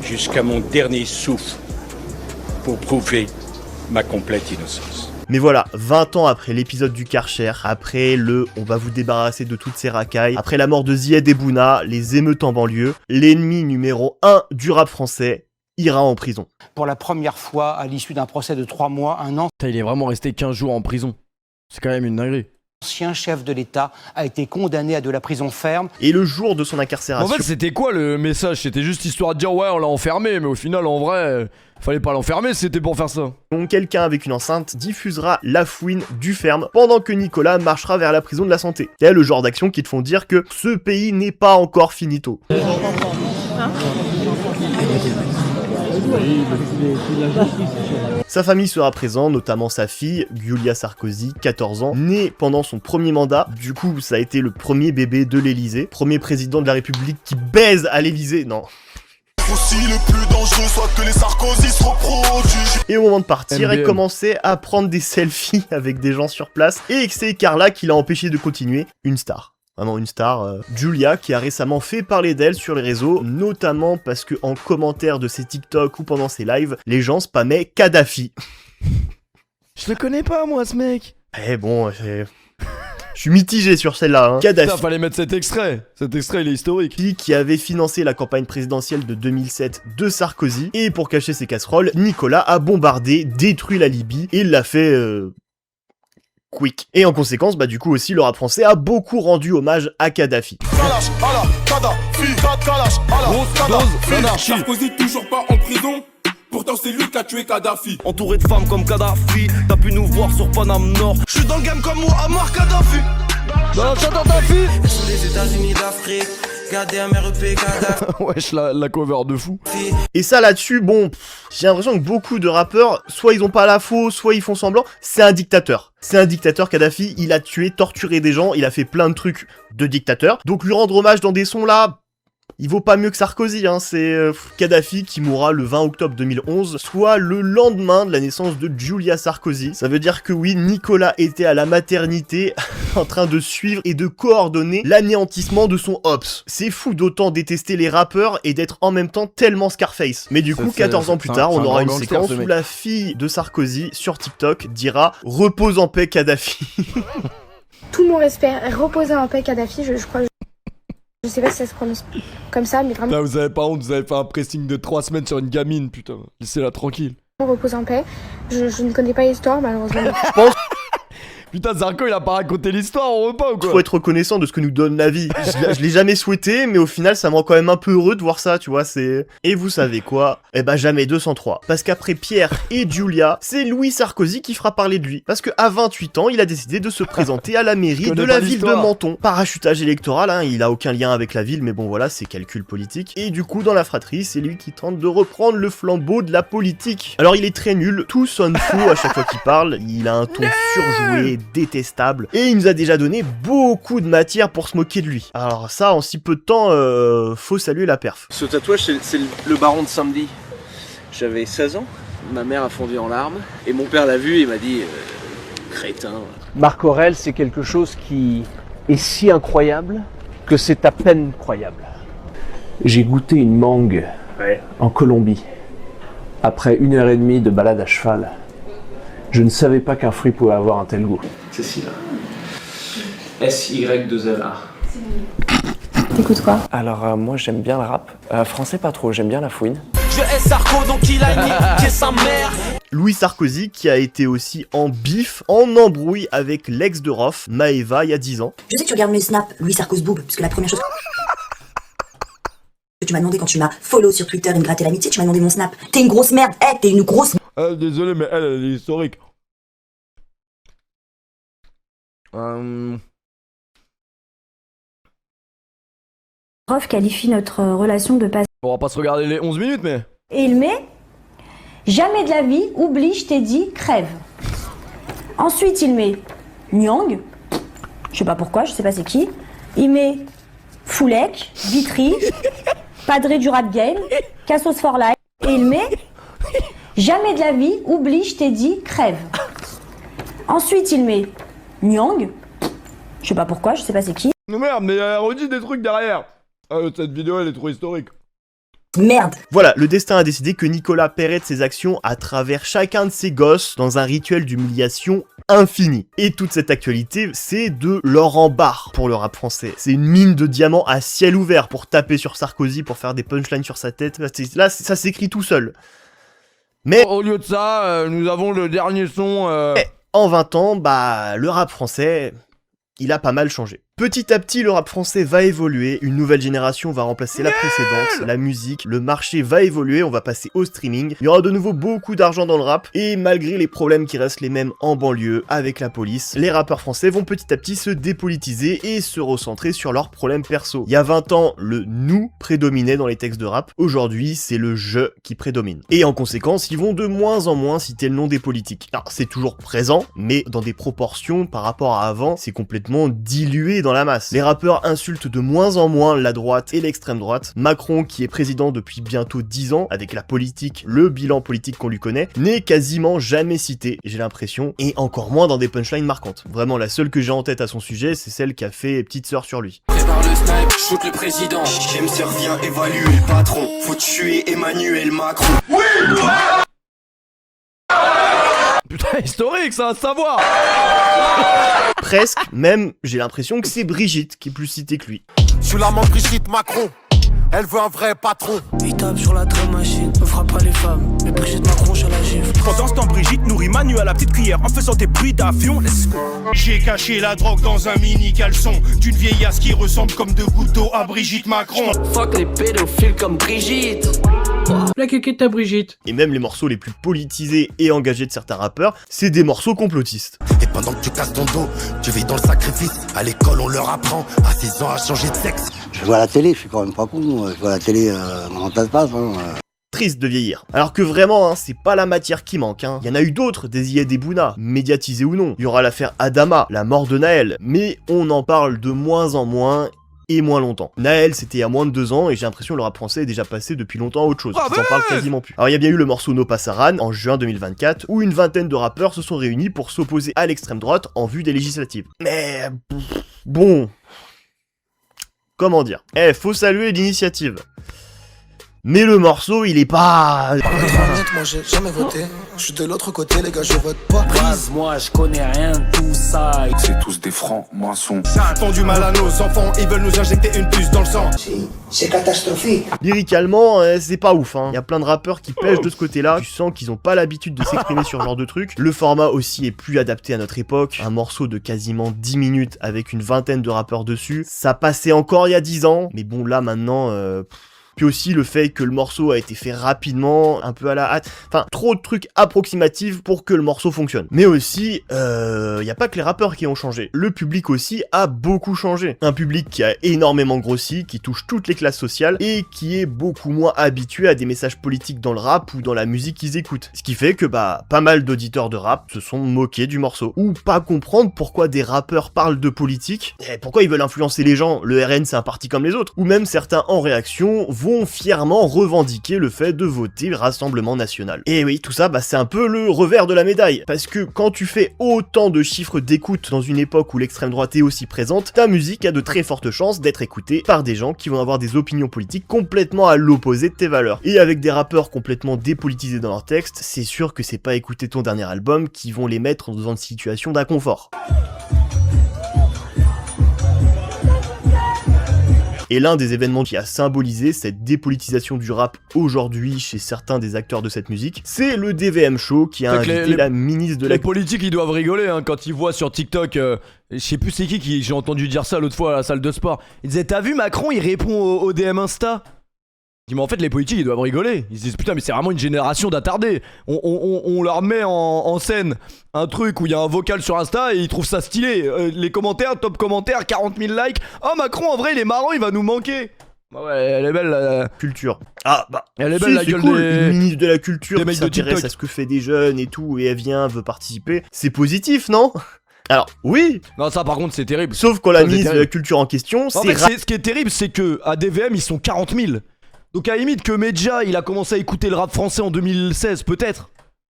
jusqu'à mon dernier souffle pour prouver ma complète innocence. Mais voilà, 20 ans après l'épisode du Karcher, après on va vous débarrasser de toutes ces racailles, après la mort de Zied Ebouna, les émeutes en banlieue, l'ennemi numéro 1 du rap français ira en prison. Pour la première fois, à l'issue d'un procès de 3 mois, un Il est vraiment resté 15 jours en prison. C'est quand même une dinguerie. ancien chef de l'État a été condamné à de la prison ferme. Et le jour de son incarcération... En fait, c'était quoi le message? C'était juste histoire de dire ouais, on l'a enfermé, mais au final, en vrai, fallait pas l'enfermer, c'était pour faire ça. Donc quelqu'un avec une enceinte diffusera la fouine du ferme pendant que Nicolas marchera vers la prison de la santé. C'est le genre d'action qui te font dire que ce pays n'est pas encore finito. Sa famille sera présente, notamment sa fille, Giulia Sarkozy, 14 ans, née pendant son premier mandat. Du coup, ça a été le premier bébé de l'Elysée, premier président de la République qui baise à l'Elysée, non. Aussi le plus dangereux soit que les Sarkozy se reproduisent. Et au moment de partir, elle commençait à prendre des selfies avec des gens sur place, et c'est Carla qui l'a empêché de continuer, une star. Vraiment une star, Giulia, qui a récemment fait parler d'elle sur les réseaux, notamment parce que en commentaire de ses TikTok ou pendant ses lives, les gens spammaient Kadhafi. Je le connais pas moi ce mec. Eh bon, je suis mitigé sur celle-là, hein. Kadhafi. Putain, fallait mettre cet extrait. Cet extrait, il est historique. Qui avait financé la campagne présidentielle de 2007 de Sarkozy. Et pour cacher ses casseroles, Nicolas a bombardé, détruit la Libye et l'a fait... quick. Et en conséquence, bah du coup aussi, le rap français a beaucoup rendu hommage à Kadhafi. Sarkozy toujours pas en prison. Pourtant c'est lui qui a tué Kadhafi. Entouré de femmes comme Kadhafi, t'as pu nous voir sur Paname Nord. Je suis dans le game comme Muammar Kadhafi. Dans Kadhafi. Sous les États-Unis d'Afrique, gardez un MEP Kadhafi. Wesh, la cover de fou. Et ça là-dessus, bon, j'ai l'impression que beaucoup de rappeurs, soit ils ont pas la faux, soit ils font semblant. C'est un dictateur. C'est un dictateur, Kadhafi. Il a tué, torturé des gens. Il a fait plein de trucs de dictateur. Donc lui rendre hommage dans des sons là, il vaut pas mieux que Sarkozy, hein. C'est Kadhafi qui mourra le 20 octobre 2011, soit le lendemain de la naissance de Julia Sarkozy. Ça veut dire que oui, Nicolas était à la maternité en train de suivre et de coordonner l'anéantissement de son Ops. C'est fou d'autant détester les rappeurs et d'être en même temps tellement Scarface. Mais du coup, 14 ans plus tard, on aura une séquence où la fille de Sarkozy sur TikTok dira « Repose en paix Kadhafi ». Tout mon respect, reposer en paix Kadhafi, je crois... Je sais pas si ça se prononce comme ça, mais vraiment... Là, vous avez pas honte, vous avez fait un pressing de 3 semaines sur une gamine, putain. Laissez-la tranquille. Repose en paix. Je ne connais pas l'histoire, malheureusement. Je pense... Putain, Zarko, il a pas raconté l'histoire au repas ou quoi? Faut être reconnaissant de ce que nous donne la vie. Je l'ai jamais souhaité, mais au final, ça me rend quand même un peu heureux de voir ça, tu vois, c'est... Et vous savez quoi? Eh ben, jamais 203. Parce qu'après Pierre et Julia, c'est Louis Sarkozy qui fera parler de lui. Parce qu'à 28 ans, il a décidé de se présenter à la mairie de la ville de Menton. Parachutage électoral, hein, il a aucun lien avec la ville, mais bon voilà, c'est calcul politique. Et du coup, dans la fratrie, c'est lui qui tente de reprendre le flambeau de la politique. Alors, il est très nul, tout sonne fou à chaque fois qu'il parle, il a un ton surjoué, détestable, et il nous a déjà donné beaucoup de matière pour se moquer de lui. Alors ça, en si peu de temps, faut saluer la perf. Ce tatouage, c'est le baron de samedi. J'avais 16 ans, ma mère a fondu en larmes, et mon père l'a vu et m'a dit crétin. Marc Aurèle, c'est quelque chose qui est si incroyable que c'est à peine croyable. J'ai goûté une mangue en Colombie. Après 1h30 de balade à cheval, je ne savais pas qu'un fruit pouvait avoir un tel goût. Cécile. SY2LA. T'écoutes quoi? Alors moi j'aime bien le rap. Français pas trop, j'aime bien la fouine. Je hais Sarko donc il a niqué sa mère. Louis Sarkozy qui a été aussi en bif, en embrouille avec l'ex de Rof, Maëva, il y a 10 ans. Je sais que tu regardes mes snaps, Louis Sarkozy boob, parce que la première chose que tu m'as demandé quand tu m'as follow sur Twitter et me gratter l'amitié, tu m'as demandé mon snap. T'es une grosse merde, t'es une grosse... Désolé, mais elle est historique. Prof qualifie notre relation de passé. On va pas se regarder les 11 minutes, mais... Et il met « Jamais de la vie, oublie, je t'ai dit, crève ». Ensuite, il met « Nyang », je sais pas pourquoi, je sais pas c'est qui. Il met « Foulek »,« Vitry »,« Padré du rap game »,« Cassos for life ». Et il met « Jamais de la vie, oublie, je t'ai dit, crève ». Ensuite, il met « Nyang », je sais pas pourquoi, je sais pas c'est qui. Non merde, mais elle redit des trucs derrière. Cette vidéo, elle est trop historique. Merde. Voilà, le destin a décidé que Nicolas paierait de ses actions à travers chacun de ses gosses dans un rituel d'humiliation infini. Et toute cette actualité, c'est de l'or en barre pour le rap français. C'est une mine de diamants à ciel ouvert pour taper sur Sarkozy, pour faire des punchlines sur sa tête. Là, ça s'écrit tout seul. Mais au lieu de ça, nous avons le dernier son... En 20 ans, bah, le rap français, il a pas mal changé. Petit à petit, le rap français va évoluer, une nouvelle génération va remplacer la précédente, la musique, le marché va évoluer, on va passer au streaming, il y aura de nouveau beaucoup d'argent dans le rap, et malgré les problèmes qui restent les mêmes en banlieue, avec la police, les rappeurs français vont petit à petit se dépolitiser et se recentrer sur leurs problèmes perso. Il y a 20 ans, le « nous » prédominait dans les textes de rap, aujourd'hui, c'est le « je » qui prédomine. Et en conséquence, ils vont de moins en moins citer le nom des politiques. Alors, c'est toujours présent, mais dans des proportions par rapport à avant, c'est complètement dilué dans la masse. Les rappeurs insultent de moins en moins la droite et l'extrême droite. Macron, qui est président depuis bientôt 10 ans, avec la politique, le bilan politique qu'on lui connaît, n'est quasiment jamais cité, j'ai l'impression, et encore moins dans des punchlines marquantes. Vraiment, la seule que j'ai en tête à son sujet, c'est celle qui a fait Petite Sœur sur lui. Prépare le snipe, shoot le président. MC revient évaluer le patron. Faut tuer Emmanuel Macron. Oui. Putain, historique, ça, à savoir. Presque, même, j'ai l'impression que c'est Brigitte qui est plus citée que lui. Sous la main Brigitte Macron, elle veut un vrai patron. Et tape sur la drum machine. Ne frappe pas les femmes, mais Brigitte Macron, je la gifle. Pendant ce temps, Brigitte nourrit Manu à la petite cuillère en faisant des bruits d'avion. J'ai caché la drogue dans un mini caleçon d'une vieillasse qui ressemble comme deux gouttes d'eau à Brigitte Macron. Fuck les pédophiles comme Brigitte. La quéquette à Brigitte. Et même les morceaux les plus politisés et engagés de certains rappeurs, c'est des morceaux complotistes. Et pendant que tu casses ton dos, tu vis dans le sacrifice. À l'école, on leur apprend à 6 ans à changer de sexe. Je vois la télé, je suis quand même pas con. Je vois la télé, comment ça se passe, Triste de vieillir. Alors que vraiment, c'est pas la matière qui manque. Il y en a eu d'autres, des Iyad et Bouna, médiatisés ou non. Il y aura l'affaire Adama, la mort de Naël, mais on en parle de moins en moins et moins longtemps. Naël, c'était il y a moins de 2 ans et j'ai l'impression que le rap français est déjà passé depuis longtemps à autre chose. Ils en parlent quasiment plus. Alors il y a bien eu le morceau No Passaran en juin 2024 où une vingtaine de rappeurs se sont réunis pour s'opposer à l'extrême droite en vue des législatives. Mais bon, comment dire ? Faut saluer l'initiative. Mais le morceau, il est pas... Moi j'ai jamais voté, je suis de l'autre côté les gars, je vote pas. Prise, moi je connais rien de tout ça. C'est tous des francs-maçons. Ça font du mal à nos enfants, ils veulent nous injecter une puce dans le sang. C'est catastrophique. Lyricalement, c'est pas ouf. Il y a plein de rappeurs qui pêchent de ce côté-là. Tu sens qu'ils ont pas l'habitude de s'exprimer sur ce genre de truc. Le format aussi est plus adapté à notre époque. Un morceau de quasiment 10 minutes avec une vingtaine de rappeurs dessus, ça passait encore il y a 10 ans. Mais bon, là maintenant... Puis aussi le fait que le morceau a été fait rapidement, un peu à la hâte, enfin trop de trucs approximatifs pour que le morceau fonctionne. Mais aussi, y a pas que les rappeurs qui ont changé, le public aussi a beaucoup changé. Un public qui a énormément grossi, qui touche toutes les classes sociales et qui est beaucoup moins habitué à des messages politiques dans le rap ou dans la musique qu'ils écoutent. Ce qui fait que pas mal d'auditeurs de rap se sont moqués du morceau. Ou pas comprendre pourquoi des rappeurs parlent de politique, et pourquoi ils veulent influencer les gens, le RN c'est un parti comme les autres. Ou même certains en réaction vont fièrement revendiquer le fait de voter Rassemblement National. Et oui, tout ça, c'est un peu le revers de la médaille, parce que quand tu fais autant de chiffres d'écoute dans une époque où l'extrême droite est aussi présente, ta musique a de très fortes chances d'être écoutée par des gens qui vont avoir des opinions politiques complètement à l'opposé de tes valeurs. Et avec des rappeurs complètement dépolitisés dans leurs textes, c'est sûr que c'est pas écouter ton dernier album qui vont les mettre dans une situation d'inconfort. Et l'un des événements qui a symbolisé cette dépolitisation du rap aujourd'hui chez certains des acteurs de cette musique, c'est le DVM Show qui a invité la ministre de la... Les politiques, ils doivent rigoler quand ils voient sur TikTok, je sais plus c'est qui j'ai entendu dire ça l'autre fois à la salle de sport. Ils disaient, t'as vu Macron, il répond au DM Insta. Mais en fait les politiques ils doivent rigoler. Ils se disent putain mais c'est vraiment une génération d'attardés. On leur met en scène un truc où il y a un vocal sur Insta et ils trouvent ça stylé. Les commentaires, top commentaires, 40 000 likes. Oh Macron en vrai il est marrant, il va nous manquer. Ouais, elle est belle la culture. Elle est belle la gueule cool. des... Une ministre de la culture qui s'intéresse à ce que fait des jeunes et tout et elle veut participer. C'est positif non ? Alors, oui. Non, ça par contre c'est terrible. Sauf quand la ministre de la culture en question, ce qui est terrible c'est que à DVM ils sont 40 000. Donc à la limite que Medja il a commencé à écouter le rap français en 2016 peut-être.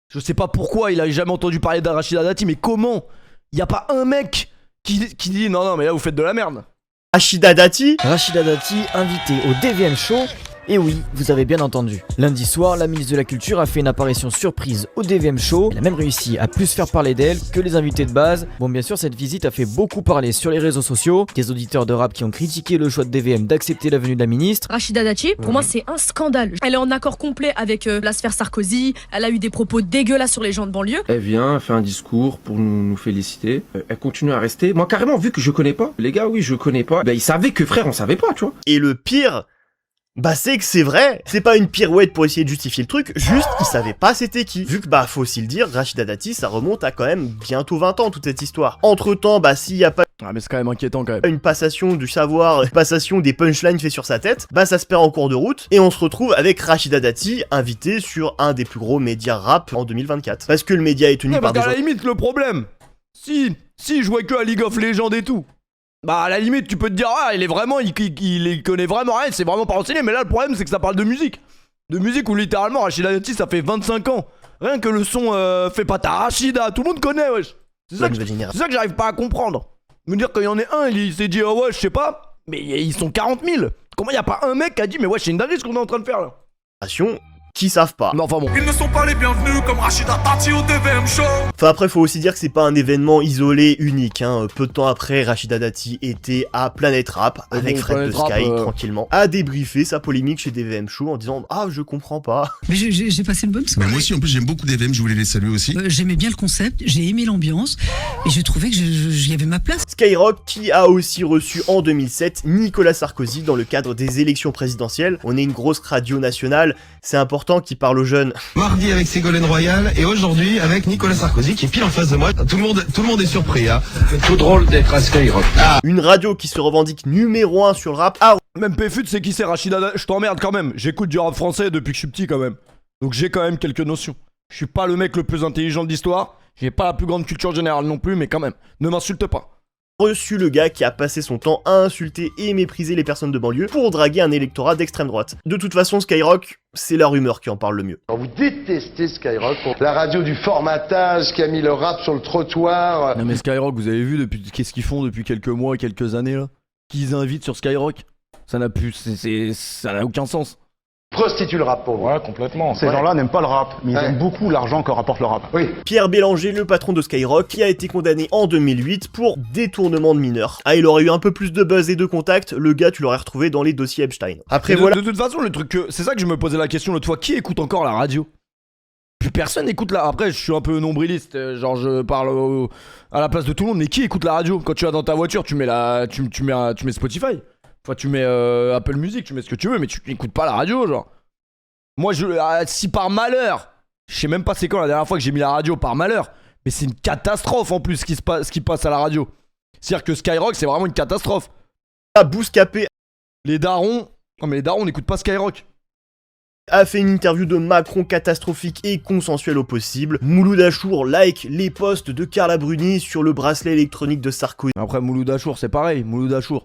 Je sais pas pourquoi il a jamais entendu parler d'Rachida Dati, mais comment y a pas un mec qui dit non mais là vous faites de la merde. Rachida Dati, invitée au DVM Show. Et oui, vous avez bien entendu. Lundi soir, la ministre de la Culture a fait une apparition surprise au DVM Show. Elle a même réussi à plus faire parler d'elle que les invités de base. Bon, bien sûr, cette visite a fait beaucoup parler sur les réseaux sociaux. Des auditeurs de rap qui ont critiqué le choix de DVM d'accepter la venue de la ministre. Rachida Dati, pour moi, c'est un scandale. Elle est en accord complet avec la sphère Sarkozy. Elle a eu des propos dégueulasses sur les gens de banlieue. Elle vient, elle fait un discours pour nous féliciter. Elle continue à rester. Moi, carrément, vu que je connais pas, les gars, oui, je connais pas. Ils savaient que frère, on savait pas, tu vois. Et le pire... c'est que c'est vrai, c'est pas une pirouette pour essayer de justifier le truc, juste ils savaient pas c'était qui. Vu que faut aussi le dire, Rachida Dati ça remonte à quand même bientôt 20 ans toute cette histoire. Entre temps, s'il y a pas mais c'est quand même inquiétant quand même. Une passation du savoir, une passation des punchlines fait sur sa tête, ça se perd en cours de route et on se retrouve avec Rachida Dati invitée sur un des plus gros médias rap en 2024. Parce que le média est tenu par des gens... à la limite le problème, si je jouais que à League of Legends et tout, à la limite tu peux te dire il est vraiment il connaît vraiment rien, c'est vraiment pas renseigné, mais là le problème c'est que ça parle de musique où littéralement Rachida Dati ça fait 25 ans, rien que le son fait pas ta Rachida, tout le monde connaît wesh. C'est ça que j'arrive pas à comprendre. Me dire qu'il y en ait un, il s'est dit ouais je sais pas, mais ils sont 40 000. Comment y a pas un mec qui a dit mais ouais c'est une dinguerie ce qu'on est en train de faire là. Qui savent pas. Non, enfin bon. Ils ne sont pas les bienvenus comme Rachida Dati au DVM Show. Enfin après, faut aussi dire que c'est pas un événement isolé, unique, hein. Peu de temps après, Rachida Dati était à Planète Rap, avec Fred de Sky, tranquillement, à débriefer sa polémique chez DVM Show en disant « Ah, je comprends pas ». Mais j'ai passé une bonne soirée. Moi aussi, en plus, j'aime beaucoup DVM, je voulais les saluer aussi. J'aimais bien le concept, j'ai aimé l'ambiance, et je trouvais que j'y avais ma place. Skyrock qui a aussi reçu en 2007 Nicolas Sarkozy dans le cadre des élections présidentielles. On est une grosse radio nationale, c'est important qu'il parle aux jeunes. Mardi avec Ségolène Royal et aujourd'hui avec Nicolas Sarkozy qui est pile en face de moi. Tout le monde est surpris, hein. C'est tout drôle d'être à Skyrock. Une radio qui se revendique numéro 1 sur le rap. Même PFUT, c'est qui c'est Rachida Dati? Je t'emmerde quand même, j'écoute du rap français depuis que je suis petit quand même. Donc j'ai quand même quelques notions. Je suis pas le mec le plus intelligent de l'histoire, j'ai pas la plus grande culture générale non plus, mais quand même, ne m'insulte pas. Reçu le gars qui a passé son temps à insulter et mépriser les personnes de banlieue pour draguer un électorat d'extrême droite. De toute façon, Skyrock, c'est la rumeur qui en parle le mieux. Vous détestez Skyrock, la radio du formatage qui a mis le rap sur le trottoir. Non mais Skyrock, vous avez vu depuis qu'est-ce qu'ils font depuis quelques mois, quelques années là? Qu'ils invitent sur Skyrock? Ça n'a plus, ça n'a aucun sens. Prostitue le rap pour vous. Ouais, complètement. Ces gens-là n'aiment pas le rap, mais ils aiment beaucoup l'argent que rapporte le rap. Oui. Pierre Bélanger, le patron de Skyrock, qui a été condamné en 2008 pour détournement de mineurs. Ah, il aurait eu un peu plus de buzz et de contacts, le gars tu l'aurais retrouvé dans les dossiers Epstein. Après voilà. De toute façon, le truc c'est ça que je me posais la question l'autre fois, qui écoute encore la radio? Plus personne écoute la... Après, je suis un peu nombriliste, genre je parle à la place de tout le monde, mais qui écoute la radio? Quand tu vas dans ta voiture, tu mets Spotify. Enfin, tu mets Apple Music, tu mets ce que tu veux, mais tu n'écoutes pas la radio, genre. Moi, si par malheur, je sais même pas c'est quand la dernière fois que j'ai mis la radio par malheur, mais c'est une catastrophe en plus ce qui passe à la radio. C'est-à-dire que Skyrock, c'est vraiment une catastrophe. À Bouscapé. Les darons. Non, mais les darons n'écoutent pas Skyrock. A fait une interview de Macron catastrophique et consensuelle au possible. Mouloud Achour like les posts de Carla Bruni sur le bracelet électronique de Sarkozy. Après, Mouloud Achour, c'est pareil. Mouloud Achour.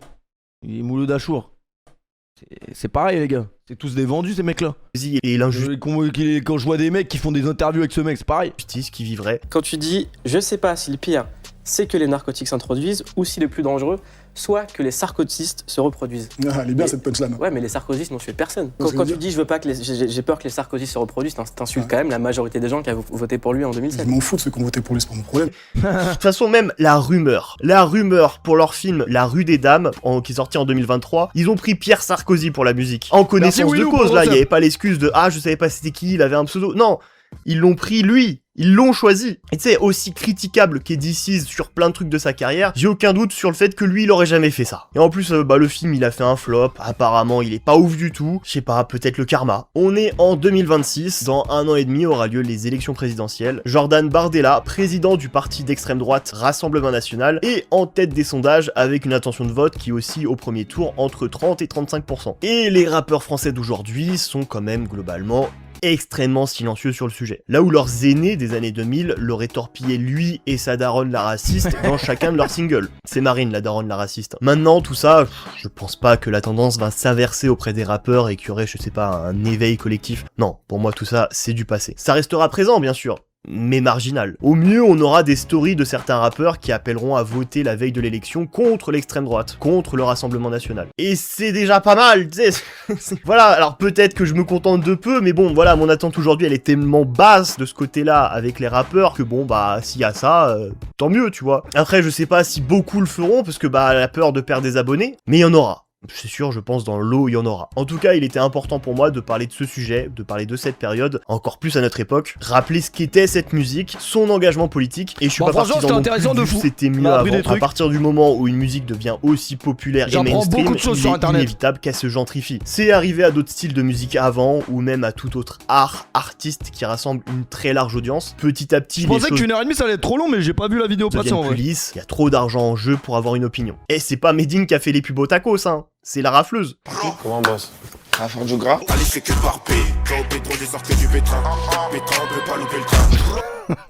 C'est pareil les gars, c'est tous des vendus ces mecs là. Et l'injustice. Quand je vois des mecs qui font des interviews avec ce mec, c'est pareil. Justice qui vivrait. Quand tu dis je sais pas si le pire c'est que les narcotiques s'introduisent ou si le plus dangereux soit que les sarkozystes se reproduisent. Ah, elle est bien cette punchline. Ouais, mais les sarkozystes n'ont tué personne. Quand tu dis j'ai peur que les sarkozystes se reproduisent, t'insultes quand même la majorité des gens qui ont voté pour lui en 2007. Je m'en fous de ceux qui ont voté pour lui, c'est pas mon problème. De toute façon, même la rumeur pour leur film La Rue des Dames, qui est sorti en 2023, ils ont pris Pierre Sarkozy pour la musique. En connaissance de cause, là, il n'y avait pas l'excuse de ah, je savais pas c'était qui, il avait un pseudo. Non, ils l'ont pris lui. Ils l'ont choisi. Et tu sais, aussi critiquable qu'est DC's sur plein de trucs de sa carrière, j'ai aucun doute sur le fait que lui, il aurait jamais fait ça. Et en plus, le film, il a fait un flop. Apparemment, il est pas ouf du tout. Je sais pas, peut-être le karma. On est en 2026. Dans 1 an et demi aura lieu les élections présidentielles. Jordan Bardella, président du parti d'extrême droite Rassemblement National, est en tête des sondages avec une intention de vote qui oscille au premier tour entre 30 et 35%. Et les rappeurs français d'aujourd'hui sont quand même globalement extrêmement silencieux sur le sujet. Là où leurs aînés des années 2000 l'auraient torpillé lui et sa daronne la raciste dans chacun de leurs singles. C'est Marine la daronne la raciste. Maintenant tout ça, je pense pas que la tendance va s'inverser auprès des rappeurs et qu'il y aurait, je sais pas, un éveil collectif. Non, pour moi tout ça c'est du passé. Ça restera présent bien sûr, mais marginal. Au mieux, on aura des stories de certains rappeurs qui appelleront à voter la veille de l'élection contre l'extrême droite, contre le Rassemblement National. Et c'est déjà pas mal, tu sais. Voilà, alors peut-être que je me contente de peu, mais bon, voilà, mon attente aujourd'hui, elle est tellement basse de ce côté-là avec les rappeurs que bon, bah, s'il y a ça, tant mieux, tu vois. Après, je sais pas si beaucoup le feront, parce que bah, la peur de perdre des abonnés, mais il y en aura. C'est sûr, je pense dans l'eau il y en aura. En tout cas, il était important pour moi de parler de ce sujet, de parler de cette période, encore plus à notre époque, rappeler ce qu'était cette musique, son engagement politique, et je suis pas parti dans mon plus c'était mieux avant. À partir du moment où une musique devient aussi populaire et mainstream, il est inévitable qu'elle se gentrifie. C'est arrivé à d'autres styles de musique avant, ou même à tout autre artiste qui rassemble une très large audience. Petit à petit, je pensais qu'une heure et demie ça allait être trop long, mais j'ai pas vu la vidéo passer en vrai. Il y a trop d'argent en jeu pour avoir une opinion. Et c'est pas Medine qui a fait les pubs au tacos, hein. C'est la rafleuse. Comment boss? À fond du gras? Allez, c'est que par P. Quand au pétrole des orques du pétrin. Pétrin, on peut pas louper le train.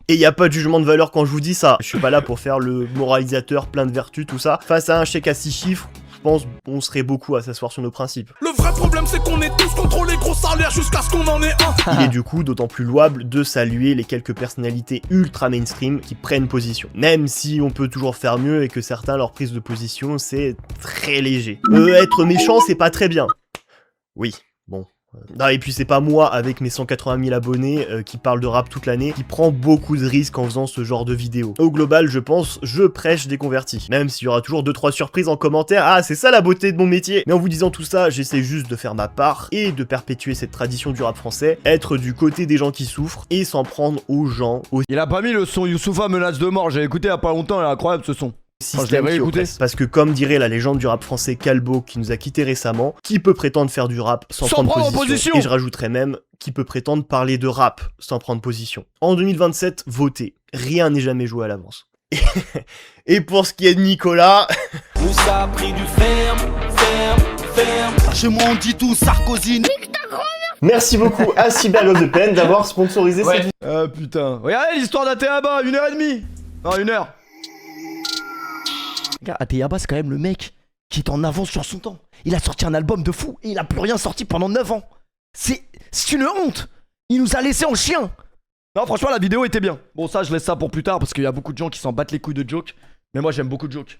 Et y a pas de jugement de valeur quand je vous dis ça. Je suis pas là pour faire le moralisateur plein de vertus, tout ça. Face à un chèque à 6 chiffres, je pense qu'on serait beaucoup à s'asseoir sur nos principes. Le vrai problème c'est qu'on est tous contre les gros salaires jusqu'à ce qu'on en ait un. Il est du coup d'autant plus louable de saluer les quelques personnalités ultra mainstream qui prennent position. Même si on peut toujours faire mieux et que certains leur prise de position c'est très léger. Être méchant c'est pas très bien. Oui, bon. Non, et puis c'est pas moi, avec mes 180 000 abonnés, qui parle de rap toute l'année, qui prend beaucoup de risques en faisant ce genre de vidéos. Au global, je pense, je prêche des convertis. Même s'il y aura toujours 2-3 surprises en commentaire, ah c'est ça la beauté de mon métier. Mais en vous disant tout ça, j'essaie juste de faire ma part, et de perpétuer cette tradition du rap français, être du côté des gens qui souffrent, et s'en prendre aux gens. Il a pas mis le son Youssoupha menace de mort, j'ai écouté il y a pas longtemps, il est incroyable ce son. Système qui oppresse. Parce que comme dirait la légende du rap français Calbo qui nous a quitté récemment, qui peut prétendre faire du rap sans prendre position? Et je rajouterais même, qui peut prétendre parler de rap sans prendre position. En 2027, votez. Rien n'est jamais joué à l'avance. Et pour ce qui est de Nicolas... Nous ça a pris du ferme. Chez moi on dit tout Sarkozy. Merci beaucoup à Cyber de Pen d'avoir sponsorisé cette vidéo. Ah putain. Regardez l'histoire d'Ateaba, 1h30. Non, 1h. Regarde, Ateaba c'est quand même le mec qui est en avance sur son temps. Il a sorti un album de fou et il a plus rien sorti pendant 9 ans. C'est une honte. Il nous a laissé en chien. Non franchement la vidéo était bien. Bon ça je laisse ça pour plus tard parce qu'il y a beaucoup de gens qui s'en battent les couilles de Joke. Mais moi j'aime beaucoup Joke.